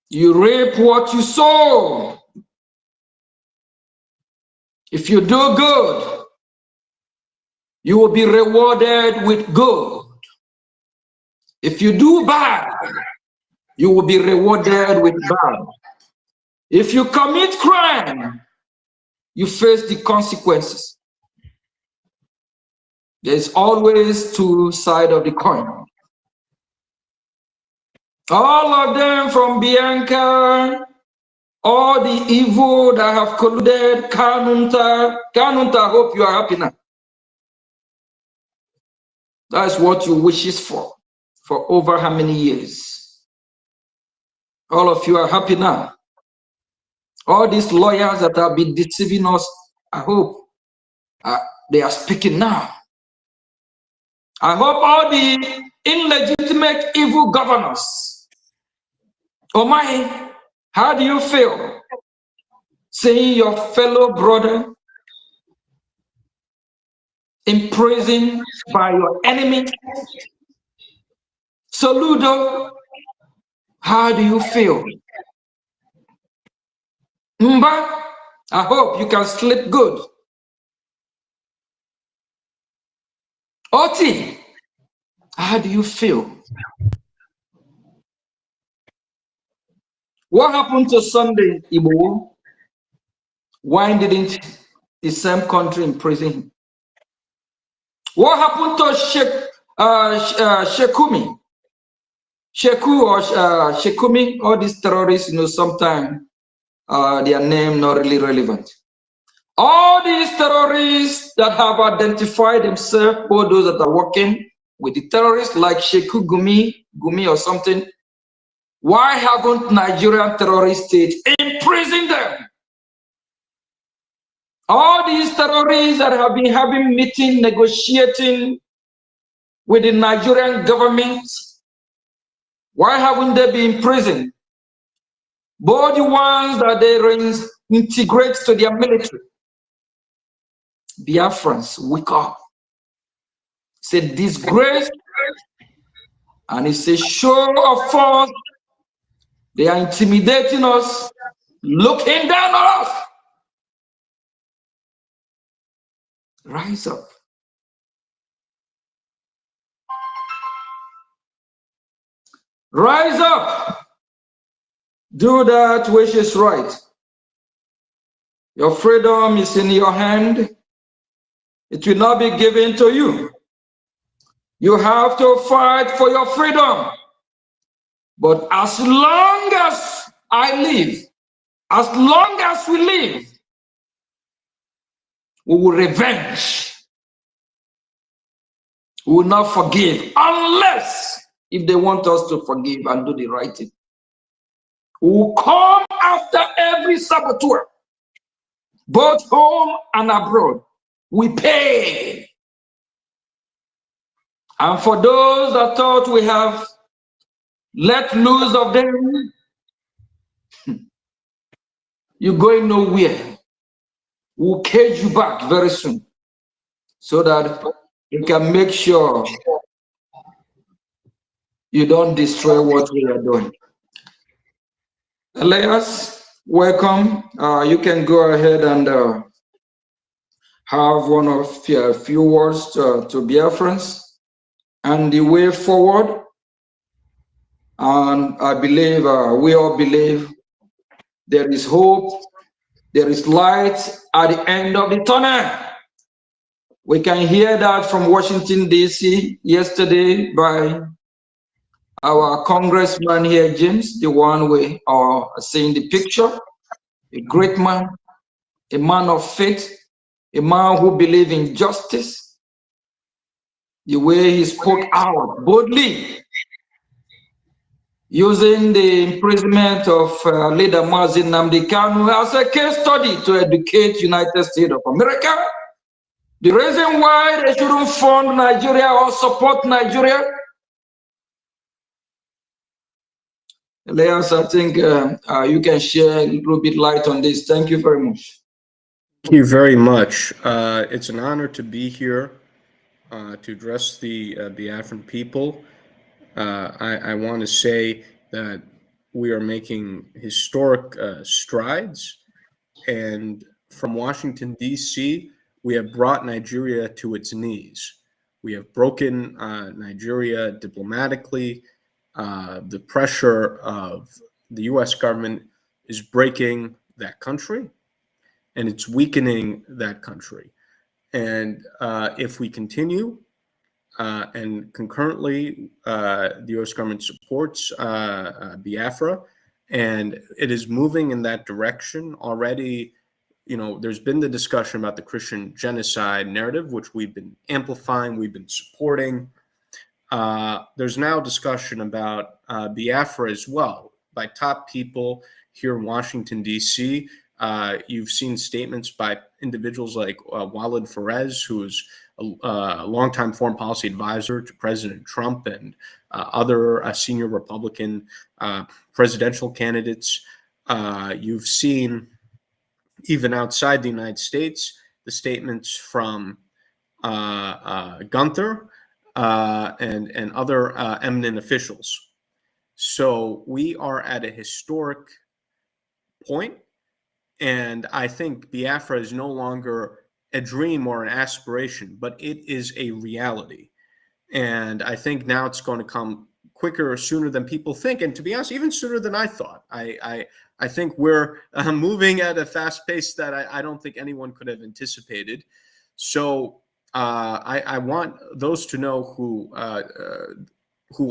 You reap what you sow. If you do good, you will be rewarded with good. If you do bad, you will be rewarded with bad. If you commit crime, you face the consequences. There's always two sides of the coin. All of them, from Bianca, all the evil that have colluded, Kanunta, I hope you are happy now. That's what you wishes for over how many years? All of you are happy now. All these lawyers that have been deceiving us, I hope they are speaking now. I hope all the illegitimate evil governors. Oh my, how do you feel seeing your fellow brother imprisoned by your enemy? Soludo, how do you feel? Mba, I hope you can sleep good. Oti, how do you feel? What happened to Sunday, Igbo? Why didn't the same country imprison him? What happened to Shekumi? Sheku or Shekumi, all these terrorists, sometimes their name not really relevant. All these terrorists that have identified themselves, all those that are working with the terrorists like Sheku Gumi or something, why haven't Nigerian terrorist states imprisoned them? All these terrorists that have been having meetings, negotiating with the Nigerian government, why haven't they been imprisoned? Both the ones that they reintegrate to their military. Biafrans, wake up. It's a disgrace and it's a show of force. They are intimidating us, looking down on us. Rise up. Rise up. Do that which is right. Your freedom is in your hand. It will not be given to you. You have to fight for your freedom. But as long as I live, as long as we live, we will revenge. We will not forgive unless if they want us to forgive and do the right thing. We will come after every saboteur, both home and abroad. We pay. And for those that thought we have let loose of them, you're going nowhere. We'll cage you back very soon so that you can make sure you don't destroy what we are doing. Elias, welcome. You can go ahead and have one of your few words to Biafrans and the way forward. And I believe, we all believe there is hope, there is light at the end of the tunnel. We can hear that from Washington, D.C. yesterday by our congressman here, James, the one we are seeing the picture, a great man, a man of faith, a man who believes in justice, the way he spoke out boldly, using the imprisonment of leader Mazin Nnamdi Kanu as a case study to educate United States of America. The reason why they shouldn't fund Nigeria or support Nigeria. Elias, I think you can share a little bit light on this. Thank you very much. Thank you very much. It's an honor to be here to address the Biafran people. I want to say that we are making historic strides, and from Washington, D.C., we have brought Nigeria to its knees. We have broken Nigeria diplomatically. The pressure of the U.S. government is breaking that country, and it's weakening that country. And if we continue, and concurrently, the U.S. government supports Biafra, and it is moving in that direction already. You know, there's been the discussion about the Christian genocide narrative, which we've been amplifying, we've been supporting. There's now discussion about Biafra as well by top people here in Washington, D.C. You've seen statements by individuals like Walid Perez, who's a longtime foreign policy advisor to President Trump and other senior Republican presidential candidates. You've seen, even outside the United States, the statements from Gunther and other eminent officials. So we are at a historic point, and I think Biafra is no longer a dream or an aspiration, but it is a reality. And I think now it's going to come quicker, sooner than people think, and to be honest, even sooner than I thought. I think we're moving at a fast pace that I don't think anyone could have anticipated. So I want those to know who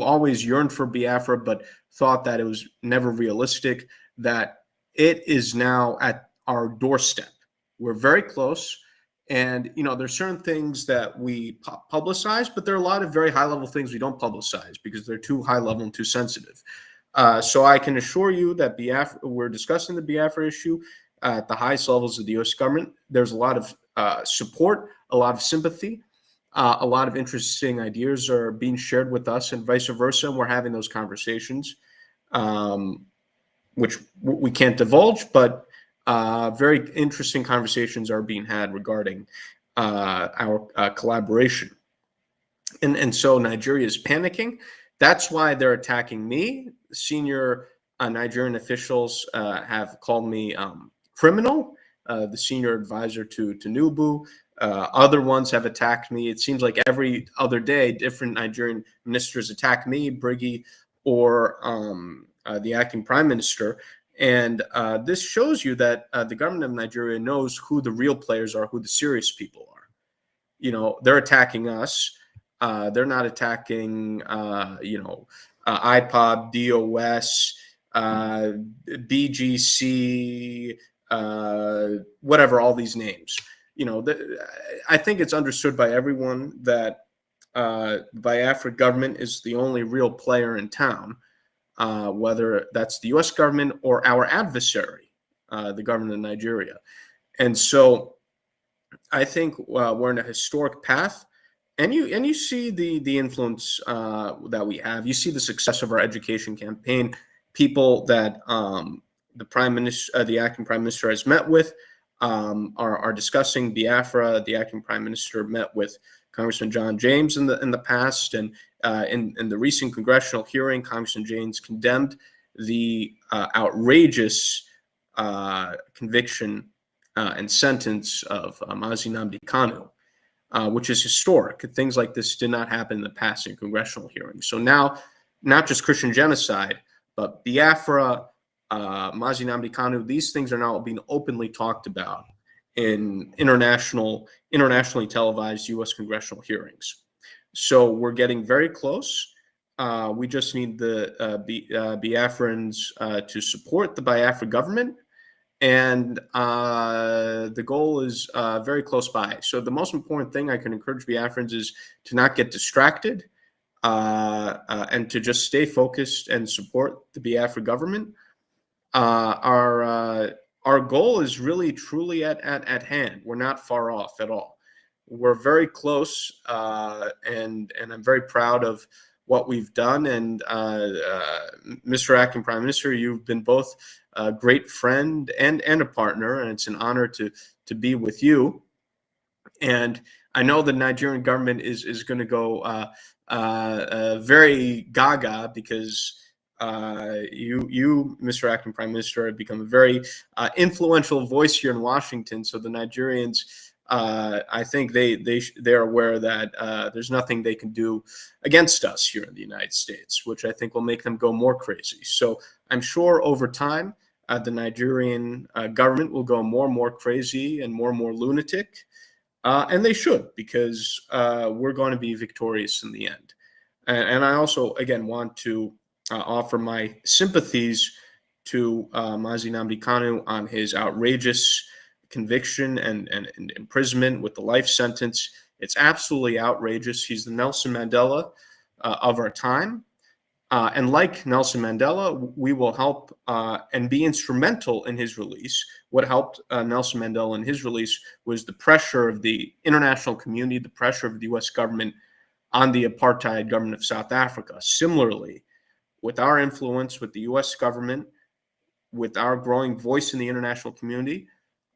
always yearned for Biafra but thought that it was never realistic, that it is now at our doorstep. We're very close. And, you know, there's certain things that we publicize, but there are a lot of very high level things we don't publicize because they're too high level and too sensitive. So I can assure you that we're discussing the Biafra issue at the highest levels of the U.S. government. There's a lot of support, a lot of sympathy, a lot of interesting ideas are being shared with us and vice versa. And we're having those conversations, which we can't divulge, but very interesting conversations are being had regarding our collaboration. And so Nigeria is panicking. That's why they're attacking me. Senior Nigerian officials have called me criminal, the senior advisor to Tinubu. Other ones have attacked me. It seems like every other day, different Nigerian ministers attack me, Briggy, or the acting prime minister. And this shows you that the government of Nigeria knows who the real players are, who the serious people are. You know, they're attacking us. They're not attacking, IPOB, DOS, BGC, whatever, all these names. I think it's understood by everyone that the Biafra government is the only real player in town, whether that's the U.S. government or our adversary, the government of Nigeria. And so I think we're in a historic path, and you see the influence that we have. You see the success of our education campaign. People that the prime minister, the acting prime minister, has met with are discussing Biafra. The acting prime minister met with Congressman John James in the past, and in the recent congressional hearing, Congressman James condemned the outrageous conviction and sentence of Mazi Nnamdi Kanu, which is historic. Things like this did not happen in the past in congressional hearings. So now, not just Christian genocide, but Biafra, Mazi Nnamdi Kanu, these things are now being openly talked about in internationally televised U.S. congressional hearings. So we're getting very close. We just need the Biafrans to support the Biafra government, and the goal is very close by. So the most important thing I can encourage Biafrans is to not get distracted and to just stay focused and support the Biafra government. Our goal is really truly at hand. We're not far off at all. We're very close, and I'm very proud of what we've done. And Mr. Acting Prime Minister, you've been both a great friend and a partner, and it's an honor to be with you. And I know the Nigerian government is going to go very gaga because you, Mr. Acting Prime Minister, have become a very influential voice here in Washington. So the Nigerians, I think they're aware that there's nothing they can do against us here in the United States, which I think will make them go more crazy. So I'm sure over time, the Nigerian government will go more and more crazy and more lunatic, and they should, because we're going to be victorious in the end. And I also, again, want to offer my sympathies to Mazi Nnamdi Kanu on his outrageous conviction and imprisonment with the life sentence. It's absolutely outrageous. He's the Nelson Mandela of our time. And like Nelson Mandela, we will help and be instrumental in his release. What helped Nelson Mandela in his release was the pressure of the international community, the pressure of the U.S. government on the apartheid government of South Africa. Similarly, with our influence with the U.S. government, with our growing voice in the international community,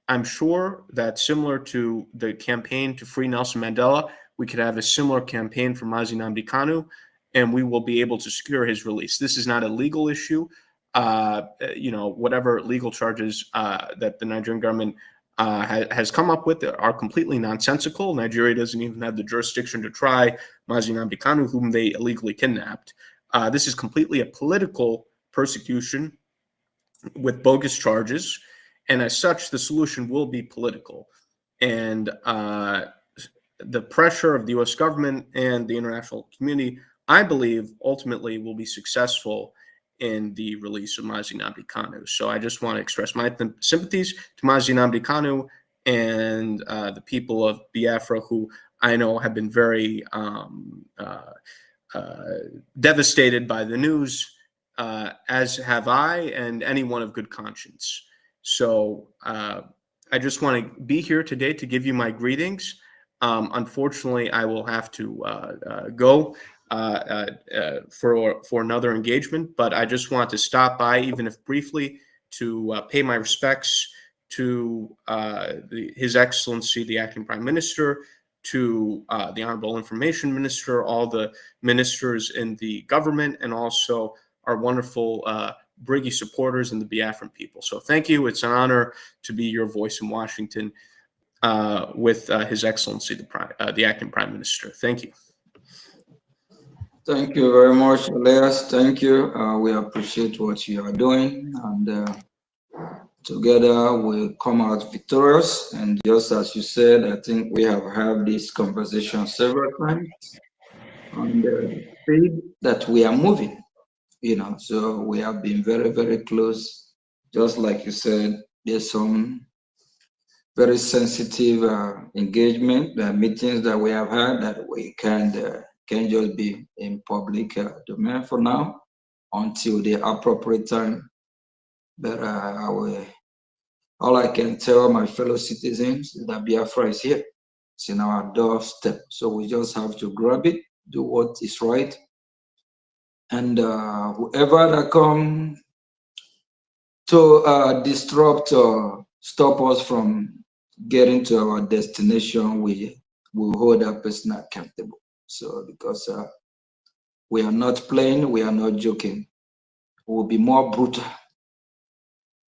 I'm sure that similar to the campaign to free Nelson Mandela, we could have a similar campaign for Mazi Nnamdi Kanu, and we will be able to secure his release. This is not a legal issue. Whatever legal charges that the Nigerian government has come up with are completely nonsensical. Nigeria doesn't even have the jurisdiction to try Mazi Nnamdi Kanu, whom they illegally kidnapped. This is completely a political persecution with bogus charges, and as such, the solution will be political. And the pressure of the U.S. government and the international community, I believe, ultimately will be successful in the release of Mazi Nnamdi Kanu. So I just want to express my sympathies to Mazi Nnamdi Kanu and the people of Biafra, who I know have been very devastated by the news, as have I and anyone of good conscience. So I just want to be here today to give you my greetings. Unfortunately, I will have to go for another engagement, but I just want to stop by, even if briefly, to pay my respects to His Excellency, the Acting Prime Minister, to the Honorable Information Minister, all the ministers in the government, and also our wonderful Briggy supporters and the Biafran people. So thank you. It's an honor to be your voice in Washington with His Excellency, the Acting Prime Minister. Thank you. Thank you very much, Elias. Thank you. We appreciate what you are doing, and together we'll come out victorious. And just as you said, I think we have had this conversation several times on the speed that we are moving. So we have been very, very close. Just like you said, there's some very sensitive engagement meetings that we have had that we can't just be in public domain for now until the appropriate time. But all I can tell my fellow citizens is that Biafra is here. It's in our doorstep. So we just have to grab it, do what is right. And whoever that come to disrupt or stop us from getting to our destination, we will hold that person accountable. So because we are not playing, we are not joking. We will be more brutal.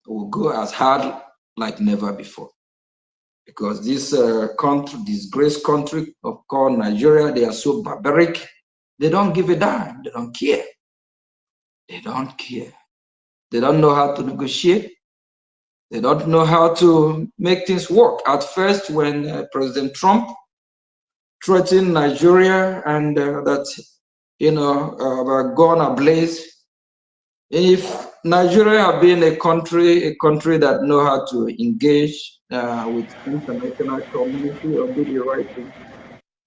We will go as hard like never before. Because this country, this great country called Nigeria, they are so barbaric. They don't give a damn. They don't care. They don't care. They don't know how to negotiate. They don't know how to make things work. At first, when President Trump threatened Nigeria and that, were gone ablaze, if Nigeria had been a country that know how to engage with international community or do the right thing,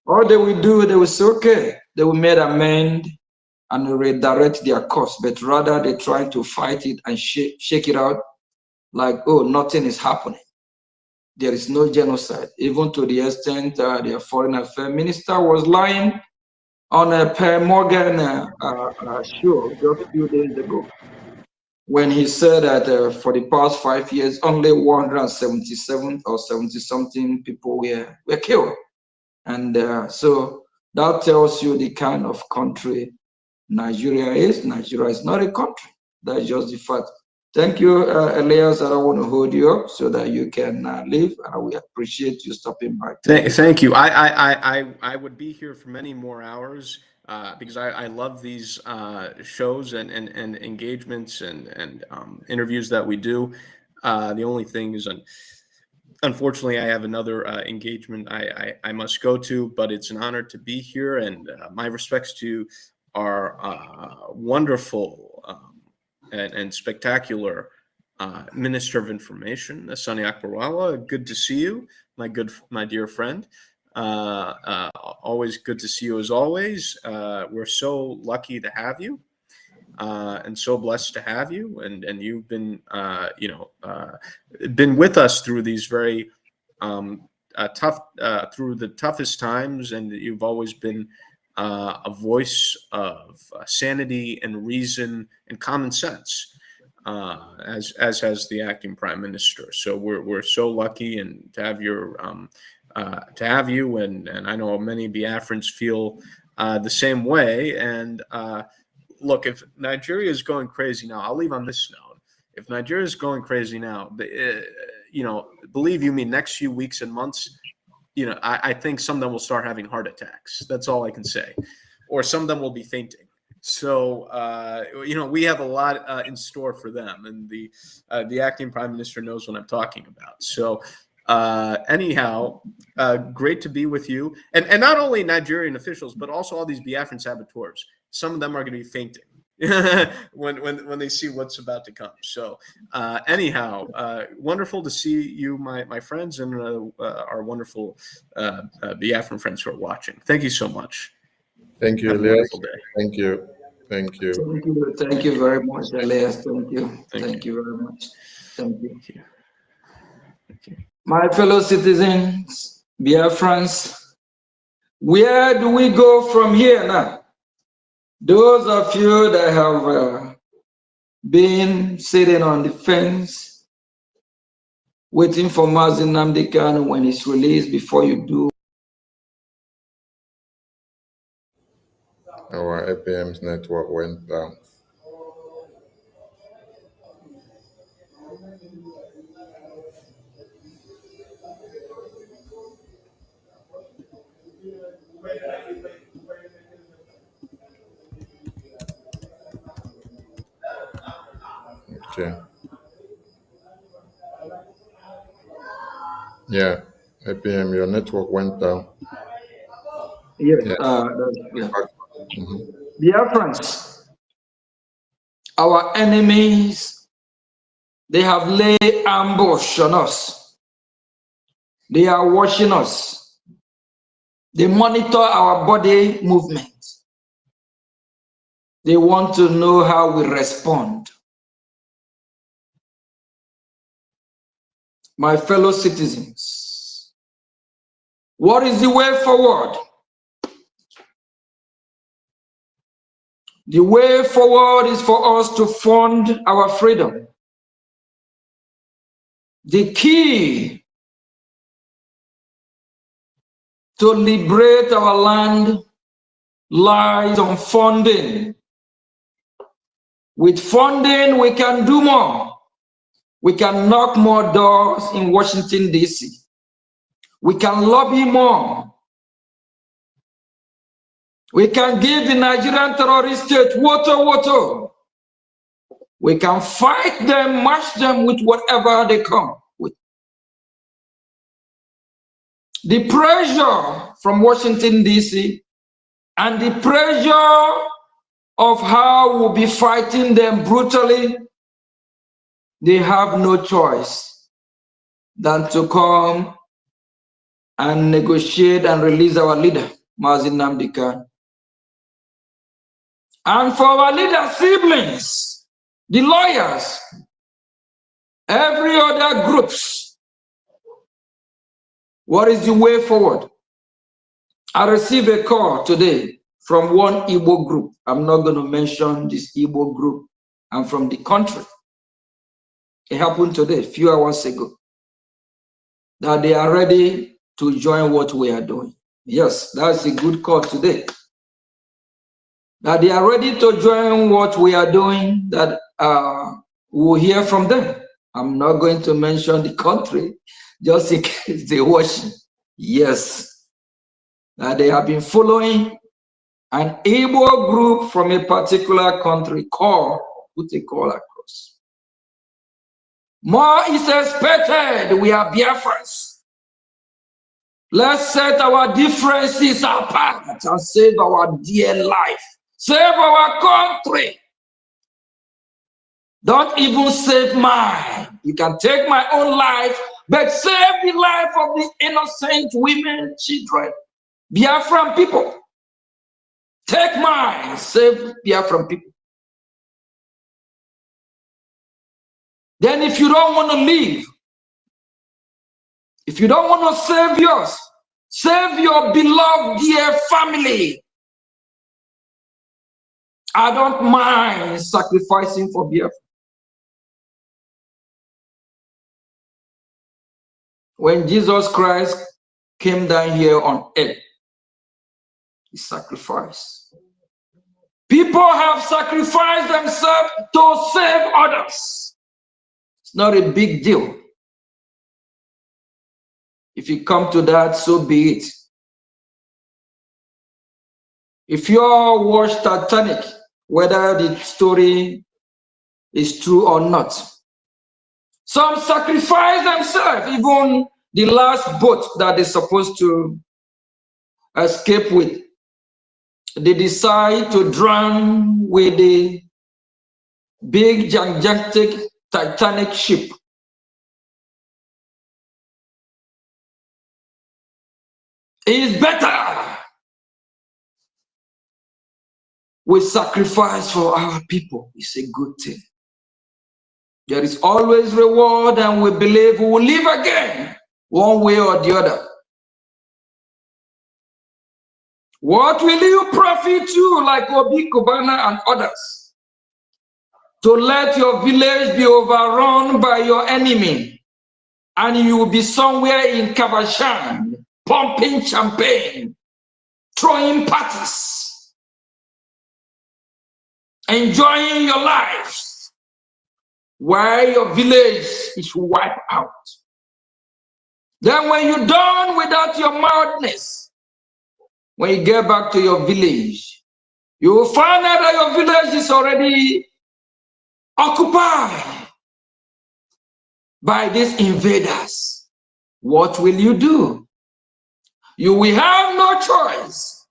all they will do, they will say, okay, they will make amend and redirect their course, but rather they try to fight it and shake it out like, oh, nothing is happening. There is no genocide, even to the extent their foreign affairs minister was lying on a Per Morgan show just a few days ago when he said that for the past 5 years, only 177 or 70 something people were killed. And so that tells you the kind of country Nigeria is. Nigeria is not a country. That's just the fact. Thank you, Elias. I don't want to hold you up so that you can leave. We appreciate you stopping by. Thank you. I would be here for many more hours because I love these shows and engagements and interviews that we do. The only thing is, unfortunately, I have another engagement I must go to, but it's an honor to be here. And my respects to our wonderful and spectacular Minister of Information, Sunny Akbarwala. Good to see you, my dear friend. Always good to see you as always. We're so lucky to have you. And so blessed to have you, and you've been been with us through these very tough through the toughest times, and you've always been a voice of sanity and reason and common sense, as has the acting prime minister. So we're so lucky and to have your to have you, and I know many Biafrans feel the same way. And look, if Nigeria is going crazy now, I'll leave on this note. If Nigeria is going crazy now, believe you me, next few weeks and months, I think some of them will start having heart attacks. That's all I can say. Or some of them will be fainting. So, we have a lot in store for them. And the acting prime minister knows what I'm talking about. So, anyhow, great to be with you. And not only Nigerian officials, but also all these Biafran saboteurs. Some of them are going to be fainting when they see what's about to come. So anyhow, wonderful to see you, my friends, and our wonderful Biafran friends who are watching. Thank you so much. Thank you, Have a Elias. wonderful day. Thank you. Thank you. Thank you very much, Elias. Thank you very much. Thank you. Thank you. My fellow citizens, Biafrans, where do we go from here now? Those of you that have been sitting on the fence, waiting for Mazi Nnamdi Kanu when he's released before you do. Our APM's network went down. Okay. Yeah, APM, your network went down. Yes, Yeah. yeah. Mhm. Biafrans, our enemies, they have laid ambush on us. They are watching us. They monitor our body movement. They want to know how we respond. My fellow citizens, what is the way forward? The way forward is for us to fund our freedom. The key to liberate our land lies on funding. With funding, we can do more. We can knock more doors in Washington, D.C. We can lobby more. We can give the Nigerian terrorist state water. We can fight them, match them with whatever they come with. The pressure from Washington, D.C., and the pressure of how we'll be fighting them brutally, they have no choice than to come and negotiate and release our leader, Mazi Nnamdi Kanu. And for our leader siblings, the lawyers, every other groups, what is the way forward? I received a call today from one Igbo group. I'm not going to mention this Igbo group. I'm from the country. It happened today, a few hours ago, that they are ready to join what we are doing. Yes, that's a good call today. That they are ready to join what we are doing, that we'll hear from them. I'm not going to mention the country, just in case they watch. Yes, that they have been following an Igbo group from a particular country put a call across. More is expected. We are Biafrans. Let's set our differences apart and save our dear life. Save our country. Don't even save mine. You can take my own life, but save the life of the innocent women, children, Biafran people. Take mine, save Biafran people. Then if you don't want to live, if you don't want to save yours, save your beloved dear family. I don't mind sacrificing for Biafra. When Jesus Christ came down here on earth, he sacrificed. People have sacrificed themselves to save others. It's not a big deal. If you come to that, so be it. If you all watch Titanic, whether the story is true or not, some sacrifice themselves, even the last boat that they're supposed to escape with. They decide to drown with the big, gigantic Titanic ship. It's better we sacrifice for our people. It's a good thing. There is always reward, and we believe we will live again, one way or the other. What will you profit you, like Obi Kubana and others, to let your village be overrun by your enemy, and you will be somewhere in Kabashan, pumping champagne, throwing parties, enjoying your lives, while your village is wiped out. Then when you're done without your madness, when you get back to your village, you will find out that your village is already occupied by these invaders. What will you do? You will have no choice,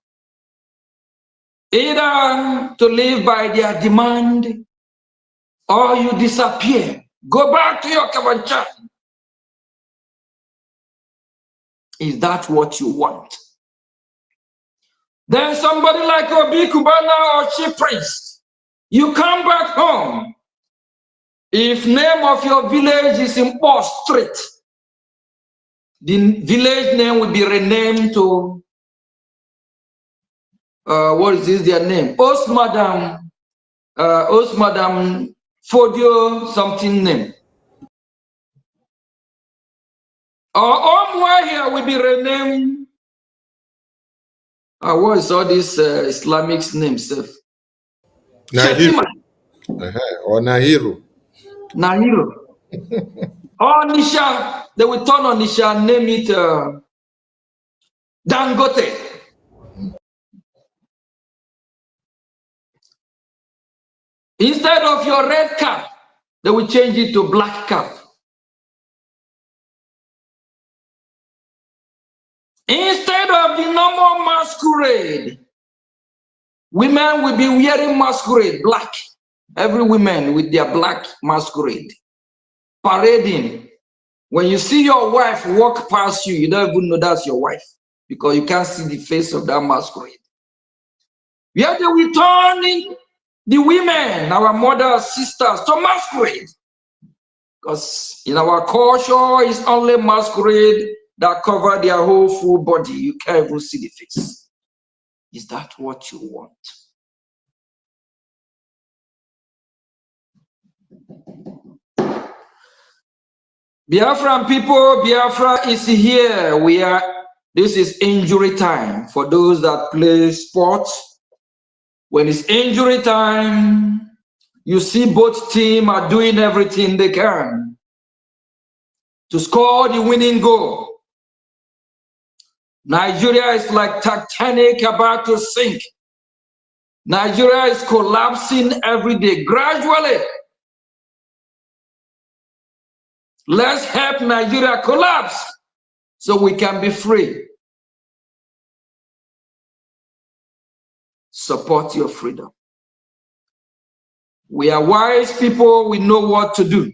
either to live by their demand or you disappear. Go back to your Kavancha. Is that what you want? Then somebody like Obi Kubana or Chief Priest, you come back home. If name of your village is in Port Street, the village name will be renamed to, what is this, their name? Osmadam Fodio something name. Or Omwa here will be renamed, what is all these Islamic names? Nahiru. Shetima. Or Nahiru. Nahiru. Or Nisha, they will turn on Nisha and name it Dangote. Instead of your red cap, they will change it to black cap. Instead of the normal masquerade, women will be wearing masquerade, black. Every woman with their black masquerade. Parading. When you see your wife walk past you, you don't even know that's your wife because you can't see the face of that masquerade. Yet they will turn in the women, our mothers, sisters, to masquerade. Because in our culture, it's only masquerade that cover their whole full body. You can't even see the face. Is that what you want? Biafran people, Biafra is here. This is injury time for those that play sports. When it's injury time, you see both teams are doing everything they can to score the winning goal. Nigeria is like Titanic about to sink. Nigeria is collapsing every day, gradually. Let's help Nigeria collapse so we can be free. Support your freedom. We are wise people, we know what to do.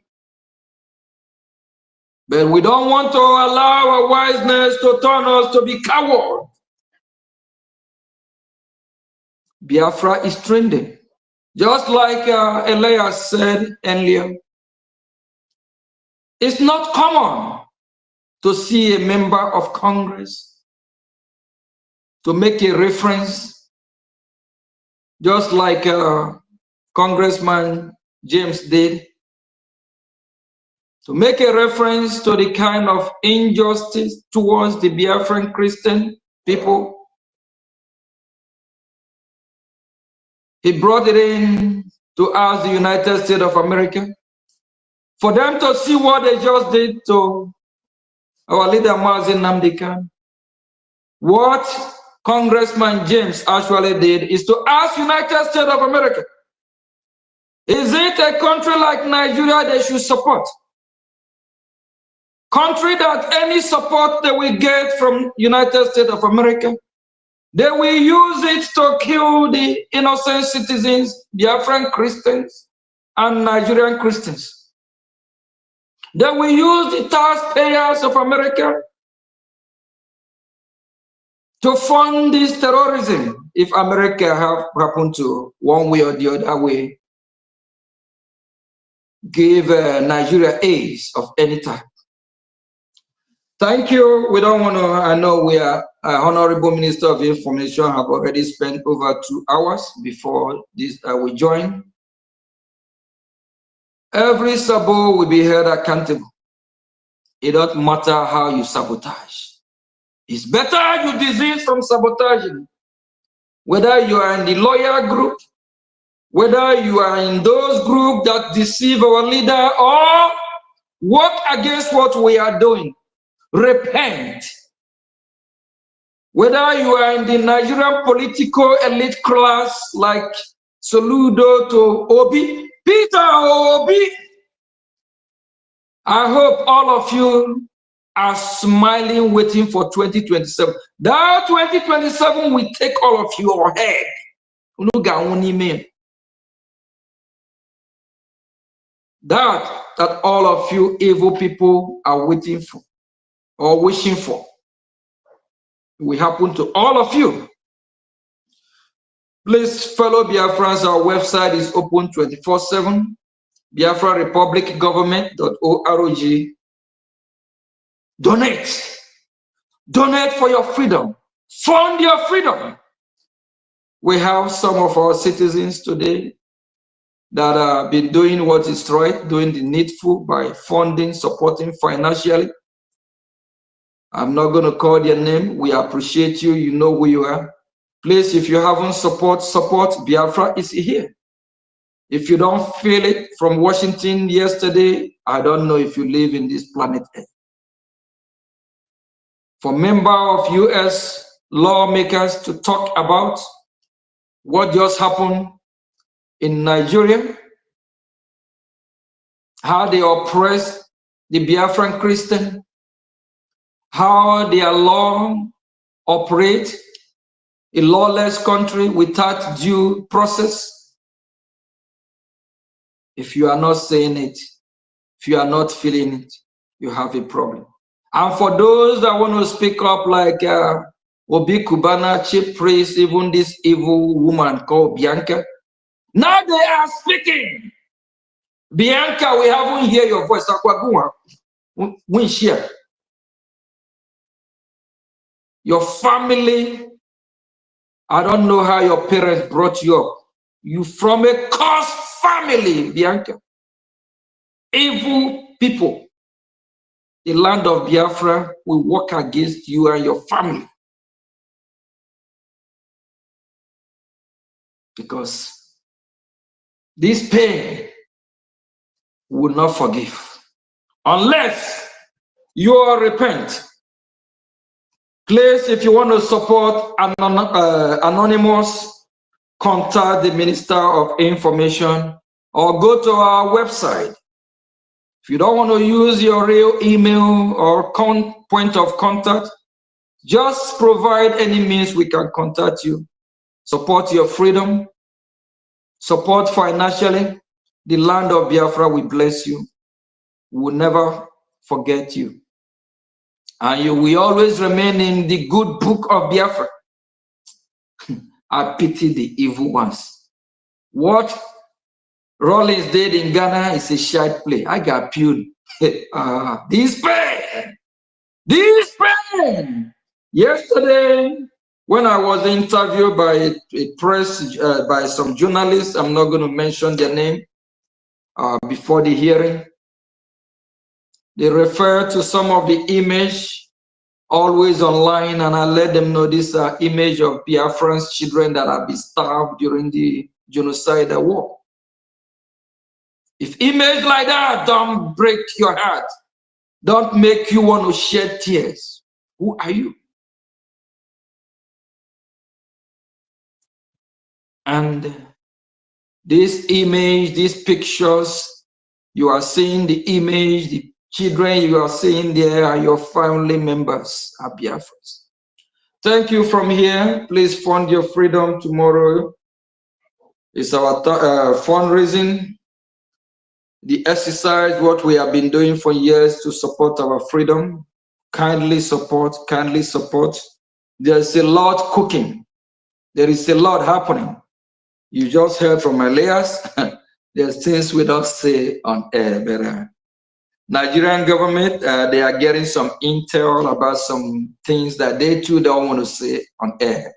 But we don't want to allow our wiseness to turn us to be cowards. Biafra is trending. Just like Elias said earlier, it's not common to see a member of Congress to make a reference, just like Congressman James did, to make a reference to the kind of injustice towards the Biafran Christian people. He brought it in to ask the United States of America for them to see what they just did to our leader Mazin Nnamdi Kanu. What Congressman James actually did is to ask United States of America, is it a country like Nigeria they should support? Country that any support they will get from United States of America, they will use it to kill the innocent citizens, Biafran Christians and Nigerian Christians. They will use the taxpayers of America to fund this terrorism if America happen to, one way or the other way, give Nigeria aid of any type. Thank you. We don't want to, I know we are, Honorable Minister of Information have already spent over 2 hours before this we join. Every sabo will be held accountable. It doesn't matter how you sabotage. It's better you desist from sabotaging. Whether you are in the lawyer group, whether you are in those groups that deceive our leader or work against what we are doing, repent. Whether you are in the Nigerian political elite class like Soludo to Obi, Peter Obi, I hope all of you are smiling, waiting for 2027. That 2027 will take all of your head. that all of you evil people are waiting for or wishing for will happen to all of you. Please, fellow Biafrans, our website is open 24/7, Biafra Republic Government.org. Donate. Donate for your freedom. Fund your freedom. We have some of our citizens today that have been doing what is right, doing the needful by funding, supporting financially. I'm not going to call their name. We appreciate you. You know who you are. Please, if you haven't support Biafra is here. If you don't feel it from Washington yesterday, I don't know if you live in this planet Earth. For member of US lawmakers to talk about what just happened in Nigeria, how they oppress the Biafran Christian, how their law operates a lawless country without due process. If you are not saying it, if you are not feeling it, you have a problem. And for those that want to speak up like Obi Kubana, chief priest, even this evil woman called Bianca, now they are speaking. Bianca, we haven't heard your voice. We share. Your family, I don't know how your parents brought you up. You from a cursed family, Bianca. Evil people. The land of Biafra will work against you and your family. Because this pain will not forgive. Unless you all repent. Please, if you want to support Anonymous, contact the Minister of Information or go to our website. If you don't want to use your real email or point of contact, just provide any means we can contact you. Support your freedom, support financially. The land of Biafra will bless you. We will never forget you. And you will always remain in the good book of Biafra. I pity the evil ones. What Rollins did in Ghana is a shite play. I got peeled. This pain. Yesterday, when I was interviewed by a press, by some journalists, I'm not going to mention their name, before the hearing, they refer to some of the image always online, and I let them know this image of Biafran's children that have been starved during the genocidal war. If image like that don't break your heart, don't make you want to shed tears, who are you? And this image, these pictures, you are seeing the image, the children you are seeing there are your family members, are Biafrans. Thank you from here. Please fund your freedom tomorrow. It's our fundraising, the exercise, what we have been doing for years to support our freedom. Kindly support, kindly support. There's a lot cooking. There is a lot happening. You just heard from Elias. There's things we don't say on air, but Nigerian government, they are getting some intel about some things that they too don't want to say on air.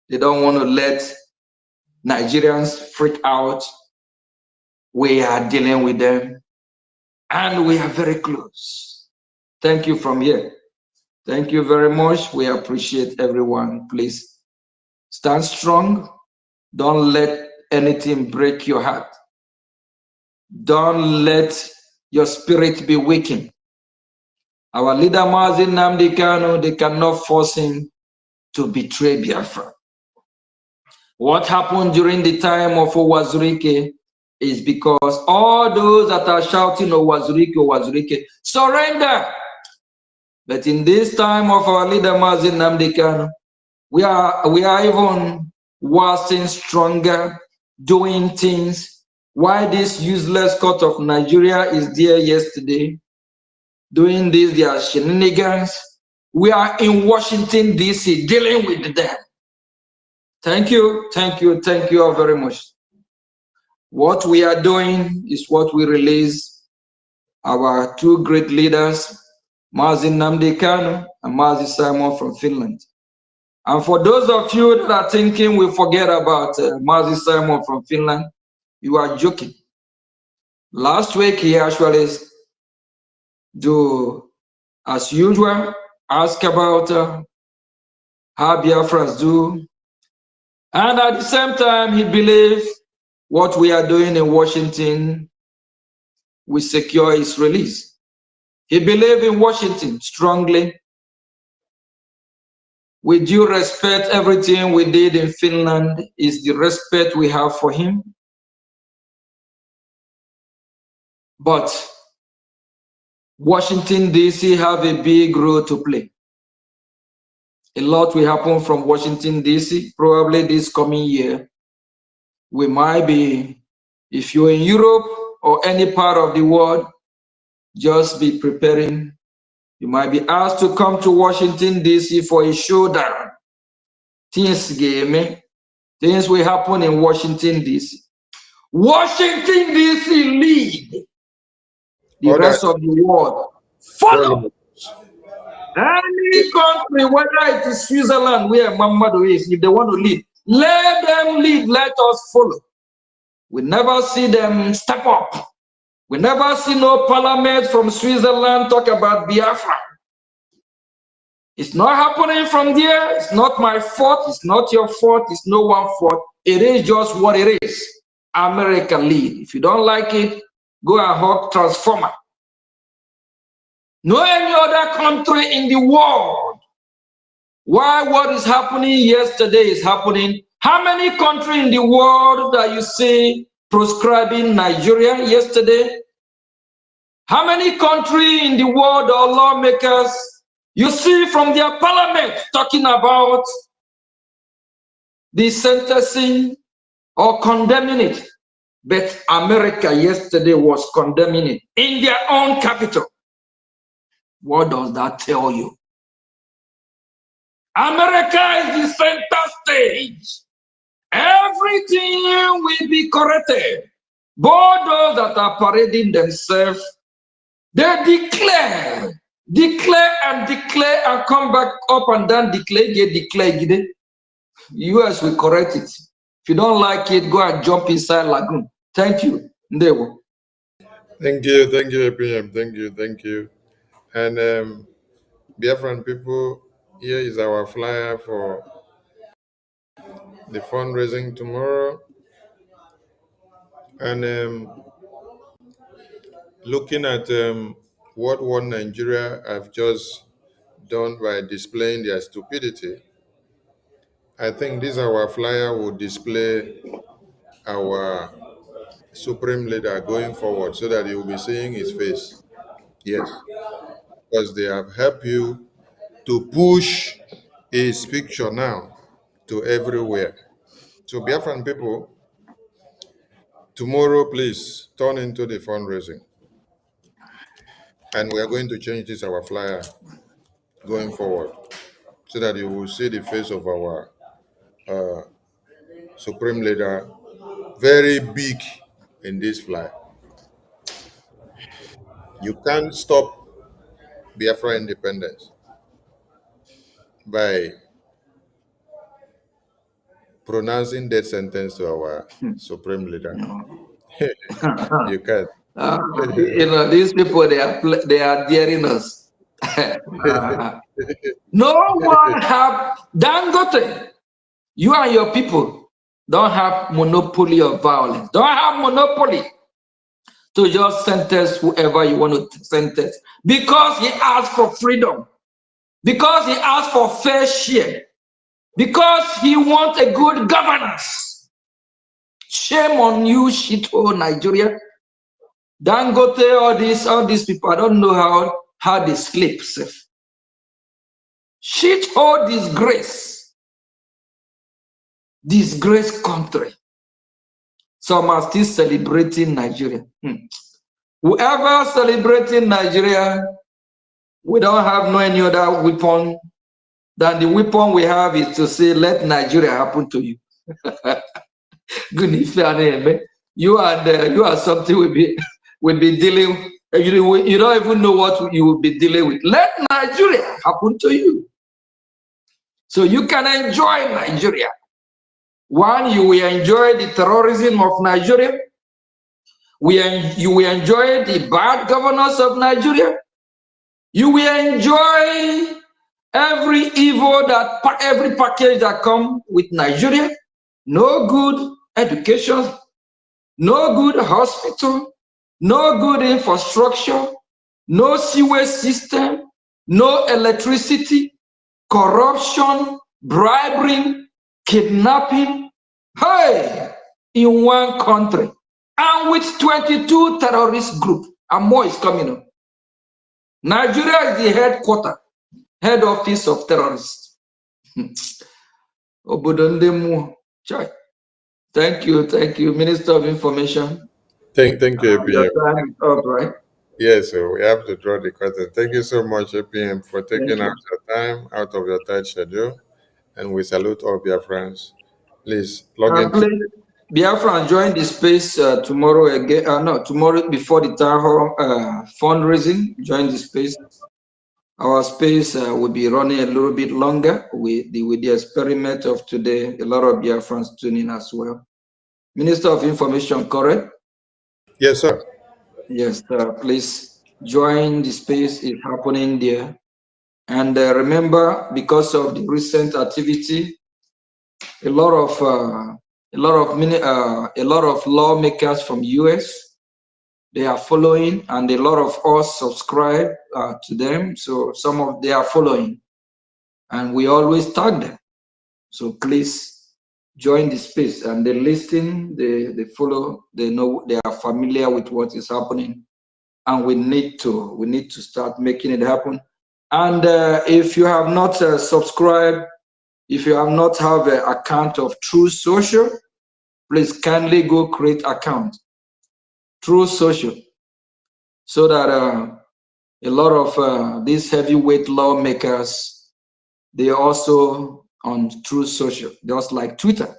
They don't want to let Nigerians freak out. We are dealing with them, and we are very close. Thank you from here. Thank you very much. We appreciate everyone. Please stand strong. Don't let anything break your heart. Don't let your spirit be weakened. Our leader, Mazin Nnamdi Kanu, they cannot force him to betray Biafra. What happened during the time of Owazurike is because all those that are shouting Owazurike, Owazurike, surrender. But in this time of our leader, Mazin Nnamdi Kanu, we are even worse, stronger, doing things why this useless court of Nigeria is there yesterday doing this, their shenanigans. We are in Washington, D.C. dealing with them. Thank you, thank you, thank you all very much. What we are doing is what we release our two great leaders, Mazi Nnamdi Kanu and Mazi Simon from Finland. And for those of you that are thinking we forget about Mazi Simon from Finland, you are joking. Last week he actually do, as usual, ask about how Biafrans do. And at the same time, he believes what we are doing in Washington will secure his release. He believes in Washington strongly. With due respect, everything we did in Finland is the respect we have for him. But Washington, D.C. have a big role to play. A lot will happen from Washington, D.C. Probably this coming year. We might be, if you're in Europe or any part of the world, just be preparing. You might be asked to come to Washington, D.C. for a showdown. Things will happen in Washington, D.C. Washington, D.C. lead. The Order. rest of the world follow. Any country, whether it is Switzerland, where Mamadu is, if they want to lead, let them lead, let us follow. We never see them step up. We never see no parliament from Switzerland talk about Biafra. It's not happening from there. It's not my fault. It's not your fault. It's no one's fault. It is just what it is. America lead. If you don't like it, go and hug Transformer. No any other country in the world. Why what is happening yesterday is happening? How many countries in the world that you see proscribing Nigeria yesterday? How many countries in the world or lawmakers you see from their parliament talking about the sentencing or condemning it? But America yesterday was condemning it in their own capital. What does that tell you? America is the center stage. Everything will be corrected. Both those that are parading themselves, they declare and come back up and down, declare. US will correct it. If you don't like it, go and jump inside lagoon. Thank you. Ndewo. Thank you, PM. Thank you. And Biafran people, here is our flyer for the fundraising tomorrow. And looking at what one Nigeria have just done by displaying their stupidity, I think this our flyer will display our supreme leader going forward so that you will be seeing his face. Yes, because they have helped you to push his picture now to everywhere. So Biafran people, tomorrow please turn into the fundraising. And we are going to change this our flyer going forward so that you will see the face of our supreme leader very big in this flyer. You can't stop Biafra independence by pronouncing death sentence to our supreme leader. You can't. These people, they are daring us. No one have Dangote. You and your people don't have monopoly of violence. Don't have monopoly to just sentence whoever you want to sentence because he asked for freedom, because he asked for fair share, because he wants a good governance. Shame on you, shithole Nigeria. Dangote, all these people, I don't know how they sleep safe. Shithole disgrace country. Some are still celebrating Nigeria. Whoever celebrating Nigeria, we don't have no any other weapon than the weapon we have is to say, let Nigeria happen to you. You are something will be dealing. You don't even know what you will be dealing with. Let Nigeria happen to you, so you can enjoy Nigeria. One, you will enjoy the terrorism of Nigeria. You will enjoy the bad governance of Nigeria. You will enjoy every evil every package that comes with Nigeria. No good education, no good hospital, no good infrastructure, no sewage system, no electricity, corruption, bribery, kidnapping. Hey, in one country, and with 22 terrorist groups, and more is coming up. Nigeria is the head office of terrorists. Thank you, Minister of Information. Thank you, Your APM. time is up, right? Yes, so we have to draw the curtain. Thank you so much, APM, for taking Thank out you. your time out of your tight schedule. And we salute all your friends. Please log in. Please, Biafra, join the space tomorrow again. No, tomorrow before the town hall fundraising. Join the space. Our space will be running a little bit longer with the experiment of today. A lot of Biafrans tuning as well. Minister of Information, correct? Yes, sir. Yes, please join the space. It's happening there. And remember, because of the recent activity, a lot of lawmakers from US, they are following, and a lot of us subscribe to them. So they are following, and we always tag them. So please join the space, and they listen, they follow, they know, they are familiar with what is happening, and we need to start making it happen. And if you have not subscribed, if you have not have an account of True Social, please kindly go create account True Social, so that a lot of these heavyweight lawmakers, they are also on True Social, just like Twitter.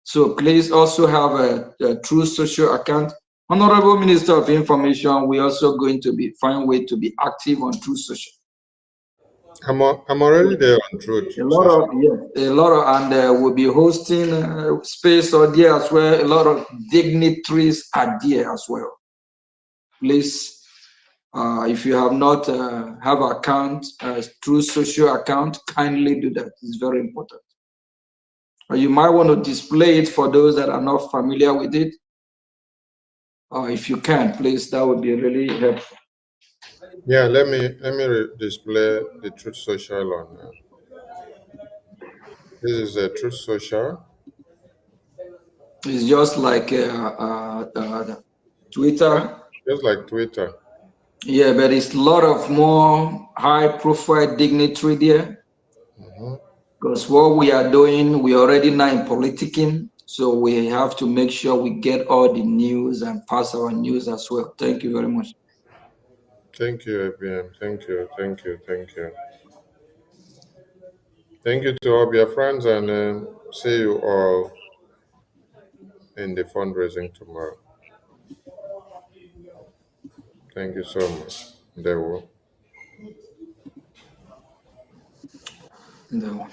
So please also have a True Social account. Honorable Minister of Information, we also going to find way to be active on True Social. I'm already there on Truth. A lot of, and we'll be hosting space on there as well. A lot of dignitaries are there as well. Please, if you have not have account, True Social account, kindly do that. It's very important. You might want to display it for those that are not familiar with it. If you can, please, that would be really helpful. Yeah, let me display the Truth Social on. This is a Truth Social. It's just like Twitter. Just like Twitter. Yeah, but it's a lot of more high-profile dignitary there. Because what we are doing, we already now in politicking, so we have to make sure we get all the news and pass our news as well. Thank you very much. Thank you, APM. Thank you. Thank you to all your friends, and see you all in the fundraising tomorrow. Thank you so much. Dewo. No.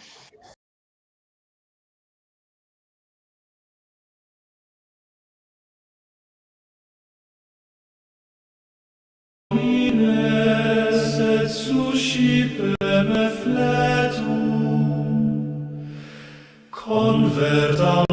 Convertam